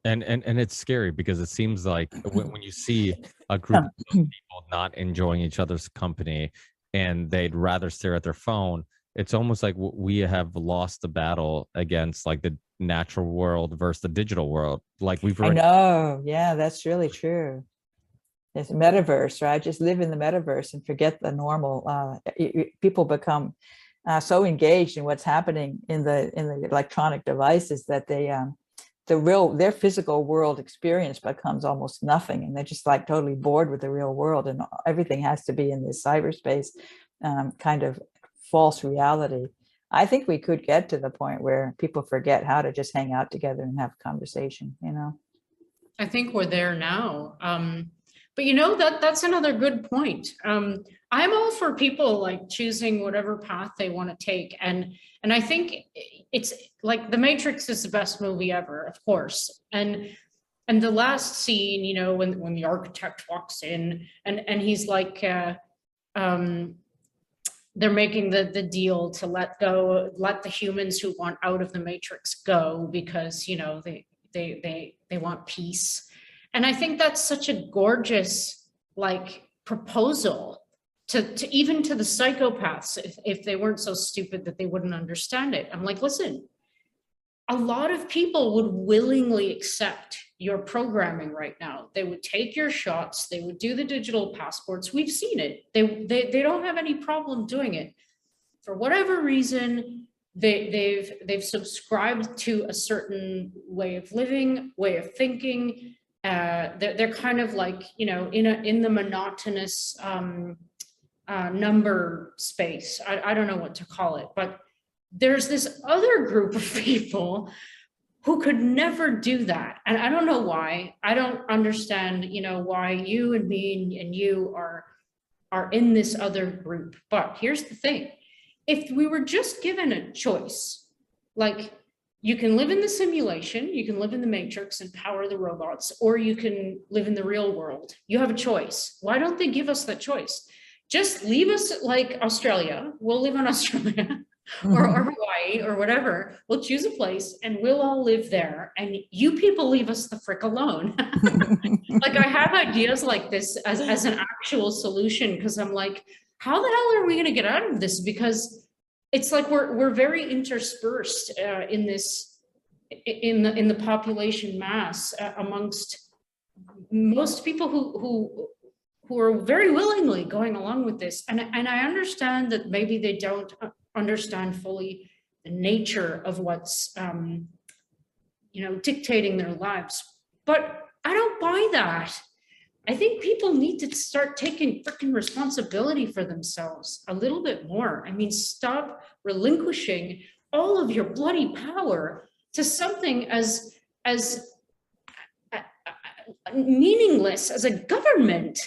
And it's scary because it seems like when you see a group of people not enjoying each other's company and they'd rather stare at their phone, it's almost like we have lost the battle against like the natural world versus the digital world. Like I know. Yeah, that's really true. It's metaverse, right? Just live in the metaverse and forget the normal. People become so engaged in what's happening in the electronic devices that their physical world experience becomes almost nothing, and they're just like totally bored with the real world, and everything has to be in this cyberspace kind of false reality. I think we could get to the point where people forget how to just hang out together and have a conversation, I think we're there now. But that's another good point. I'm all for people like choosing whatever path they want to take. And I think it's like The Matrix is the best movie ever, of course. And the last scene, when the architect walks in and he's like, they're making the deal to let the humans who want out of the Matrix go because, they want peace. And I think that's such a gorgeous proposal to even to the psychopaths, if they weren't so stupid that they wouldn't understand it. I'm like, listen, a lot of people would willingly accept your programming right now. They would take your shots, they would do the digital passports. We've seen it. They don't have any problem doing it. For whatever reason, they've subscribed to a certain way of living, way of thinking. They're kind of like, in the monotonous number space. I don't know what to call it, but there's this other group of people who could never do that. And I don't know why. I don't understand, why you and me and you are in this other group. But here's the thing. If we were just given a choice, like you can live in the simulation, you can live in the Matrix and power the robots, or you can live in the real world. You have a choice. Why don't they give us that choice? Just leave us like Australia. We'll live in Australia or Hawaii or whatever. We'll choose a place and we'll all live there. And you people leave us the frick alone. Like I have ideas like this as an actual solution, because I'm like, how the hell are we going to get out of this? Because it's like we're very interspersed in this, in the population mass amongst most people who are very willingly going along with this. And I understand that maybe they don't understand fully the nature of what's dictating their lives, but I don't buy that. I think people need to start taking freaking responsibility for themselves a little bit more. I mean, stop relinquishing all of your bloody power to something as meaningless as a government.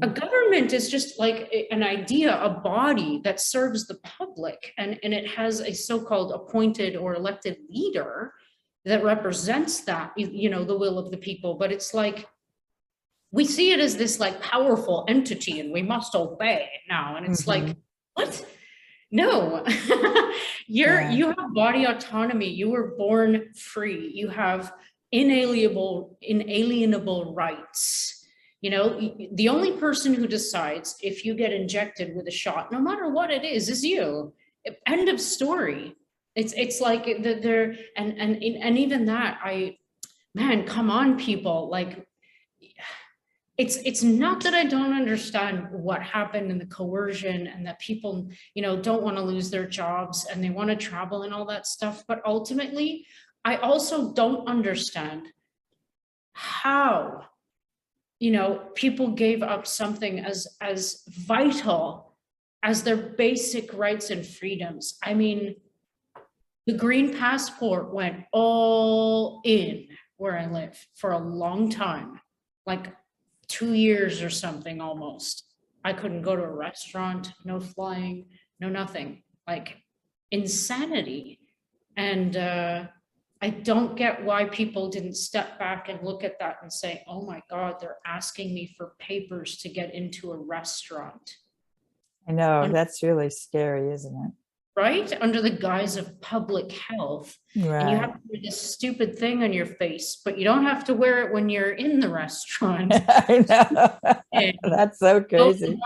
A government is just like an idea, a body that serves the public, and it has a so-called appointed or elected leader that represents that, the will of the people. But it's like, we see it as this like powerful entity and we must obey it now. And it's like, what? No, you have body autonomy. You were born free. You have inalienable rights. The only person who decides if you get injected with a shot, no matter what it is you. End of story. It's like they're and even that, come on, people. Like, it's not that I don't understand what happened in the coercion and that people, don't want to lose their jobs and they want to travel and all that stuff. But ultimately, I also don't understand how, people gave up something as vital as their basic rights and freedoms. I mean, the green passport went all in where I live for a long time, like 2 years or something almost. I couldn't go to a restaurant, no flying, no nothing, like insanity. And I don't get why people didn't step back and look at that and say, oh my God, they're asking me for papers to get into a restaurant. I know, that's really scary, isn't it? Right? Under the guise of public health. Right. And you have to wear this stupid thing on your face, but you don't have to wear it when you're in the restaurant. I know. That's so crazy.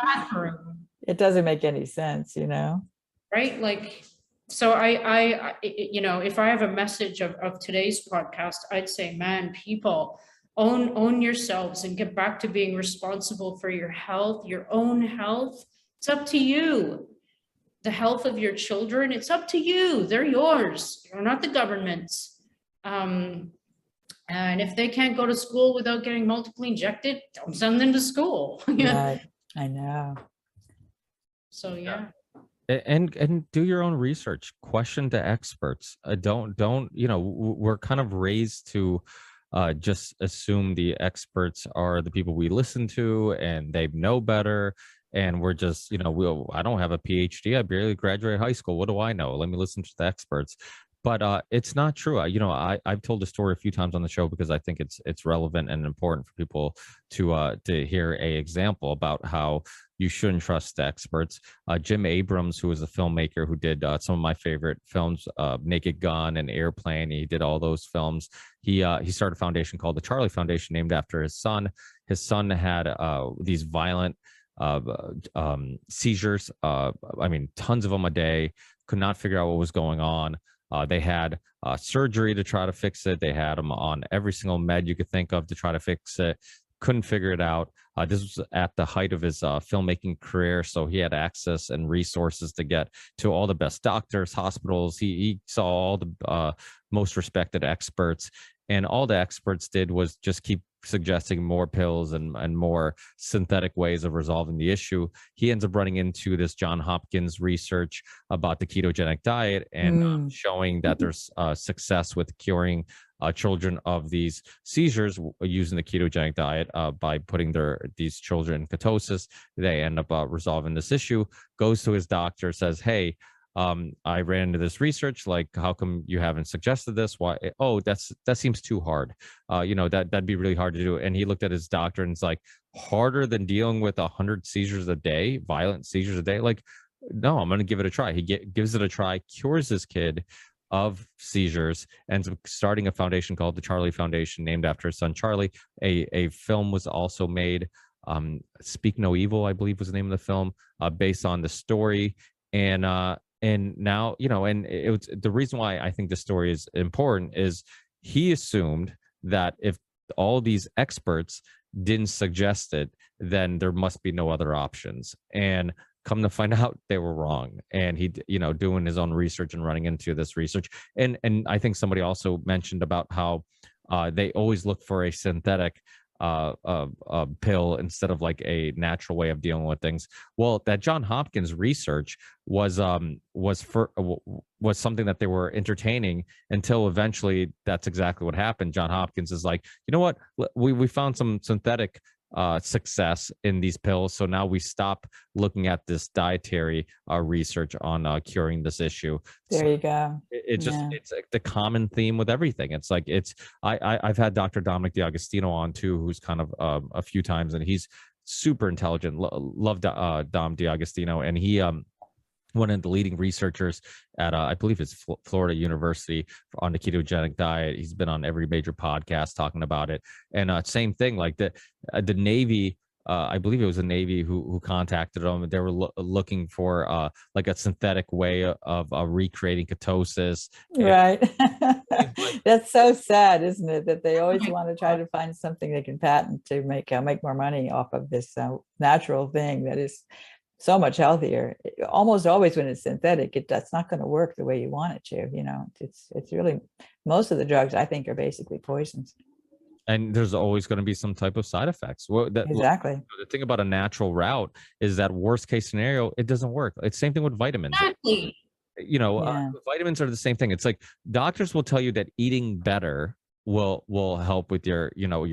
It doesn't make any sense, Right? Like, so I if I have a message of today's podcast, I'd say, man, people, Own yourselves and get back to being responsible for your health, your own health. It's up to you. The health of your children, it's up to you. They're yours. You're not the government's. And if they can't go to school without getting multiply injected, don't send them to school. Right. I know. So yeah. And do your own research. Question the experts. Don't we're kind of raised to just assume the experts are the people we listen to and they know better. And we're just, I don't have a PhD. I barely graduated high school. What do I know? Let me listen to the experts. But it's not true. I've told the story a few times on the show because I think it's relevant and important for people to hear a example about how you shouldn't trust the experts. Jim Abrams, who was a filmmaker who did some of my favorite films, Naked Gun and Airplane. He did all those films. He started a foundation called the Charlie Foundation, named after his son. His son had these violent seizures. Tons of them a day. Could not figure out what was going on. They had surgery to try to fix it. They had him on every single med you could think of to try to fix it. Couldn't figure it out. This was at the height of his filmmaking career, so he had access and resources to get to all the best doctors, hospitals. He saw all the most respected experts, and all the experts did was just keep suggesting more pills and more synthetic ways of resolving the issue. He ends up running into this John Hopkins research about the ketogenic diet and showing that there's success with curing children of these seizures using the ketogenic diet by putting these children in ketosis. They end up resolving this issue. Goes to his doctor, says, "Hey, I ran into this research. Like, how come you haven't suggested this? Why? Oh, that seems too hard. That'd be really hard to do." And he looked at his doctor and it's like, harder than dealing with 100 seizures a day, violent seizures a day. Like, no, I'm going to give it a try. He gives it a try, cures his kid of seizures, ends up starting a foundation called the Charlie Foundation, named after his son Charlie. A film was also made, Speak No Evil, I believe was the name of the film, based on the story. And now, and it was the reason why I think the story is important is he assumed that if all these experts didn't suggest it, then there must be no other options. And come to find out, they were wrong. And he, doing his own research and running into this research. And I think somebody also mentioned about how they always look for a synthetic pill instead of like a natural way of dealing with things. Well, that John Hopkins research was something that they were entertaining until eventually that's exactly what happened. John Hopkins is like, you know what, we found some synthetic success in these pills, so now we stop looking at this dietary research on curing this issue. There you go. It's like the common theme with everything. It's like I've had Dr. Dominic D'Agostino on too, who's kind of a few times, and he's super intelligent. Love Dom D'Agostino, and he one of the leading researchers at I believe it's Florida University on the ketogenic diet. He's been on every major podcast talking about it. And same thing, like the Navy, I believe it was the Navy who contacted them. They were looking for like a synthetic way of recreating ketosis. Right. That's so sad, isn't it? That they always want to try to find something they can patent to make more money off of this natural thing that is so much healthier. Almost always when it's synthetic, that's not going to work the way you want it to. It's really, most of the drugs I think are basically poisons. And there's always going to be some type of side effects. Exactly. The thing about a natural route is that worst case scenario, it doesn't work. It's same thing with vitamins. Exactly. Vitamins are the same thing. It's like doctors will tell you that eating better will help with your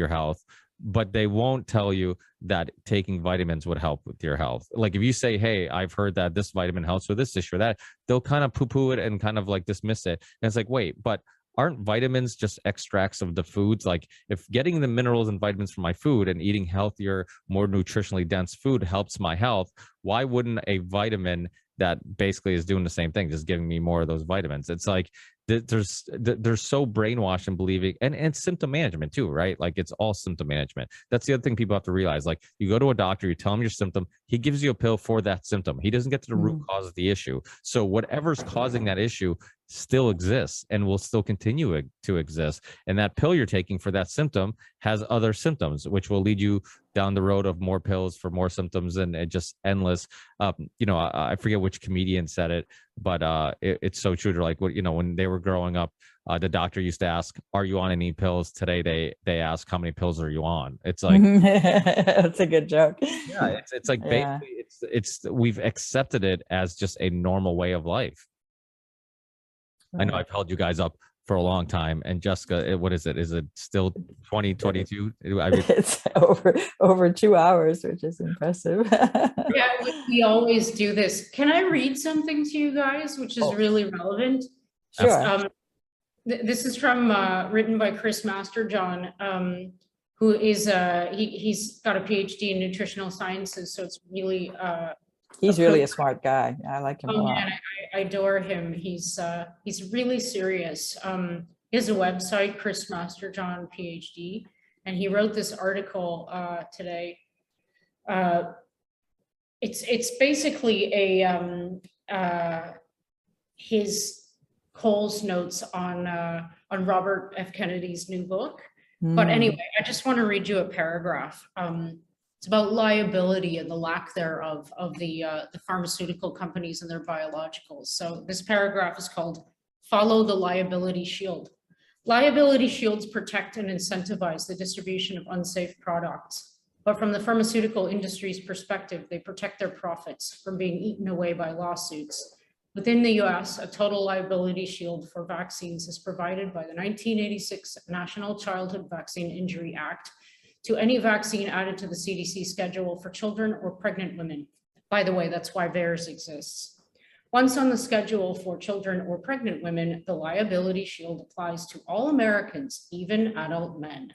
health, but they won't tell you that taking vitamins would help with your health. Like if you say, hey, I've heard that this vitamin helps with this issue or that, they'll kind of poo-poo it and kind of like dismiss it. And it's like, wait, but aren't vitamins just extracts of the foods? Like if getting the minerals and vitamins from my food and eating healthier, more nutritionally dense food helps my health, why wouldn't a vitamin that basically is doing the same thing, just giving me more of those vitamins? It's like they're so brainwashed and believing, and symptom management too, right? Like it's all symptom management. That's the other thing people have to realize. Like you go to a doctor, you tell him your symptom, he gives you a pill for that symptom. He doesn't get to the root cause of the issue. So whatever's causing that issue still exists and will still continue to exist. And that pill you're taking for that symptom has other symptoms, which will lead you down the road of more pills for more symptoms, and just endless. I forget which comedian said it, but it's so true. To like what, when they were growing up, the doctor used to ask, "Are you on any pills?" Today they ask, "How many pills are you on?" It's like that's a good joke. Yeah, it's like basically it's we've accepted it as just a normal way of life. I know I've held you guys up for a long time, and Jessica, what is it? Is it still 2022? It's over 2 hours, which is impressive. Yeah, we always do this. Can I read something to you guys, which is really relevant? Sure. This is from written by Chris Masterjohn, who is he's got a PhD in nutritional sciences, so it's really he's really a smart guy. I like him a lot. Man, I adore him. He's really serious. He has a website, Chris Masterjohn PhD, and he wrote this article today. It's basically a his Cole's notes on Robert F. Kennedy's new book. But anyway, I just want to read you a paragraph. It's about liability and the lack thereof of the pharmaceutical companies and their biologicals. So this paragraph is called "Follow the Liability Shield." Liability shields protect and incentivize the distribution of unsafe products. But from the pharmaceutical industry's perspective, they protect their profits from being eaten away by lawsuits. Within the US, a total liability shield for vaccines is provided by the 1986 National Childhood Vaccine Injury Act to any vaccine added to the CDC schedule for children or pregnant women. By the way, that's why VAERS exists. Once on the schedule for children or pregnant women, the liability shield applies to all Americans, even adult men.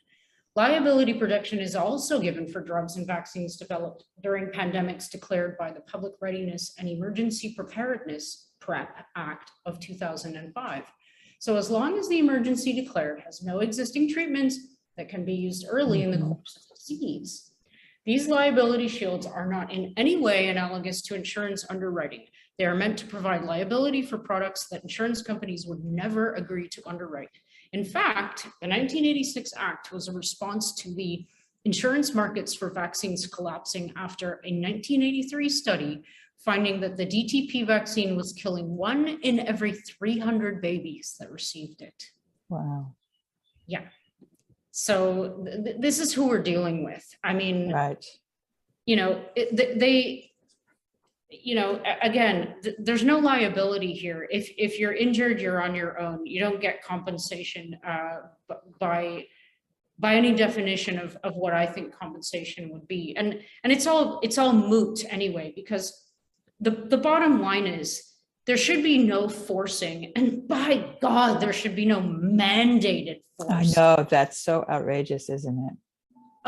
Liability protection is also given for drugs and vaccines developed during pandemics declared by the Public Readiness and Emergency Preparedness PrEP Act of 2005. So as long as the emergency declared has no existing treatments that can be used early in the course of the disease, these liability shields are not in any way analogous to insurance underwriting. They are meant to provide liability for products that insurance companies would never agree to underwrite. In fact, the 1986 Act was a response to the insurance markets for vaccines collapsing after a 1983 study finding that the DTP vaccine was killing 1 in every 300 babies that received it. Wow. Yeah. So this is who we're dealing with. I mean, right. Again, there's no liability here. If you're injured, you're on your own. You don't get compensation by any definition of what I think compensation would be. And it's all moot anyway, because the bottom line is there should be no forcing, and by God, there should be no mandated force. I know, that's so outrageous, isn't it?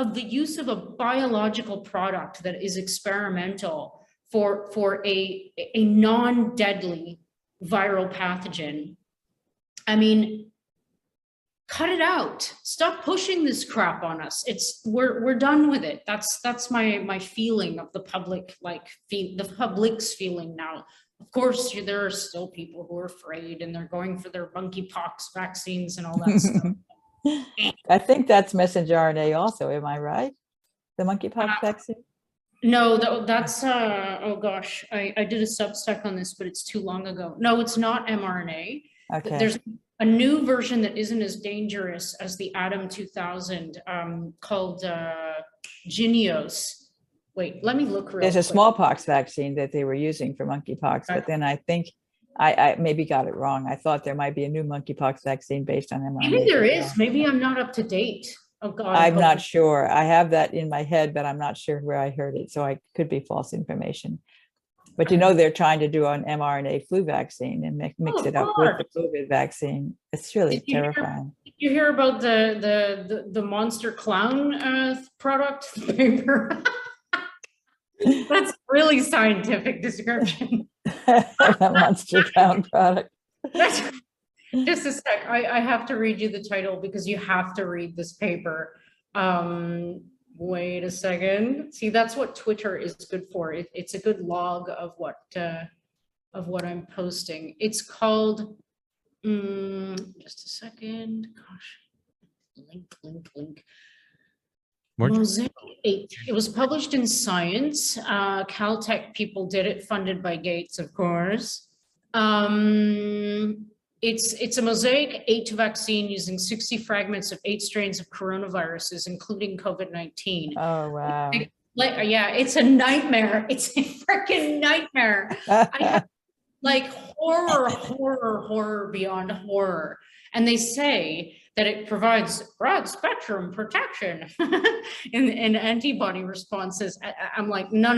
Of the use of a biological product that is experimental for a non-deadly viral pathogen. I mean, cut it out. Stop pushing this crap on us. We're done with it. That's my feeling of the public, the public's feeling now. Of course, there are still people who are afraid and they're going for their monkeypox vaccines and all that stuff. I think that's messenger RNA also. Am I right? The monkeypox vaccine? No, that's oh gosh, I did a Substack on this, but it's too long ago. No, it's not mRNA. Okay. There's a new version that isn't as dangerous as the Adam 2000 called Jynneos. Wait, let me look real There's quick. a smallpox vaccine that they were using for monkeypox, but then I think I maybe got it wrong. I thought there might be a new monkeypox vaccine based on mRNA. Maybe there is. Maybe I'm not up to date. Oh God. I'm not sure. I have that in my head, but I'm not sure where I heard it. So I could be false information. But they're trying to do an mRNA flu vaccine and mix it up with the COVID vaccine. It's really terrifying. Did you hear about the monster clown product paper? That's really scientific description. The monster clown product. Just a sec. I have to read you the title because you have to read this paper. Wait a second. See, that's what Twitter is good for. It's a good log of what I'm posting. It's called, just a second. Gosh, link. Mosaic 8. It was published in Science. Caltech people did it, funded by Gates, of course. It's a Mosaic 8 vaccine using 60 fragments of 8 strains of coronaviruses, including COVID-19. Oh, wow. Yeah, it's a nightmare. It's a freaking nightmare. I have like horror beyond horror. And they say that it provides broad spectrum protection in antibody responses. I'm like, no.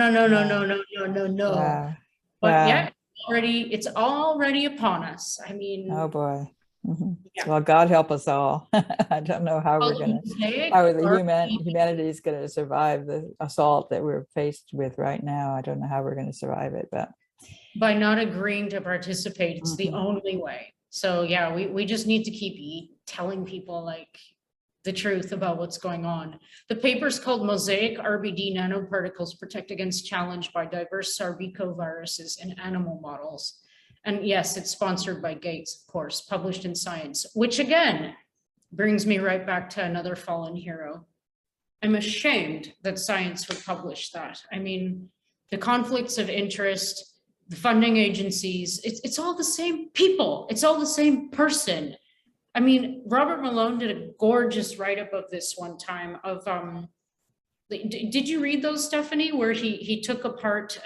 Wow. But Wow. yeah, it's already upon us. I mean, Oh boy. Yeah. Well, God help us all. I don't know how we're going to, how humanity is going to survive the assault that we're faced with right now. I don't know how we're going to survive it, but by not agreeing to participate, it's the only way. So yeah, we just need to keep telling people like the truth about what's going on. The paper's called Mosaic RBD Nanoparticles Protect Against Challenge by Diverse SARS-CoV Viruses in Animal Models. And yes, it's sponsored by Gates, of course, published in Science, which again, brings me right back to another fallen hero. I'm ashamed that Science would publish that. I mean, the conflicts of interest, the funding agencies, it's all the same people. It's all the same person. I mean, Robert Malone did a gorgeous write-up of this one time of, did you read those, Stephanie, where he took apart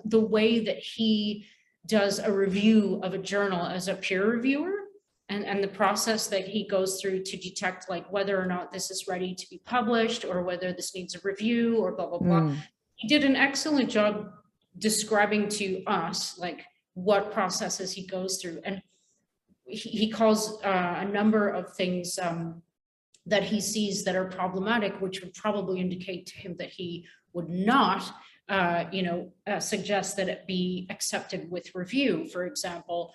the way that he does a review of a journal as a peer reviewer and the process that he goes through to detect like whether or not this is ready to be published or whether this needs a review or blah, blah, blah. He did an excellent job describing to us like what processes he goes through. And he calls a number of things that he sees that are problematic, which would probably indicate to him that he would not suggest that it be accepted with review. For example,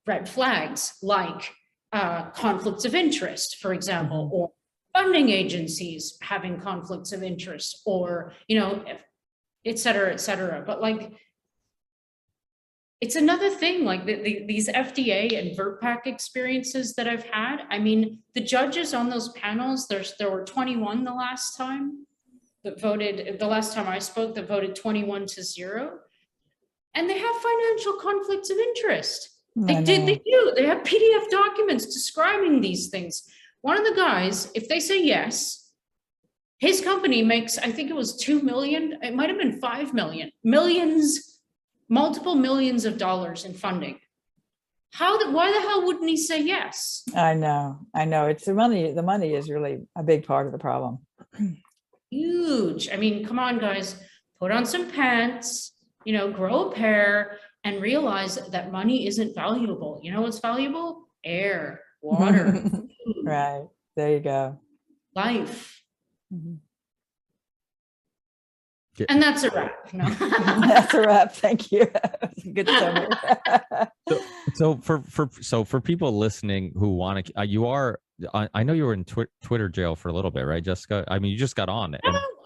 red flags like conflicts of interest, for example, or funding agencies having conflicts of interest, or, et cetera. But like, it's another thing, like these FDA and VRBPAC experiences that I've had. I mean, the judges on those panels, there were 21 the last time that voted, the last time I spoke, that voted 21-0. And they have financial conflicts of interest. They do. They have PDF documents describing these things. One of the guys, if they say yes, his company makes, I think it was 2 million, it might have been 5 million, multiple millions of dollars in funding. Why the hell wouldn't he say yes? I know. It's the money. The money is really a big part of the problem. Huge. I mean, come on, guys, put on some pants, grow a pair and realize that money isn't valuable. You know what's valuable? Air, water. Right. There you go. Life. And that's a wrap. No. That's a wrap. Thank you. Good summary. So for people listening who want to, you are, I know you were in Twitter jail for a little bit, right, Jessica? I mean, you just got on.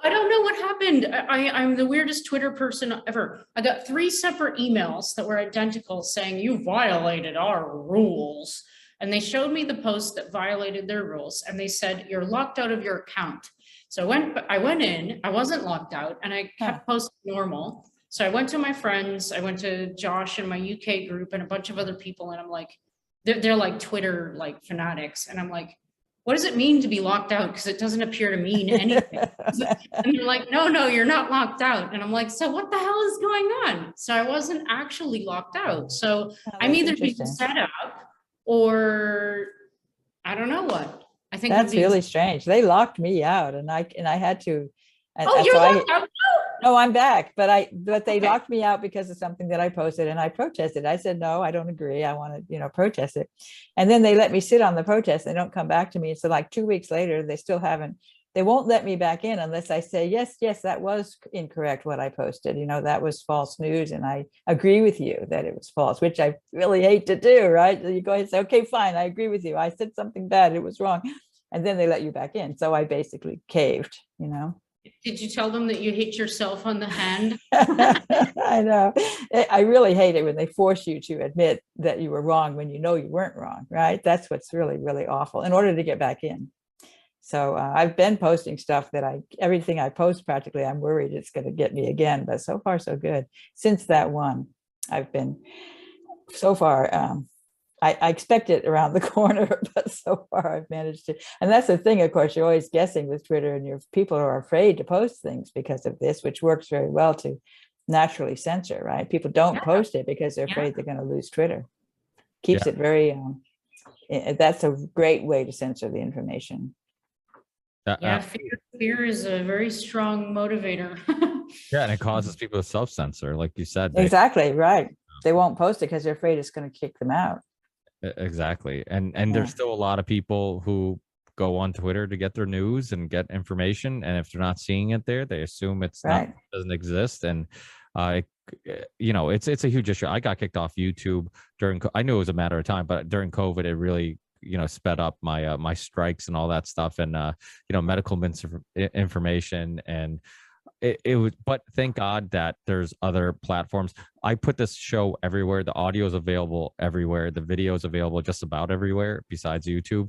I don't know what happened. I'm the weirdest Twitter person ever. I got 3 separate emails that were identical saying you violated our rules. And they showed me the post that violated their rules. And they said, you're locked out of your account. So I went in, I wasn't locked out, and I kept posting normal. So I went to my friends, I went to Josh and my UK group and a bunch of other people. And I'm like, they're like Twitter, like fanatics. And I'm like, what does it mean to be locked out? Because it doesn't appear to mean anything. And they're like, no, you're not locked out. And I'm like, so what the hell is going on? So I wasn't actually locked out. So I'm either being set up or I don't know what. I think that's really strange. They locked me out and I had to. Oh, you're locked out? No, I'm back, but they locked me out because of something that I posted and I protested. I said, no, I don't agree. I want to, protest it. And then they let me sit on the protest. They don't come back to me. So like 2 weeks later, they still haven't they won't let me back in unless I say, yes, that was incorrect what I posted. That was false news. And I agree with you that it was false, which I really hate to do, right? You go ahead and say, okay, fine, I agree with you. I said something bad, it was wrong. And then they let you back in. So I basically caved. Did you tell them that you hit yourself on the hand? I know. I really hate it when they force you to admit that you were wrong when you weren't wrong, right? That's what's really, really awful in order to get back in. So I've been posting stuff that everything I post practically, I'm worried it's going to get me again, but so far so good. Since that one, I've been so far, I expect it around the corner, but so far I've managed to. And that's the thing, of course, you're always guessing with Twitter, and your people are afraid to post things because of this, which works very well to naturally censor, right? People don't post it because they're afraid they're going to lose Twitter. Keeps it very, that's a great way to censor the information. Fear is a very strong motivator. Yeah, and it causes people to self-censor, like you said. Exactly, right. They won't post it because they're afraid it's going to kick them out. Exactly. And there's still a lot of people who go on Twitter to get their news and get information, and if they're not seeing it there, they assume it doesn't exist. And it's a huge issue. I got kicked off YouTube I knew it was a matter of time, but during COVID it really sped up my my strikes and all that stuff, and medical information. And it was, but thank God that there's other platforms. I put this show everywhere. The audio is available everywhere. The video is available just about everywhere besides YouTube.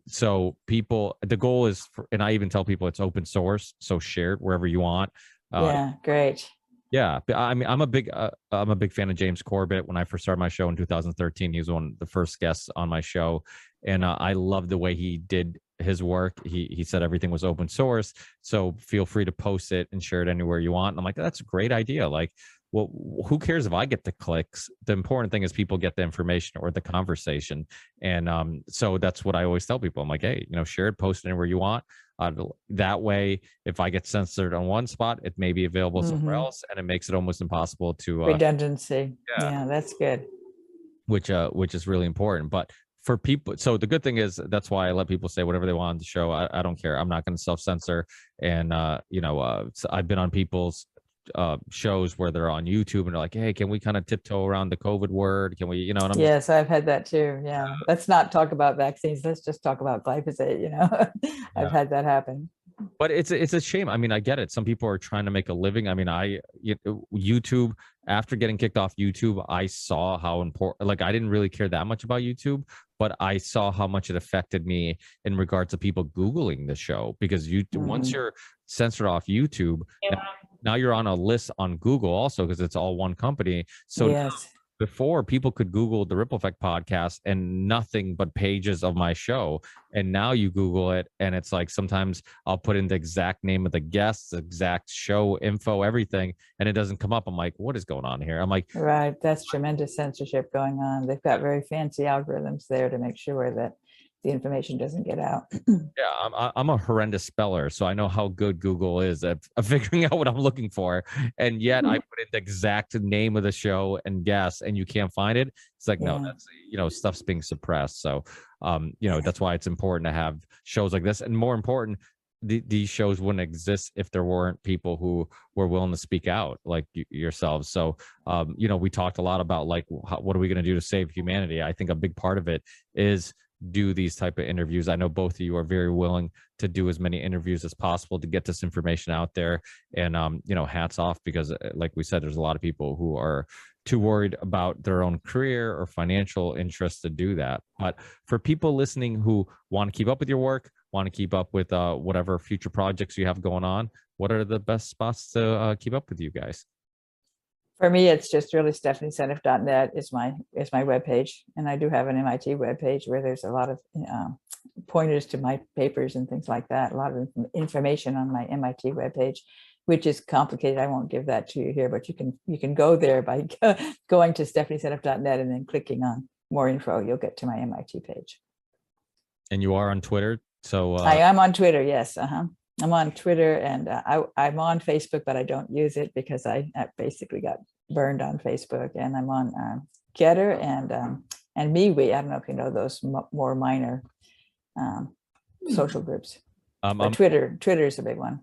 So the goal is, and I even tell people it's open source, so share it wherever you want. Great. Yeah, I mean, I'm a big fan of James Corbett. When I first started my show in 2013, he was one of the first guests on my show, and I loved the way he did his work. He said everything was open source, so feel free to post it and share it anywhere you want. And I'm like, that's a great idea. Like, well, who cares if I get the clicks? The important thing is people get the information or the conversation. And so that's what I always tell people. I'm like, hey, share it, post it anywhere you want. That way, if I get censored on one spot, it may be available somewhere else, and it makes it almost impossible to redundancy. Yeah, that's good. Which is really important. But for people, so the good thing is that's why I let people say whatever they want on the show. I don't care. I'm not going to self-censor. And so I've been on people's shows where they're on YouTube and they're like, hey, can we kind of tiptoe around the COVID word? Can we, and I'm yes, I've had that too. Yeah. Let's not talk about vaccines. Let's just talk about glyphosate. I've had that happen. But it's a shame. I mean, I get it. Some people are trying to make a living. I mean, YouTube, after getting kicked off YouTube, I saw how important, like, I didn't really care that much about YouTube, but I saw how much it affected me in regards to people Googling the show, because once you're censored off YouTube, now you're on a list on Google also, because it's all one company. So before, people could Google the Ripple Effect podcast and nothing but pages of my show. And now you Google it and it's like, sometimes I'll put in the exact name of the guests, the exact show info, everything, and it doesn't come up. I'm like, what is going on here? I'm like, right. That's tremendous censorship going on. They've got very fancy algorithms there to make sure that the information doesn't get out. Yeah, I'm a horrendous speller, so I know how good Google is at figuring out what I'm looking for. And yet I put in the exact name of the show and guess, and you can't find it. It's like, no, that's, stuff's being suppressed. So, that's why it's important to have shows like this. And more important, these shows wouldn't exist if there weren't people who were willing to speak out, like yourselves. So, we talked a lot about, like, what are we going to do to save humanity? I think a big part of it is do these type of interviews. I know both of you are very willing to do as many interviews as possible to get this information out there. And hats off, because like we said, there's a lot of people who are too worried about their own career or financial interests to do that. But for people listening who want to keep up with your work, want to keep up with whatever future projects you have going on, what are the best spots to keep up with you guys? For me, it's just really StephanieSeneff.net is my webpage. And I do have an MIT webpage where there's a lot of pointers to my papers and things like that. A lot of information on my MIT webpage, which is complicated. I won't give that to you here, but you can go there by going to StephanieSeneff.net and then clicking on more info. You'll get to my MIT page. And you are on Twitter? So I am on Twitter, yes. I'm on Twitter, and I'm on Facebook, but I don't use it because I basically got burned on Facebook. And I'm on Getter and MeWe. I don't know if you know those more minor social groups. But Twitter is a big one.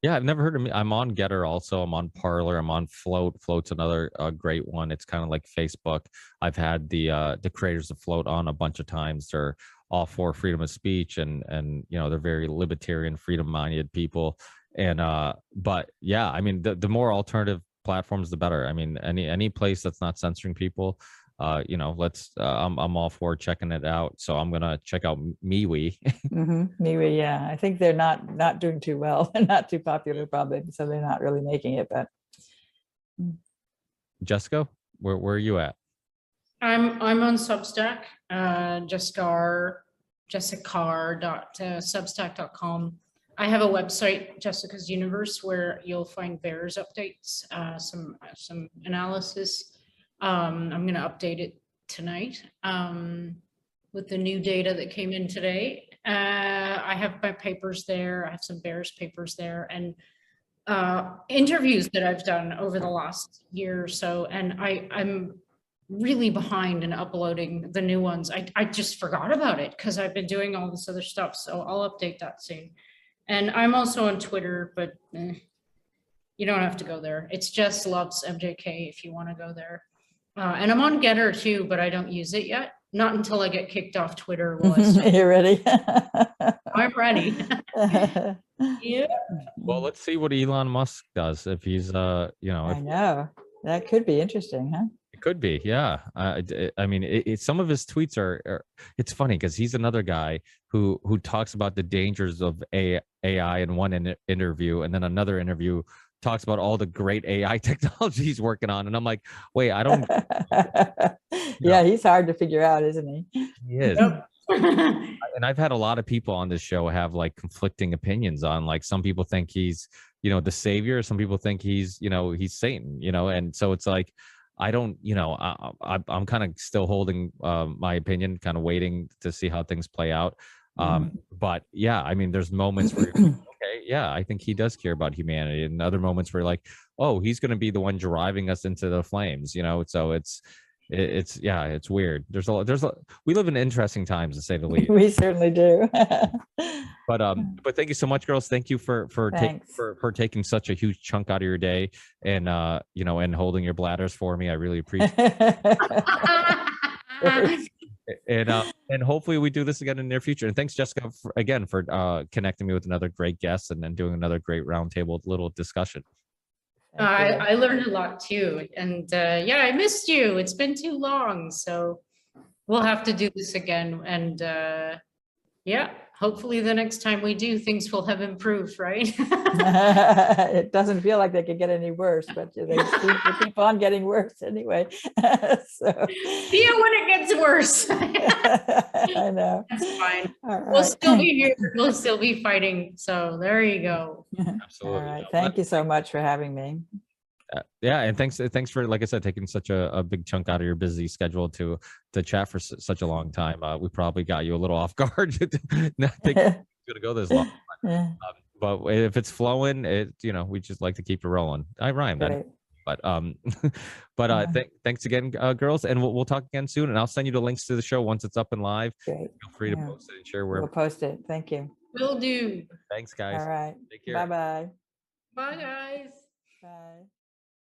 Yeah, I've never heard of me. I'm on Getter also. I'm on Parler. I'm on Float. Float's another great one. It's kind of like Facebook. I've had the creators of Float on a bunch of times. They're all for freedom of speech, and they're very libertarian, freedom-minded people. And but yeah, I mean, the more alternative platforms, the better. I mean, any place that's not censoring people, let's. I'm all for checking it out. So I'm gonna check out MeWe. MeWe, yeah. I think they're not doing too well. They're not too popular, probably, so they're not really making it. But Jessica, where are you at? I'm on Substack, jessicar.substack.com. I have a website, Jessica's Universe, where you'll find Bears updates, some analysis. I'm going to update it tonight with the new data that came in today. I have my papers there. I have some Bears papers there, and interviews that I've done over the last year or so. And I'm really behind in uploading the new ones. I just forgot about it because I've been doing all this other stuff. So I'll update that soon. And I'm also on Twitter, but you don't have to go there. It's just Loves MJK if you want to go there. And I'm on Getter too, but I don't use it yet. Not until I get kicked off Twitter. You're ready? I'm ready. Yeah. Well, let's see what Elon Musk does if he's I know that could be interesting, huh? It could be, yeah. I mean, some of his tweets are it's funny because he's another guy who talks about the dangers of AI in one interview, and then another interview talks about all the great AI technology he's working on, and I'm like, wait, I don't. Yeah, he's hard to figure out, isn't he? He is. Yep. And I've had a lot of people on this show have like conflicting opinions on, like, some people think he's the savior, some people think he's he's Satan, and so it's like, I don't, I'm kind of still holding my opinion, kind of waiting to see how things play out. But yeah, I mean, there's moments where okay, yeah, I think he does care about humanity, and other moments where like, oh, he's going to be the one driving us into the flames, so it's yeah, it's weird. We live in interesting times, to say the least. We certainly do. But thank you so much, girls. Thank you for taking such a huge chunk out of your day, and and holding your bladders for me. I really appreciate it. And hopefully we do this again in the near future. And thanks, Jessica, again for connecting me with another great guest, and then doing another great roundtable little discussion. I learned a lot too, and yeah, I missed you. It's been too long, so we'll have to do this again. And yeah, hopefully the next time we do, things will have improved, right? It doesn't feel like they could get any worse, but they keep on getting worse anyway. So see you when it gets worse. I know. That's fine. Right. We'll still be here. We'll still be fighting. So there you go. Absolutely. All right. Thank you so much for having me. Yeah, and thanks for, like I said, taking such a big chunk out of your busy schedule to chat for such a long time. We probably got you a little off guard. Not think it's gonna go this long. But if it's flowing, we just like to keep it rolling. I rhymed that. But thanks again, girls, and we'll talk again soon. And I'll send you the links to the show once it's up and live. Great. Feel free to post it and share wherever. We'll post it. Thank you. Will do. Thanks, guys. All right. Take care. Bye-bye. Bye, guys. Bye.